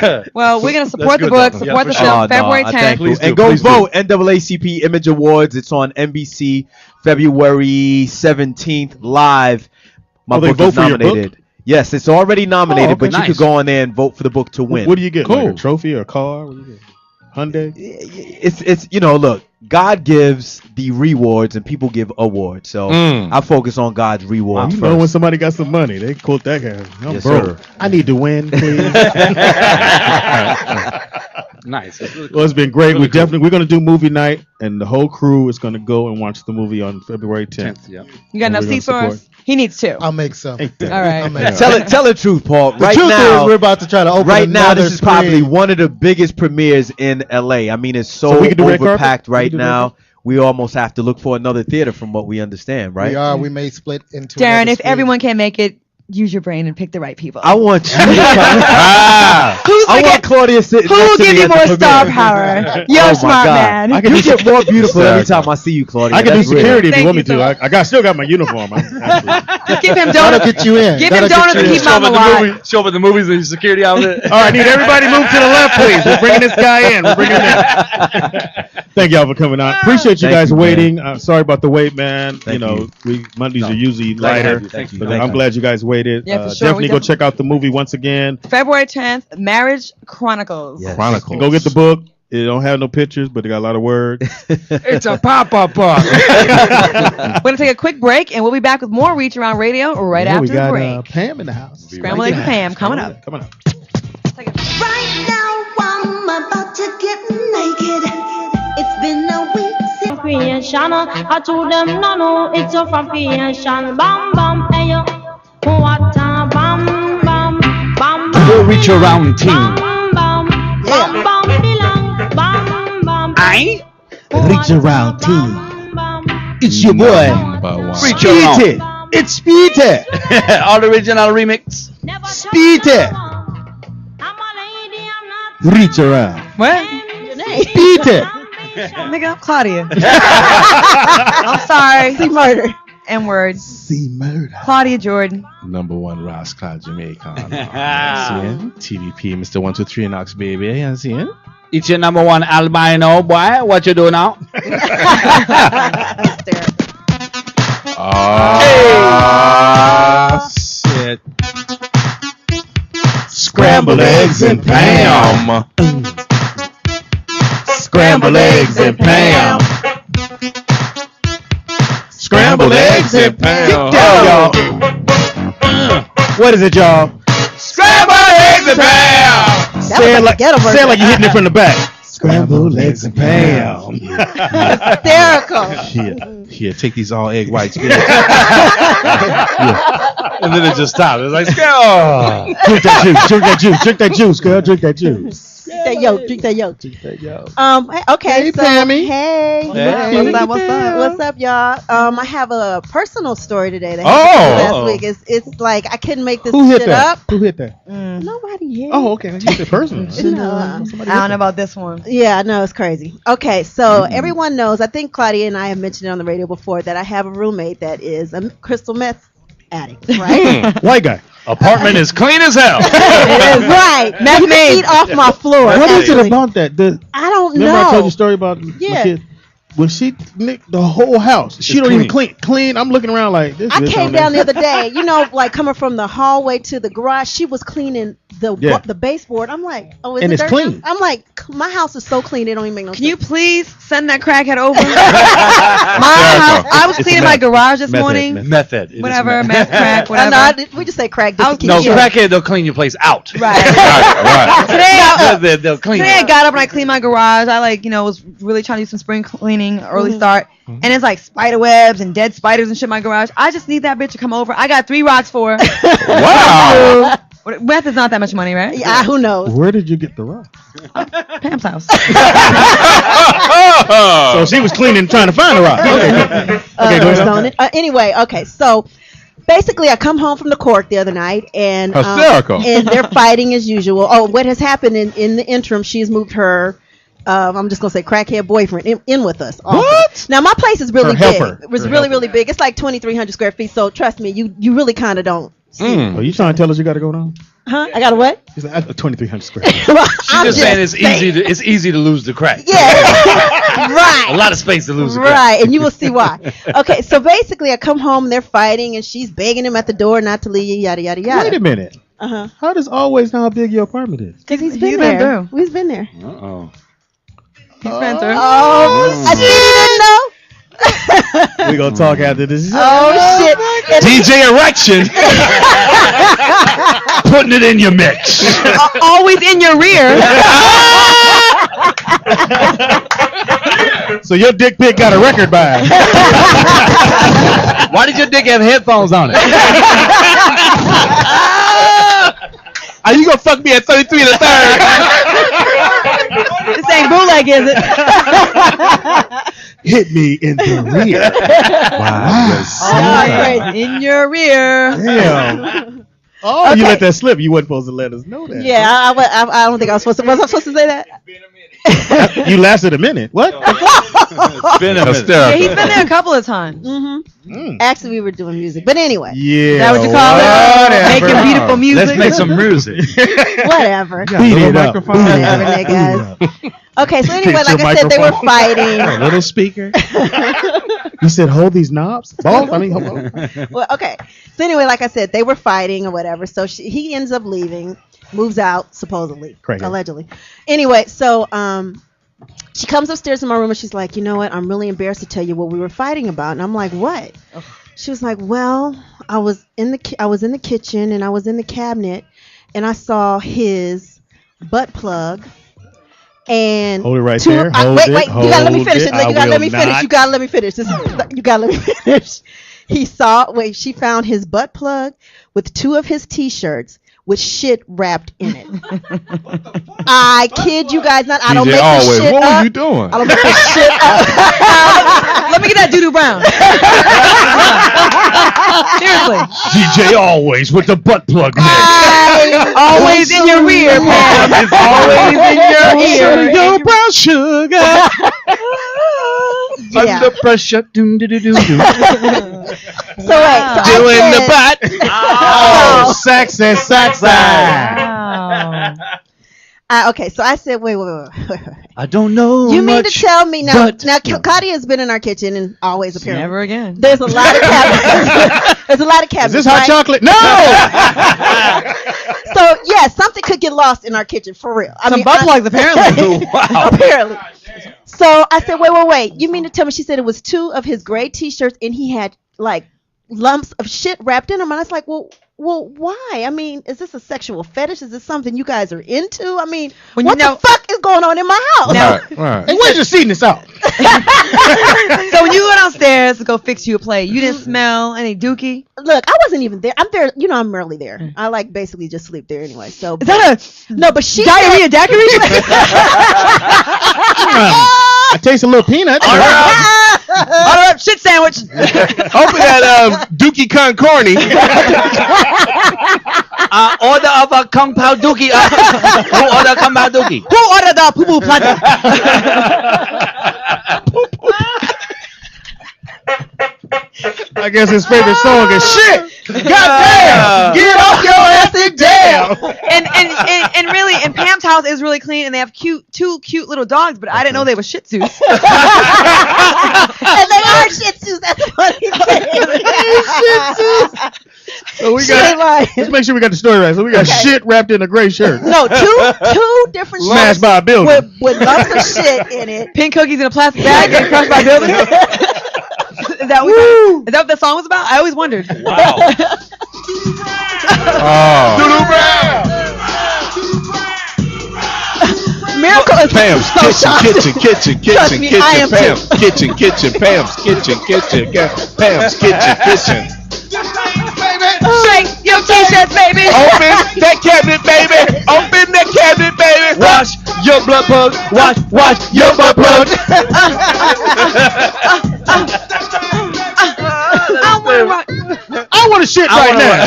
okay. Well, we're gonna support the book, support the film, February 10th. Please do. And go vote. NAACP Image Awards. It's on NBC February 17th live. My they book vote is for your book? nominated. Yes, it's already nominated, Oh, okay. but you Nice. could go on there and vote for the book to win. What do you get? Cool. Like a trophy or a car? What do you get? Hyundai? It's look, God gives the rewards and people give awards. So I focus on God's rewards You first. know when somebody got some money, they quote that guy. I'm Yes, broke. sir. I need to win, please. Nice. That's really cool. Well, it's been great. We're going to do movie night, and the whole crew is going to go and watch the movie on February 10th. Yeah. You got enough We're gonna seats for support. us? He needs two. I'll make some. All right. Tell the truth, Paul. The Right truth now, is we're about to try to open right now, another this is probably screen. one of the biggest premieres in LA. I mean, it's so, So we can do red carpet? overpacked We right can do red now. carpet? We almost have to look for another theater, from what we understand, right? We are. We may split into. Darren, another if screen. everyone can't make it, use your brain and pick the right people. I want you. I want Claudia sitting Who next will to give me you at more the star premiere. power? You're Oh a my smart God. man. You get more beautiful every time I see you, Claudia. I can do That's real. security if you Thank want me you so to. Still got my uniform. Give him That'll donuts. get you in. Give That'll him get donuts you and in. keep him on the line. Show up at the movies in your security outfit. All right, need everybody move to the left, please. We're bringing this guy in. We're bringing him in. Thank y'all for coming out. Appreciate you Thank guys you, man. waiting. Sorry about the wait, man. Thank Mondays are usually Glad to lighter. have you. Thank you. But Thank I'm you. glad you guys waited. Yeah, for sure. Definitely We go definitely- check out the movie once again. February 10th, Marriage Chronicles. Yes. Chronicles. Go get the book. It don't have no pictures, but it got a lot of words. It's a pop-up book. We're going to take a quick break, and we'll be back with more Reach Around Radio right Yeah, after we the got break. Pam in the house. Scramble Eggs with Pam coming up. Coming up. Right now I'm about to get naked. It's been a week since Creation, I told them no, no, it's a from creation. Bam, bam, hey yo, what a bam, bam, bam, The Reach Around team. bam, bam, bam, bam, belong, bam, bam. Reach Around team. Bam, It's your boy. Reach Around. Speedy. It's Speedy. All original remix. Speedy. I'm a lady, I'm not. Reach around. What? Speedy. Nigga, I'm Claudia. I'm sorry. See murder. M word. See murder. Claudia Jordan. Number one Ross Cloud Jamaican. TVP, Mr. 123 and Ox Baby. You see it? It's your number one albino, boy. What you do now? Ah, shit. Scrambled eggs and Pam. Scrambled eggs and Pam. Scrambled eggs and Pam. Yo, what is it, y'all? Scrambled eggs and Pam. Say it like you're hitting it from the back. Scrambled eggs and Pam. Hysterical. Here, take these all egg whites. And then it just stopped. It was like, oh. Drink that juice. Drink that juice. Drink that juice, girl. Drink that juice. Drink that yolk. Okay, Hey, so Pammy. hey. What's up? What's up? What's up, y'all? I have a personal story today that Oh. happened last week. It's like I couldn't make this Who hit shit that? up. Who hit that? Nobody hit. Oh, okay. You said personal. No, I don't know about this one. Yeah, I know, it's crazy. Okay, so everyone knows, I think Claudia and I have mentioned it on the radio before, that I have a roommate that is a crystal meth addict, right? White guy. Apartment is clean as hell. Right. Meth You can made. eat off my floor. What is it actually. about that? I don't Remember I told you know. a story about my Yeah. kid? When she nicked the whole house, she don't even clean. I'm looking around like this. I bitch came on down there. the other day, like coming from the hallway to the garage. She was cleaning the baseboard. I'm like, oh, is And it it's dirty? clean. I'm like, my house is so clean, it don't even make no Can you sense. please send that crackhead over? My house. I was cleaning my garage this morning. Method. It is Whatever, meth. meth crack, No, whatever. we just say crack. Just to keep No, it short. crackhead, they'll clean your place out. Right. Right. They'll clean Today I it. got up and I cleaned my garage. I was really trying to do some spring cleaning, early start. And it's like spider webs and dead spiders and shit in my garage. I just need that bitch to come over. I got 3 rocks for her. Wow. Meth is not that much money, right? Yeah, who knows? Where did you get the rock? Pam's house. So she was cleaning, trying to find the rock. Okay, go ahead. Anyway, okay, so basically I come home from the court the other night and Hysterical. and they're fighting as usual. Oh, what has happened in the interim, she's moved her I'm just gonna say crackhead boyfriend in with us. Also. What? Now my place is really Her big. helper. It was Her really helper. really big. It's like 2,300 square feet. So trust me, you really kind of don't. Are you trying to tell us you got to go down? Huh? I got a what? She's like, 2,300 square feet. I'm She's just saying it's easy to lose the crack. Yeah. Right. A lot of space to lose the crack. Right, and you will see why. Okay, so basically I come home, they're fighting, and she's begging him at the door not to leave, yada yada yada. Wait a minute. Uh-huh. How does always know how big your apartment is? Because he's He's been been there. through. He's been there. Uh-oh. Spencer. Oh, I didn't know. We gonna talk after this. Oh shit! DJ Erection. Putting it in your mix. Always in your rear. So your dick pic got a record by. Why did your dick have headphones on it? Are you gonna fuck me at 33 and a third? This ain't bootleg, is it? Hit me in the rear. Wow. Always in your rear. Damn. Oh, you let that slip. You wasn't supposed to let us know that. Yeah, I don't think I was supposed to. Was I supposed to say that? You lasted a minute. What? It's been a minute. Yeah, he's been there a couple of times. Actually, we were doing music, but anyway. Yeah. Is that what you call it? Making beautiful music. Let's make some music. Whatever. Beat it up. Whatever, niggas. Okay, so anyway, like I said, they were fighting. A little speaker. You said hold these knobs. Both. I mean, hold on. Well, okay. So anyway, like I said, they were fighting or whatever. So he ends up leaving, moves out supposedly, Crazy. allegedly. Anyway, so she comes upstairs in my room and she's like, you know what? I'm really embarrassed to tell you what we were fighting about. And I'm like, what? She was like, well, I was in the kitchen and I was in the cabinet and I saw his butt plug. And hold it right there. Wait, you gotta let me finish it. I You gotta let me will finish. not. You gotta let me finish. You gotta let me finish. She found his butt plug with 2 of his t-shirts with shit wrapped in it. I kid you guys not. I don't make this shit what up. were you doing? I don't make this shit up. Let me get that doo-doo brown. Seriously. DJ Always with the butt plug mix. Always in your rear, Pam. It's always in your ear. Your brown sugar. Yeah. Under pressure. Doom, doo, doo, doo, doo. So wait. So Doing the butt. Oh, sexy, sexy. okay, so I said, wait. I don't know. You mean to much, tell me now? but- Now, Katia has been in our kitchen and always apparently. Never again. There's a lot of cabinets. There's a lot of cabinets. Is this hot right? chocolate? No. So yeah, something could get lost in our kitchen for real. Some butt plugs, apparently. Wow. Apparently. So I said, wait. You mean to tell me? She said it was 2 of his gray t-shirts and he had like lumps of shit wrapped in them. And I was like, well, why? I mean, is this a sexual fetish? Is this something you guys are into? I mean, what the fuck is going on in my house? Right. Hey, where's your seating this out? So when you went downstairs to go fix you a plate, you didn't smell any dookie? Look, I wasn't even there. I'm there. You know, I'm rarely there. I like basically just sleep there anyway. So Is that no, but she diarrhea daiquiri? I taste a little peanut. Order up shit sandwich. Open that Dookie Concorny. Order of a Kung Pao Dookie. Who order Kung Pao Dookie? Who ordered the poo poo platter? I guess his favorite song is shit. Goddamn! Get off your ass and damn. And really, and Pam's house is really clean, and they have two cute little dogs, but I didn't know they were Shih Tzus. and they are Shih Tzus. That's funny. So we got. Let's make sure we got the story right. So we got shit wrapped in a gray shirt. No, two different Smashed by a building. with lumps of shit in it. Pink cookies in a plastic bag getting crushed by buildings. Is that what the song was about? I always wondered. Wow. Doodoo Brown. Miracle is Pam's so kitchen. Trust me, I am Pam's kitchen. Pam's kitchen. Pam's kitchen. Shake your t-shirts, baby. Open that cabinet, baby. Open that cabinet, baby. Wash your blood plug. Wash your blood plug. I want to shit right now.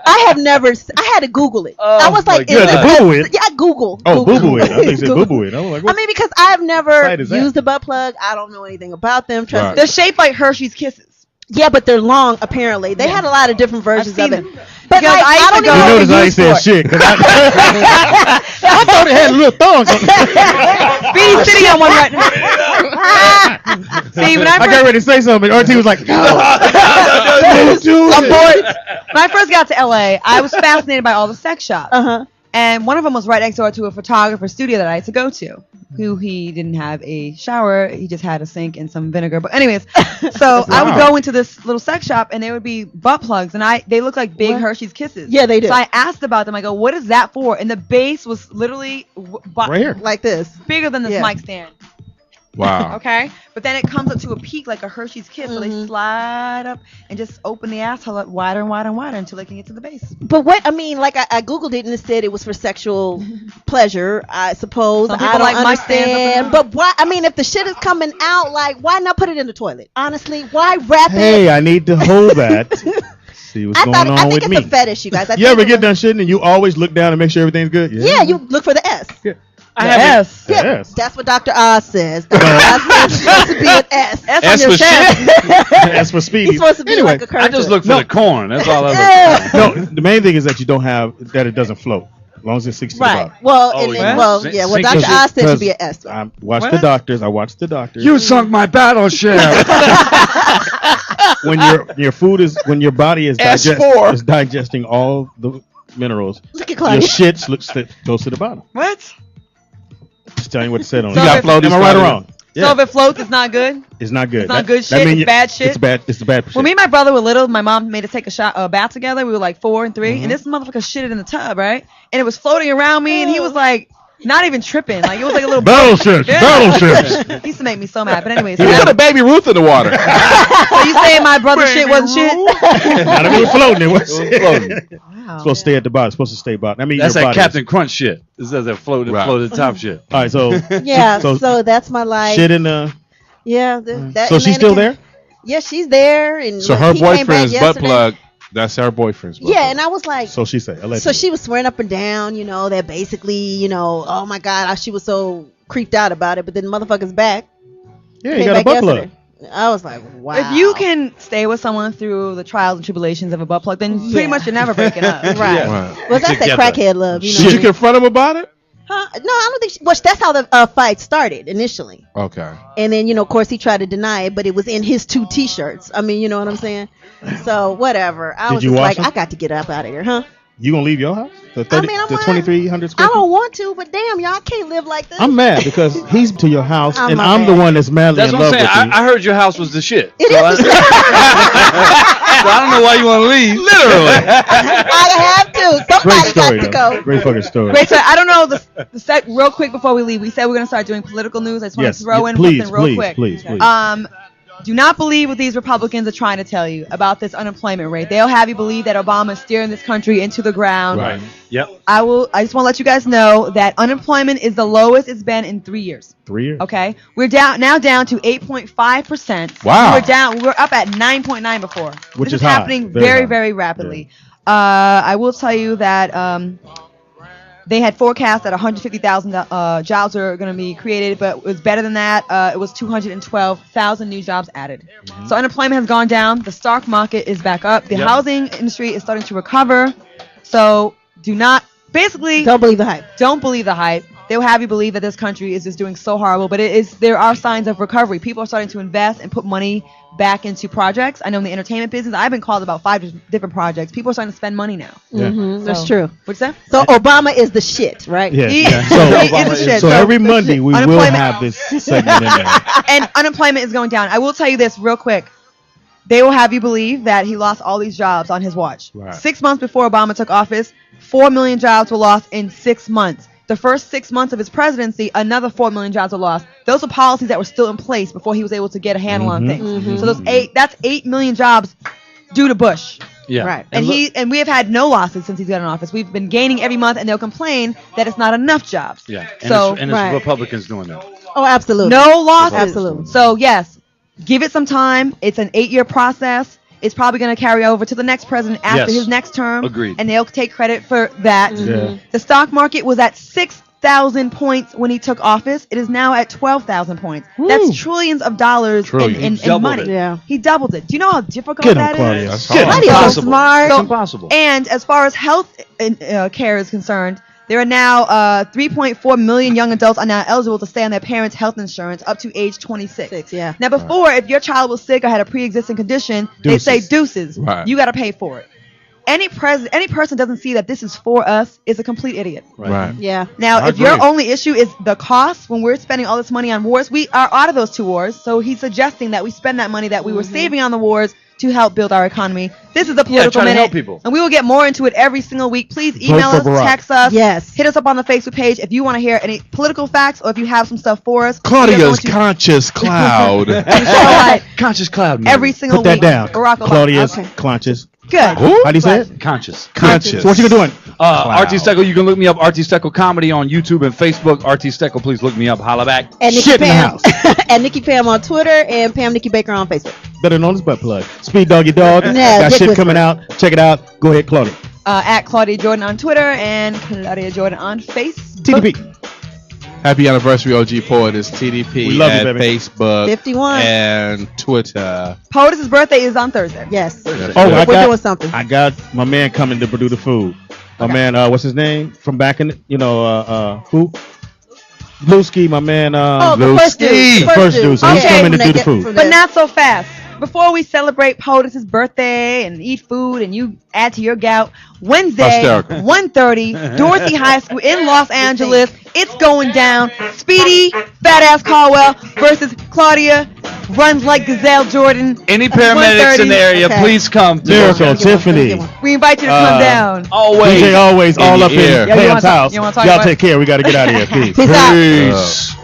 I have never. I had to Google it. I was like, You had to Google it? Yeah, Google. Oh, boo it. I think you said boo it. I was like, I what? mean, because I've never site is that? used a butt plug. I don't know anything about them. Trust Right. me. They're shaped like Hershey's Kisses. Yeah, but they're long. Apparently, they had a lot of different versions of seen it. them. But Because like, I used I to don't go- even You know notice what I to ain't use said for it. shit. 'Cause I thought it had little thongs on it. Beanie City on one right now. See, when I I got first, ready to say something. RT was like, no. Don't do I'm it. bored. When I first got to LA, I was fascinated by all the sex shops. Uh-huh. And one of them was right next door to a photographer studio that I had to go to. who he didn't have a shower. He just had a sink and some vinegar. But anyways, so I would go into this little sex shop and there would be butt plugs and they look like big Hershey's Kisses. Yeah, they do. So I asked about them. I go, what is that for? And the base was literally Right here. like this. bigger than this Yeah. mic stand. Wow. Okay, but then it comes up to a peak like a Hershey's Kiss, so they slide up and just open the asshole up wider and wider and wider until they can get to the base. But what I mean, like I googled it and it said it was for sexual pleasure. I suppose Some I people don't like mic stands up in understand. the- But why? I mean, if the shit is coming out, like why not put it in the toilet? Honestly, why wrap Hey, it? I need to hold that. See what's going on I think with it's me. a fetish, you guys. I You think ever it's get done shitting and you always look down and make sure everything's good? Yeah, you look for the S. Yes. Yeah, Yes. that's what Dr. Oz says. Dr. Oz says it's supposed to be an S. S S on your for chest. That's for Speedy. He's supposed to be Anyway, like a cursor. I just look for the corn. That's all I look for. No, the main thing is that you don't have that it doesn't float. As long as it sinks to the Right. bottom. Well, Oh, and yeah. then, well, Sink- yeah. Well, sink Dr. is- Oz said it should be Because an S. I watched the doctors. I watched the doctors. You sunk my battleship. when your food is when your body is S4. is digesting all the minerals, Look at your Claudia. shit goes to the bottom. What? Just telling you what to say on it. So You got if- floaties. Am I right or Claudia. wrong? So if it floats, it's not good. It's not good. It's not good shit, mean it's bad shit? It's bad. It's the bad shit. When me and my brother were little, my mom made us take a bath together. We were like 4 and 3, and this motherfucker shitted in the tub, right? And it was floating around me, and he was like, not even tripping. Like it was like a little Battleships, Yeah. battleships. He used to make me so mad. But anyways, He put a Baby Ruth in the water. so you saying my brother's shit wasn't shit? Not if it was floating. It was floating. Wow. It's supposed to stay at the bottom. It's supposed to stay bottom. I mean, That's your that body Captain Crunch shit. This is that floated top shit. All right, so Yeah. So that's my life. shit in the. Yeah. That, So and she's then still it there? Yeah, she's there, and So look, her he came back boyfriend's butt yesterday. plug. That's her boyfriend's butt Yeah, plug. and I was like, So she said. Allegedly. so she was swearing up and down, that basically, oh my God, she was so creeped out about it. But then motherfucker's back. Yeah, Came you got a back butt plug. yesterday. I was like, wow. If you can stay with someone through the trials and tribulations of a butt plug, then pretty much you're never breaking up. Right. Right. Well, that's that crackhead love, Did you confront him about it? Huh? No, I don't think. Well, that's how the fight started initially, Okay. and then of course, he tried to deny it, but it was in his 2 T-shirts. I mean, you know what I'm saying? So whatever. I Did was you just wash like, them? I got to get up out of here, huh? You gonna leave your house? The I mean, I'm the not- 2,300 I square feet? don't want to, but damn, y'all can't live like this. I'm mad because he's to your house I'm and not I'm the mad. one that's madly That's in what I'm love saying. with you. I heard your house was the shit. It so is. so I don't know why you want to leave. Literally. I have to. Great Somebody story, got to though. go. Great fucking story. Great. So I don't know the real quick before we leave. We said we're gonna start doing political news. I just want Yes, to throw in please, something real please, quick. please, please. Do not believe what these Republicans are trying to tell you about this unemployment rate. They'll have you believe that Obama is steering this country into the ground. Right. Yep. I just want to let you guys know that unemployment is the lowest it's been in 3 years. 3 years. Okay, we're down to 8.5%. Wow. We're up at 9.9 before. Which this is is high. happening Very very, high. very rapidly. I will tell you that they had forecast that 150,000 jobs are going to be created, but it was better than that. It was 212,000 new jobs added. So unemployment has gone down. The stock market is back up. The Yep. housing industry is starting to recover. So don't believe the hype. Don't believe the hype. They'll have you believe that this country is just doing so horrible, but there are signs of recovery. People are starting to invest and put money back into projects. I know in the entertainment business, I've been called about 5 different projects. People are starting to spend money now. That's So- true. What's that? So Obama is the shit, right? Yeah. He- yeah. he is the shit. So So every Monday we will Unemployment- have this segment in there. And unemployment is going down. I will tell you this real quick. They will have you believe that he lost all these jobs on his watch. Right. 6 months before Obama took office, 4 million jobs were lost in 6 months. The first 6 months of his presidency, another 4 million jobs were lost. Those are policies that were still in place before he was able to get a handle on things. So that's 8 million jobs due to Bush. Yeah. Right. And we have had no losses since he's got in office. We've been gaining every month, and they'll complain that it's not enough jobs. Yeah. And So it's right. Republicans doing that. Oh, absolutely. no losses. Absolutely. So yes, give it some time. It's an 8-year process. It's probably going to carry over to the next president after Yes. his next term. Agreed. And they'll take credit for that. Yeah. The stock market was at 6,000 points when he took office. It is now at 12,000 points. That's trillions of dollars Trillion. in He doubled money. it. Yeah. He doubled it. Do you know how difficult Get him, that is? Claudia. That's Get him. hard. Mighty Impossible. smart. It's impossible. And as far as health care is concerned, there are now 3.4 million young adults are now eligible to stay on their parents' health insurance up to age 26. Yeah. Now, before, if your child was sick or had a pre-existing condition, they'd say deuces. Right. You got to pay for it. any person doesn't see that this is for us is a complete idiot. Right. Yeah. Now, I if your agree. only issue is the cost, when we're spending all this money on wars, we are out of those 2 wars. So he's suggesting that we spend that money that we were saving on the wars to help build our economy. This is a political try to minute, help people. and we will get more into it every single week. Please Vote email for us, Barack. text us, Yes. hit us up on the Facebook page if you want to hear any political facts or if you have some stuff for us. We are Claudia's going to conscious cloud. show it Conscious cloud. every single Put that week. down. Barack Obama. Claudia's Okay. conscious. Good. How do you say it? Conscious. Conscious. So what you doing? RT Steckel, you can look me up, RT Steckel Comedy on YouTube and Facebook. RT Steckel, please look me up. Holla back. And Nikki Shit in the Pam. house. And Nikki Pam on Twitter and Pam Nikki Baker on Facebook. Better known as butt plug. Speed Doggy Dog. Yeah, Got Dick shit Whisperer. coming out. Check it out. Go ahead, Claudia. At Claudia Jordan on Twitter and Claudia Jordan on Facebook. TDP. Happy anniversary, OG Poet. Is TDP We love you, at baby. Facebook 51. and Twitter. POTUS's birthday is on Thursday. Yes. Oh, We're I got, doing something. I got my man coming to do the food. My man, what's his name? From back in, who? Blueski, my man. The first dude. The first dude. So he's Okay. coming to do the food. But not so fast. Before we celebrate POTUS's birthday and eat food and you add to your gout, Wednesday, Hysterical. 1:30, Dorothy High School in Los Angeles. It's going down. Speedy, fat ass Caldwell versus Claudia, runs like Gazelle Jordan. Any paramedics in the area, Okay. please come. to Miracle, Tiffany. We invite you to come down. Always. DJ always In all the up air. in Yeah, you wanna Pam's talk- house. you wanna talk Y'all about take care. We got to get out of here. Peace. Peace out. Peace.